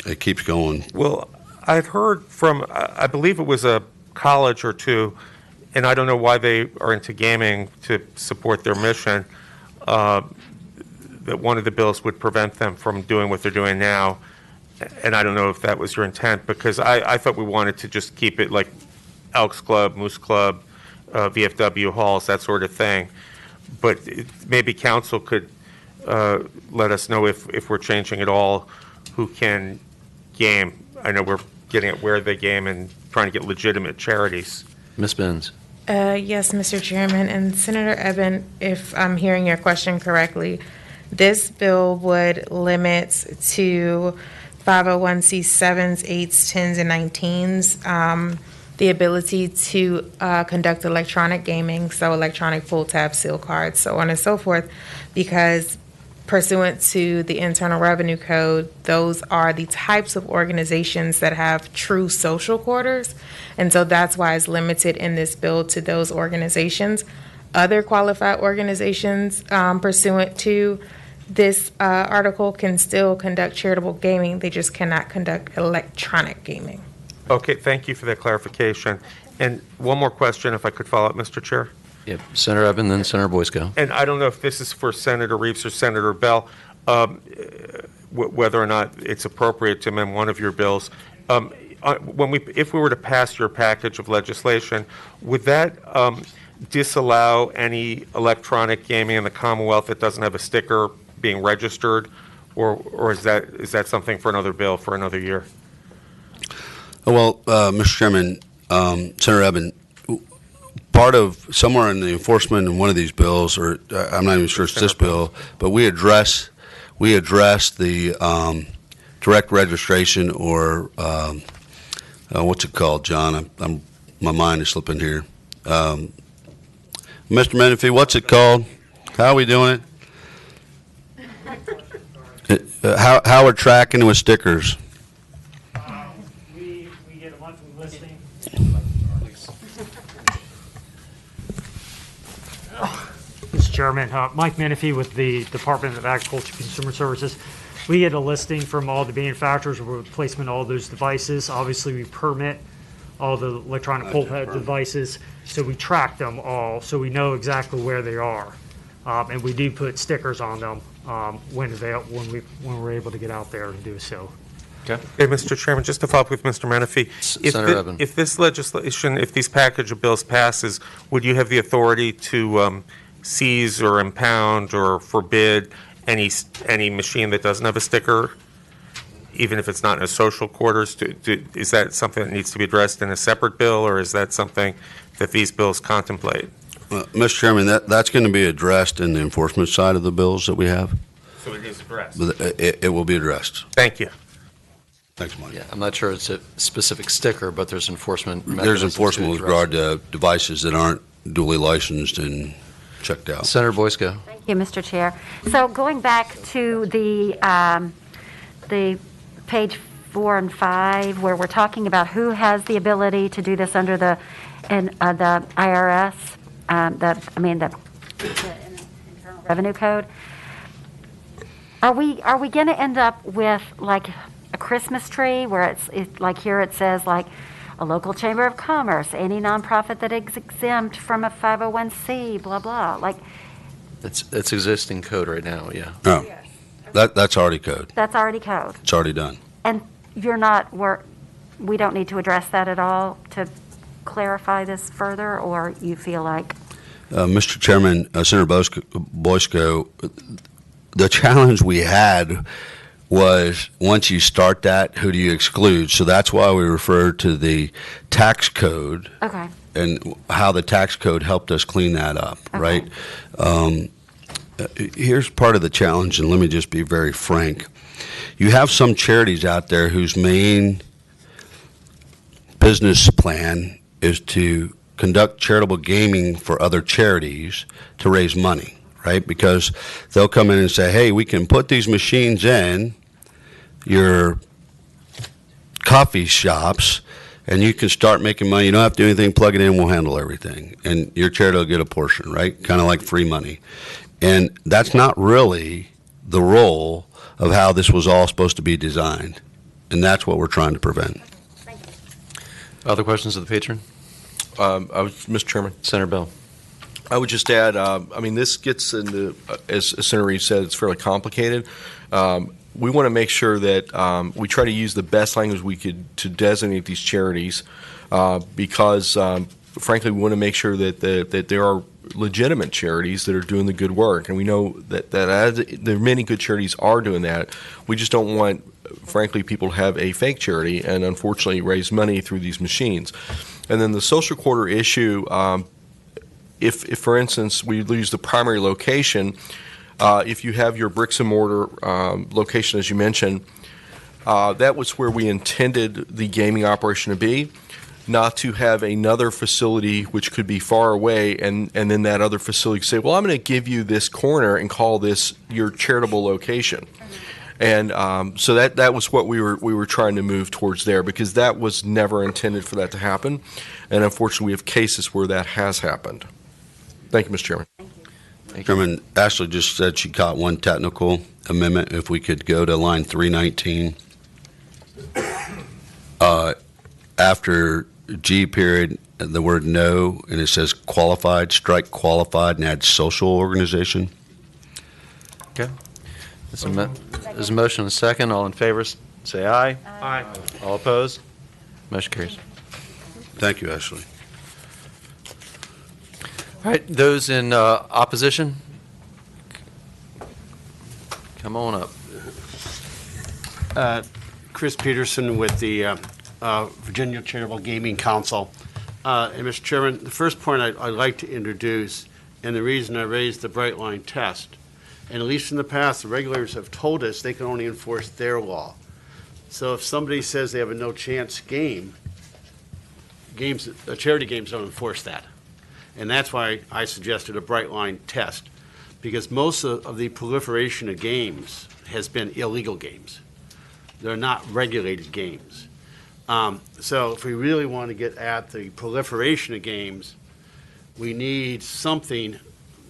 it keeps going. Well, I've heard from, I believe it was a college or two, and I don't know why they are into gaming to support their mission, that one of the bills would prevent them from doing what they're doing now. And I don't know if that was your intent, because I thought we wanted to just keep it like Elks Club, Moose Club, VFW halls, that sort of thing. But maybe council could let us know if we're changing at all who can game. I know we're getting at where they game and trying to get legitimate charities. Ms. Benz. Yes, Mr. Chairman, and Senator Eben, if I'm hearing your question correctly, this bill would limit to 501c7s, 8s, 10s, and 19s the ability to conduct electronic gaming, so electronic pull tab, seal cards, so on and so forth, because pursuant to the Internal Revenue Code, those are the types of organizations that have true social quarters. And so that's why it's limited in this bill to those organizations. Other qualified organizations pursuant to this article can still conduct charitable gaming. They just cannot conduct electronic gaming. Okay, thank you for that clarification. And one more question, if I could follow up, Mr. Chair. Yep. Senator Eben, then Senator Boysko. And I don't know if this is for Senator Reeves or Senator Bell, whether or not it's appropriate to amend one of your bills. If we were to pass your package of legislation, would that disallow any electronic gaming in the Commonwealth that doesn't have a sticker being registered, or is that something for another bill for another year? Well, Mr. Chairman, Senator Eben, part of somewhere in the enforcement in one of these bills, or I'm not even sure it's this bill, but we address the direct registration, or what's it called, John? My mind is slipping here. Mr. Menifee, what's it called? How are we doing it? How we're tracking with stickers? We get a monthly listing. Mr. Chairman, Mike Menifee with the Department of Agriculture and Consumer Services. We get a listing from all the manufacturers with placement of all those devices. Obviously, we permit all the electronic pull pad devices, so we track them all, so we know exactly where they are. And we do put stickers on them when we're able to get out there and do so. Okay, Mr. Chairman, just to follow up with Mr. Menifee, if this legislation, if these package of bills passes, would you have the authority to seize or impound or forbid any machine that doesn't have a sticker, even if it's not in a social quarters? Is that something that needs to be addressed in a separate bill, or is that something that these bills contemplate? Mr. Chairman, that's going to be addressed in the enforcement side of the bills that we have. So it is addressed. It will be addressed. Thank you. Thanks, Mike. Yeah, I'm not sure it's a specific sticker, but there's enforcement. There's enforcement with regard to devices that aren't duly licensed and checked out. Senator Boysko. Thank you, Mr. Chair. So going back to the page 4 and 5, where we're talking about who has the ability to do this under the IRS, the Internal Revenue Code. Are we going to end up with like a Christmas tree where it's like here it says like a local chamber of commerce, any nonprofit that is exempt from a 501c, blah blah, like it's existing code right now. Yeah. No, that's already code. That's already code. It's already done. And we don't need to address that at all to clarify this further, or you feel like? Mr. Chairman, Senator Boysko, the challenge we had was once you start that, who do you exclude? So that's why we refer to the tax code. Okay. And how the tax code helped us clean that up, right? Here's part of the challenge, and let me just be very frank. You have some charities out there whose main business plan is to conduct charitable gaming for other charities to raise money, right? Because they'll come in and say, hey, we can put these machines in your coffee shops and you can start making money. You don't have to do anything, plug it in, we'll handle everything. And your charity will get a portion, right? Kind of like free money. And that's not really the role of how this was all supposed to be designed. And that's what we're trying to prevent. Other questions of the patron? Mr. Chairman. Senator Bell. I would just add, this gets into, as Senator Reeves said, it's fairly complicated. We want to make sure that we try to use the best language we could to designate these charities because, frankly, we want to make sure that there are legitimate charities that are doing the good work. And we know that as there are many good charities are doing that. We just don't want, frankly, people to have a fake charity and unfortunately raise money through these machines. And then the social quarter issue, if for instance, we use the primary location, if you have your bricks and mortar location, as you mentioned, that was where we intended the gaming operation to be, not to have another facility which could be far away, and then that other facility could say, well, I'm going to give you this corner and call this your charitable location. And so that was what we were trying to move towards there, because that was never intended for that to happen. And unfortunately, we have cases where that has happened. Thank you, Mr. Chairman. Chairman, Ashley just said she caught one technical amendment. If we could go to line 319. After G period, the word no, and it says qualified, strike qualified and add social organization. Okay. There's a motion and a second. All in favor, say aye. Aye. All opposed? Motion carries. Thank you, Ashley. All right, those in opposition, come on up. Chris Peterson with the Virginia Charitable Gaming Council. And Mr. Chairman, the first point I'd like to introduce, and the reason I raised the Bright Line test, and at least in the past, the regulators have told us they can only enforce their law. So if somebody says they have a no chance game, charity games don't enforce that. And that's why I suggested a Bright Line test, because most of the proliferation of games has been illegal games. They're not regulated games. So if we really want to get at the proliferation of games, we need something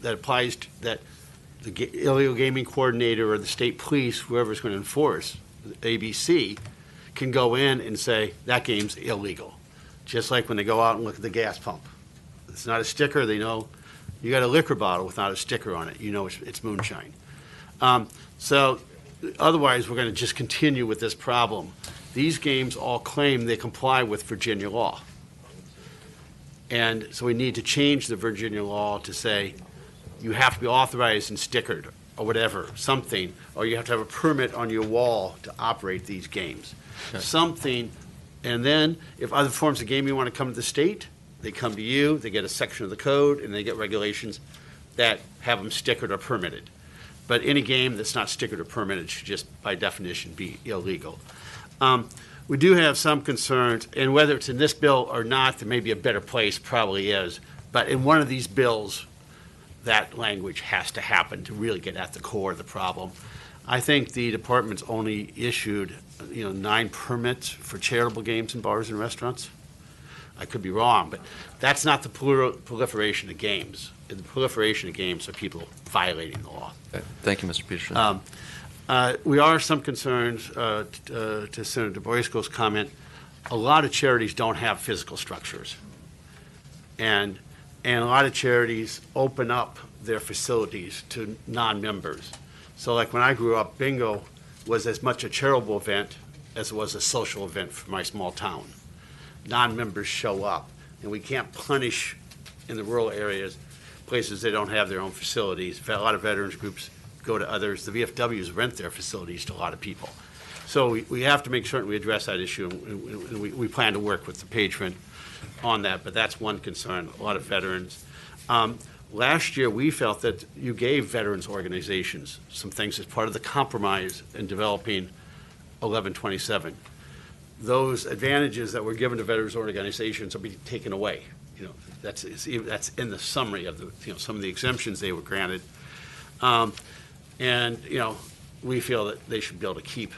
that applies to, that the illegal gaming coordinator or the state police, whoever's going to enforce, ABC, can go in and say, that game's illegal. Just like when they go out and look at the gas pump. It's not a sticker, they know you got a liquor bottle without a sticker on it, you know it's moonshine. So otherwise, we're going to just continue with this problem. These games all claim they comply with Virginia law. And so we need to change the Virginia law to say you have to be authorized and stickered or whatever, something, or you have to have a permit on your wall to operate these games. Okay. Something, and then if other forms of gaming want to come to the state, they come to you, they get a section of the code, and they get regulations that have them stickered or permitted. But any game that's not stickered or permitted should just, by definition, be illegal. We do have some concerns, and whether it's in this bill or not, there may be a better place, probably is. But in one of these bills, that language has to happen to really get at the core of the problem. I think the department's only issued 9 permits for charitable games in bars and restaurants. I could be wrong, but that's not the proliferation of games. The proliferation of games are people violating the law. Okay. Thank you, Mr. Peterson. We are some concerns to Senator Boysko's comment. A lot of charities don't have physical structures. And a lot of charities open up their facilities to non-members. So like when I grew up, bingo was as much a charitable event as it was a social event for my small town. Non-members show up, and we can't punish in the rural areas, places that don't have their own facilities. A lot of veterans groups go to others. The VFWs rent their facilities to a lot of people. So we have to make certain we address that issue, and we plan to work with the patron on that, but that's one concern, a lot of veterans. Last year, we felt that you gave veterans organizations some things as part of the compromise in developing 1127. Those advantages that were given to veterans organizations will be taken away. You know, that's in the summary of the, some of the exemptions they were granted. And, we feel that they should be able to keep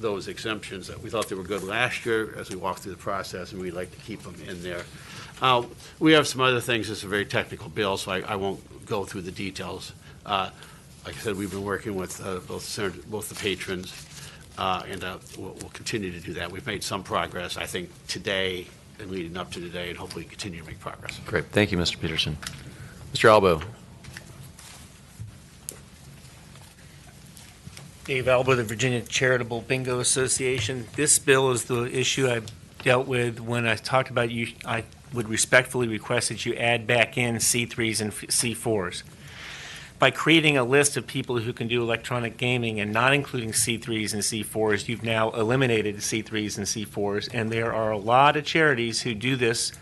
those exemptions. That we thought they were good last year as we walked through the process, and we'd like to keep them in there. We have some other things. It's a very technical bill, so I won't go through the details. Like I said, we've been working with both the patrons, and we'll continue to do that. We've made some progress, I think, today and leading up to today, and hopefully continue to make progress. Great. Thank you, Mr. Peterson. Mr. Albo. Dave Albo, the Virginia Charitable Bingo Association. This bill is the issue I dealt with when I talked about you. I would respectfully request that you add back in C3s and C4s. By creating a list of people who can do electronic gaming and not including C3s and C4s, you've now eliminated C3s and C4s, and there are a lot of charities who do this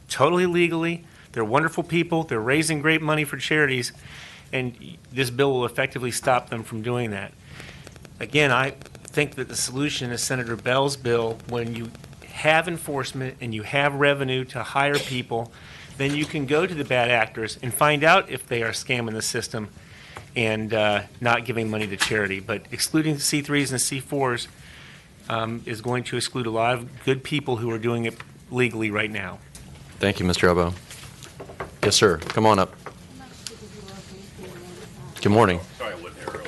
totally legally. They're wonderful people. They're raising great money for charities, and this bill will effectively stop them from doing that. Again, I think that the solution is Senator Bell's bill. When you have enforcement and you have revenue to hire people, then you can go to the bad actors and find out if they are scamming the system and not giving money to charity. But excluding C3s and C4s is going to exclude a lot of good people who are doing it legally right now. Thank you, Mr. Albo. Yes, sir. Come on up. Good morning. Sorry I wasn't here earlier.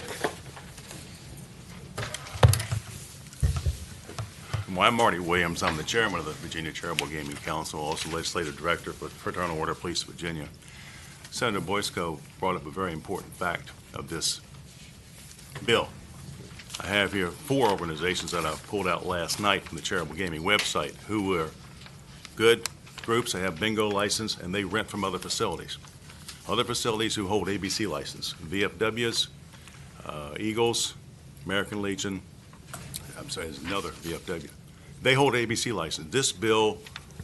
Well, I'm Marty Williams. I'm the chairman of the Virginia Charitable Gaming Council, also legislative director for Fraternal Order of Police of Virginia. Senator Boysko brought up a very important fact of this bill. I have here 4 organizations that I pulled out last night from the Charitable Gaming website who were good groups. They have bingo license and they rent from other facilities. Other facilities who hold ABC license, VFWs, Eagles, American Legion, I'm sorry, there's another VFW. They hold ABC license. This bill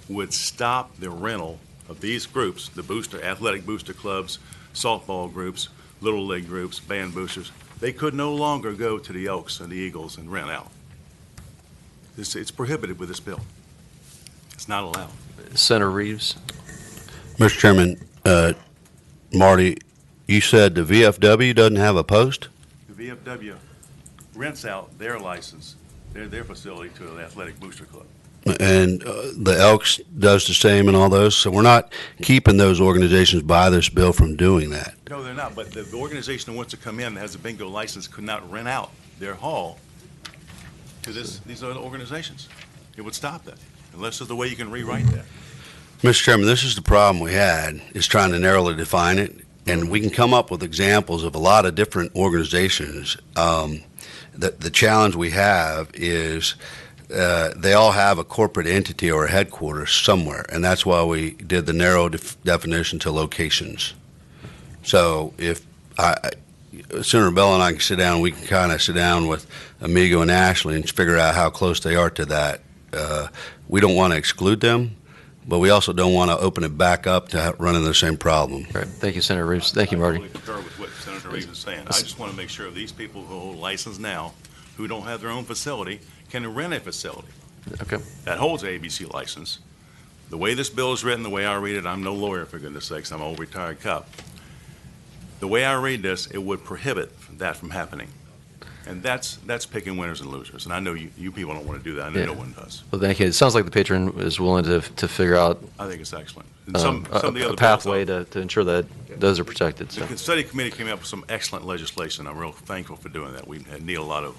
would stop the rental of these groups, the athletic booster clubs, softball groups, little league groups, band boosters. They could no longer go to the Elks and the Eagles and rent out. It's prohibited with this bill. It's not allowed. Senator Reeves. Mr. Chairman, Marty, you said the VFW doesn't have a post? The VFW rents out their license, their facility to an athletic booster club. And the Elks does the same and all those, so we're not keeping those organizations by this bill from doing that. No, they're not, but the organization that wants to come in that has a bingo license could not rent out their hall to these other organizations. It would stop that, unless there's a way you can rewrite that. Mr. Chairman, this is the problem we had, is trying to narrowly define it, and we can come up with examples of a lot of different organizations. The challenge we have is they all have a corporate entity or a headquarters somewhere, and that's why we did the narrow definition to locations. So if Senator Bell and I can sit down, we can kind of sit down with Amigo and Ashley and figure out how close they are to that. We don't want to exclude them, but we also don't want to open it back up to running the same problem. Right. Thank you, Senator Reeves. Thank you, Marty. I totally concur with what Senator Reeves is saying. I just want to make sure these people who hold license now, who don't have their own facility, can rent a facility. Okay. That holds an ABC license. The way this bill is written, the way I read it, I'm no lawyer, for goodness sakes, I'm an old retired cop. The way I read this, it would prohibit that from happening. And that's picking winners and losers. And I know you people don't want to do that. I know no one does. Well, thank you. It sounds like the patron is willing to figure out I think it's excellent. And some of the a other pathway to ensure that those are protected. So. The study committee came up with some excellent legislation. I'm real thankful for doing that. We need a lot of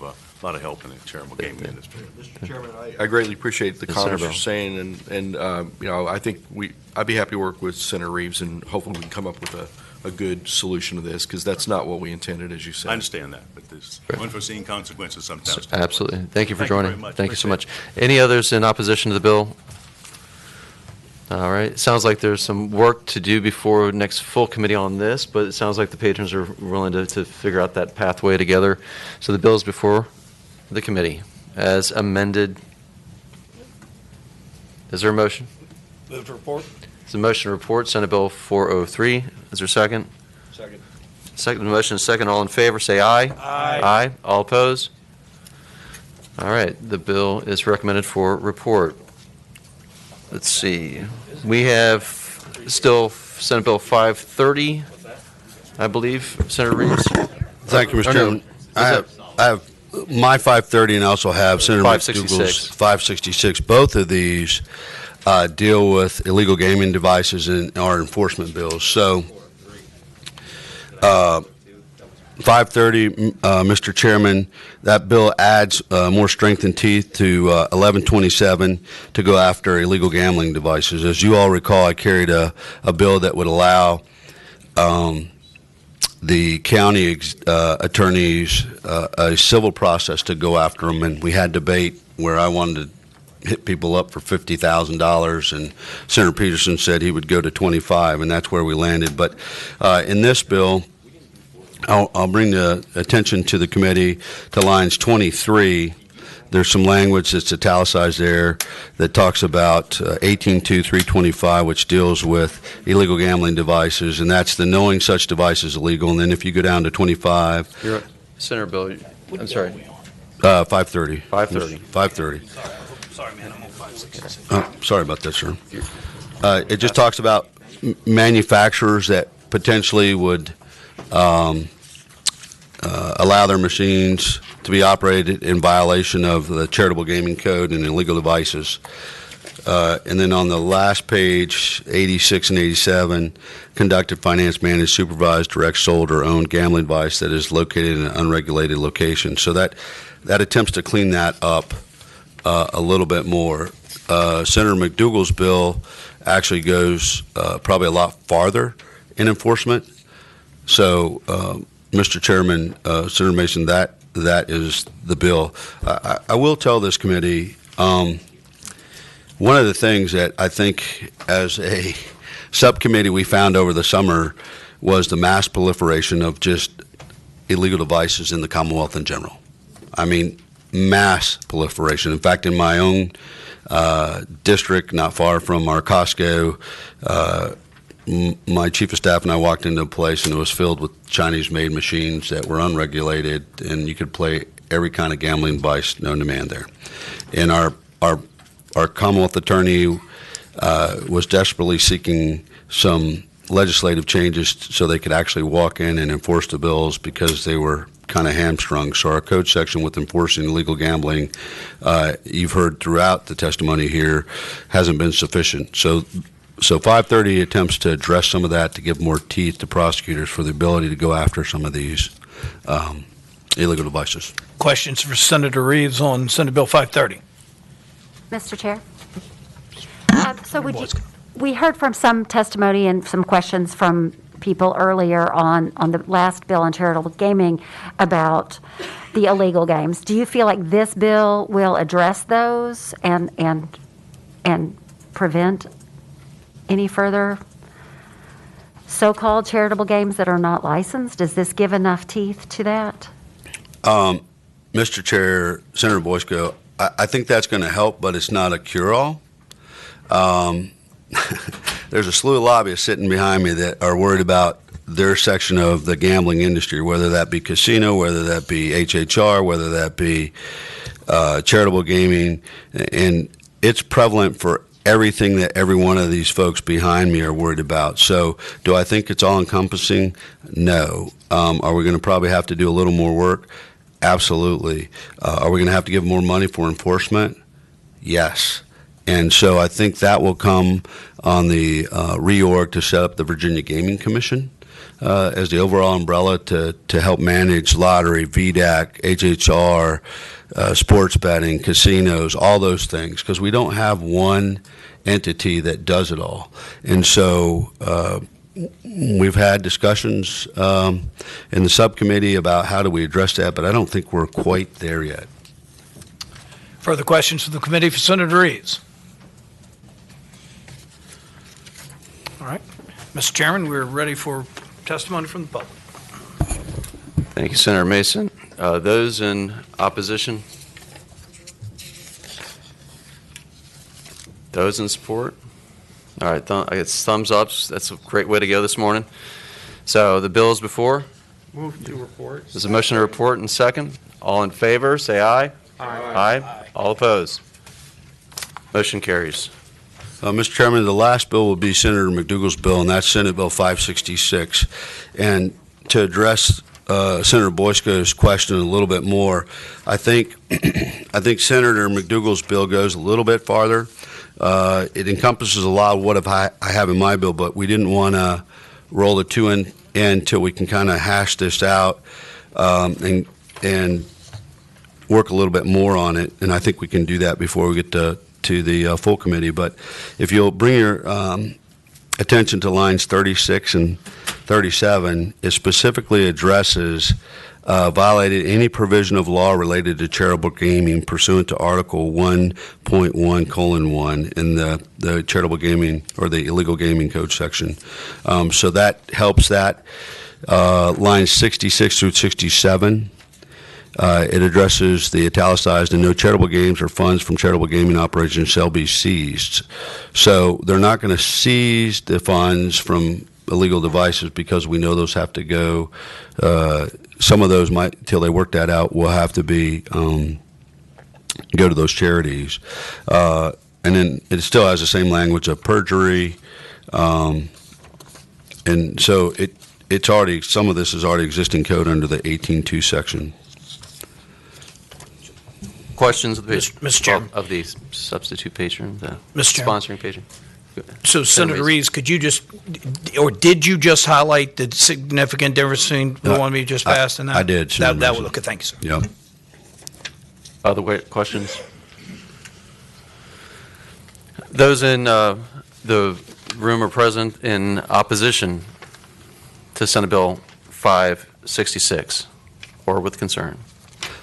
help in the charitable gaming industry. Mr. Chairman, I greatly appreciate the comments you're saying, and I think I'd be happy to work with Senator Reeves, and hopefully we can come up with a good solution to this, because that's not what we intended, as you said. I understand that, but there's unforeseen consequences sometimes. Absolutely. Thank you for joining. Very much. Thank you so much. Any others in opposition to the bill? All right. Sounds like there's some work to do before next full committee on this, but it sounds like the patrons are willing to figure out that pathway together. So the bill is before the committee as amended. Is there a motion? Move to report. It's a motion to report Senate Bill 403. Is there a second? Second. Second motion is second. All in favor, say aye. Aye. Aye. All opposed? All right. The bill is recommended for report. Let's see. We have still Senate Bill 530, I believe. Senator Reeves? Thank you, Mr. Or no, Chairman. is I have my 530 and I also have Senator 566. McDougal's 566. Both of these deal with illegal gaming devices and our enforcement bills. So 530, Mr. Chairman, that bill adds more strength and teeth to 1127 to go after illegal gambling devices. As you all recall, I carried a bill that would allow the county attorneys a civil process to go after them, and we had debate where I wanted to hit people up for $50,000, and Senator Peterson said he would go to 25, and that's where we landed. But in this bill, I'll bring the attention to the committee to lines 23. There's some language that's italicized there that talks about 18.2.325, which deals with illegal gambling devices, and that's the knowing such device is illegal. And then if you go down to 25, You're, Senator Bill, I'm sorry. 530. 530. 530. Sorry, man, I'm on 566. Oh, sorry about that, sir. It just talks about manufacturers that potentially would allow their machines to be operated in violation of the charitable gaming code and illegal devices. And then on the last page, 86 and 87, conducted, financed, managed, supervised, direct, sold, or owned gambling device that is located in an unregulated location. So that attempts to clean that up a little bit more. Senator McDougal's bill actually goes probably a lot farther in enforcement. So, Mr. Chairman, Senator Mason, that is the bill. I will tell this committee, one of the things that I think as a subcommittee we found over the summer was the mass proliferation of just illegal devices in the Commonwealth in general. I mean, mass proliferation. In fact, in my own district, not far from our Costco, my chief of staff and I walked into a place and it was filled with Chinese-made machines that were unregulated, and you could play every kind of gambling device known to man there. And our Commonwealth attorney was desperately seeking some legislative changes so they could actually walk in and enforce the bills because they were kind of hamstrung. So our code section with enforcing illegal gambling, you've heard throughout the testimony here, hasn't been sufficient. So 530 attempts to address some of that to give more teeth to prosecutors for the ability to go after some of these illegal devices. Questions for Senator Reeves on Senate Bill 530? Mr. Chair? We heard from some testimony and some questions from people earlier on the last bill on charitable gaming about the illegal games. Do you feel like this bill will address those and prevent any further so-called charitable games that are not licensed? Does this give enough teeth to that? Mr. Chair, Senator Boysko, I think that's going to help, but it's not a cure-all. There's a slew of lobbyists sitting behind me that are worried about their section of the gambling industry, whether that be casino, whether that be HHR, whether that be charitable gaming, and it's prevalent for everything that every one of these folks behind me are worried about. So do I think it's all-encompassing? No. Are we going to probably have to do a little more work? Absolutely. Are we going to have to give more money for enforcement? Yes. And so I think that will come on the reorg to set up the Virginia Gaming Commission as the overall umbrella to help manage lottery, VDAC, HHR, sports betting, casinos, all those things, because we don't have one entity that does it all. And so we've had discussions in the subcommittee about how do we address that, but I don't think we're quite there yet. Further questions from the committee for Senator Reeves? All right. Mr. Chairman, we're ready for testimony from the public. Thank you, Senator Mason. Those in opposition? Those in support? All right, I get thumbs ups. That's a great way to go this morning. So the bill is before. Move to report. There's a motion to report and second. All in favor, say aye. Aye. All opposed? Motion carries. Mr. Chairman, the last bill will be Senator McDougal's bill, and that's Senate Bill 566. And to address Senator Boysko's question a little bit more, I think Senator McDougal's bill goes a little bit farther. It encompasses a lot of what I have in my bill, but we didn't want to roll the two in until we can kind of hash this out and work a little bit more on it. And I think we can do that before we get to the full committee. But if you'll bring your attention to lines 36 and 37, it specifically addresses violated any provision of law related to charitable gaming pursuant to Article 1.1:1 in the charitable gaming or the illegal gaming code section. So that helps that. Lines 66 through 67. It addresses the italicized and no charitable games or funds from charitable gaming operations shall be seized. So they're not going to seize the funds from illegal devices because we know those have to go. Some of those might, until they work that out, will have to be go to those charities. And then it still has the same language of perjury. And so it's already, some of this is already existing code under the 18.2 section. Questions of the Mr. Chairman. of the substitute patron, the Mr. Chairman. sponsoring patron? So Senator Reeves, could you just, or did you just highlight the significant difference between the one we just passed and that? I did, Senator That Mason. would, okay, thank you, sir. Yeah. Other questions? Those in the room or present in opposition to Senate Bill 566 or with concern?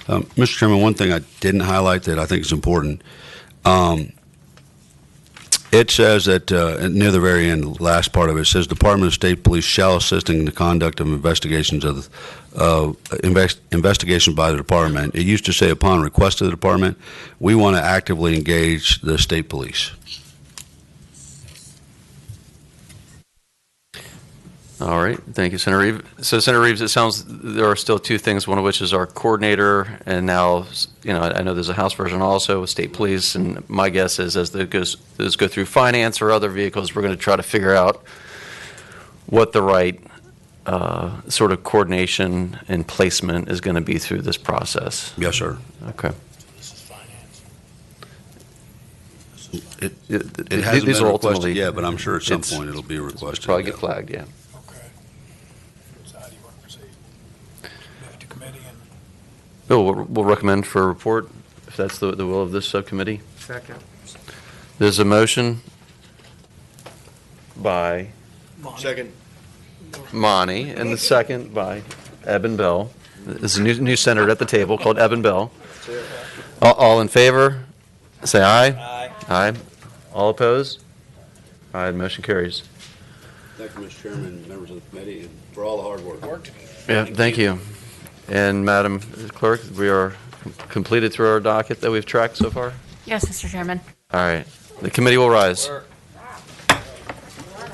Mr. Chairman, one thing I didn't highlight that I think is important, it says that near the very end, the last part of it, says Department of State Police shall assist in the conduct of investigations investigations by the department. It used to say upon request of the department. We want to actively engage the state police. All right, thank you, Senator Reeves. So, Senator Reeves, it sounds there are still two things, one of which is our coordinator, and now, I know there's a House version also with state police, and my guess is as those go through finance or other vehicles, we're going to try to figure out what the right sort of coordination and placement is going to be through this process. Yes, sir. Okay. It hasn't These been are requested ultimately yet, but I'm sure at some point it'll be requested. Probably get flagged, yeah. Bill, we'll recommend for a report, if that's the will of this subcommittee. Second. There's a motion by Second. Monty, and the second by Eben Bell. There's a new senator at the table called Eben Bell. All in favor, say aye. Aye. Aye. All opposed? Aye, the motion carries. Thank you, Mr. Chairman, members of the committee, and for all the hard work. Yeah, thank you. And Madam Clerk, we are completed through our docket that we've tracked so far? Yes, Mr. Chairman. All right. The committee will rise.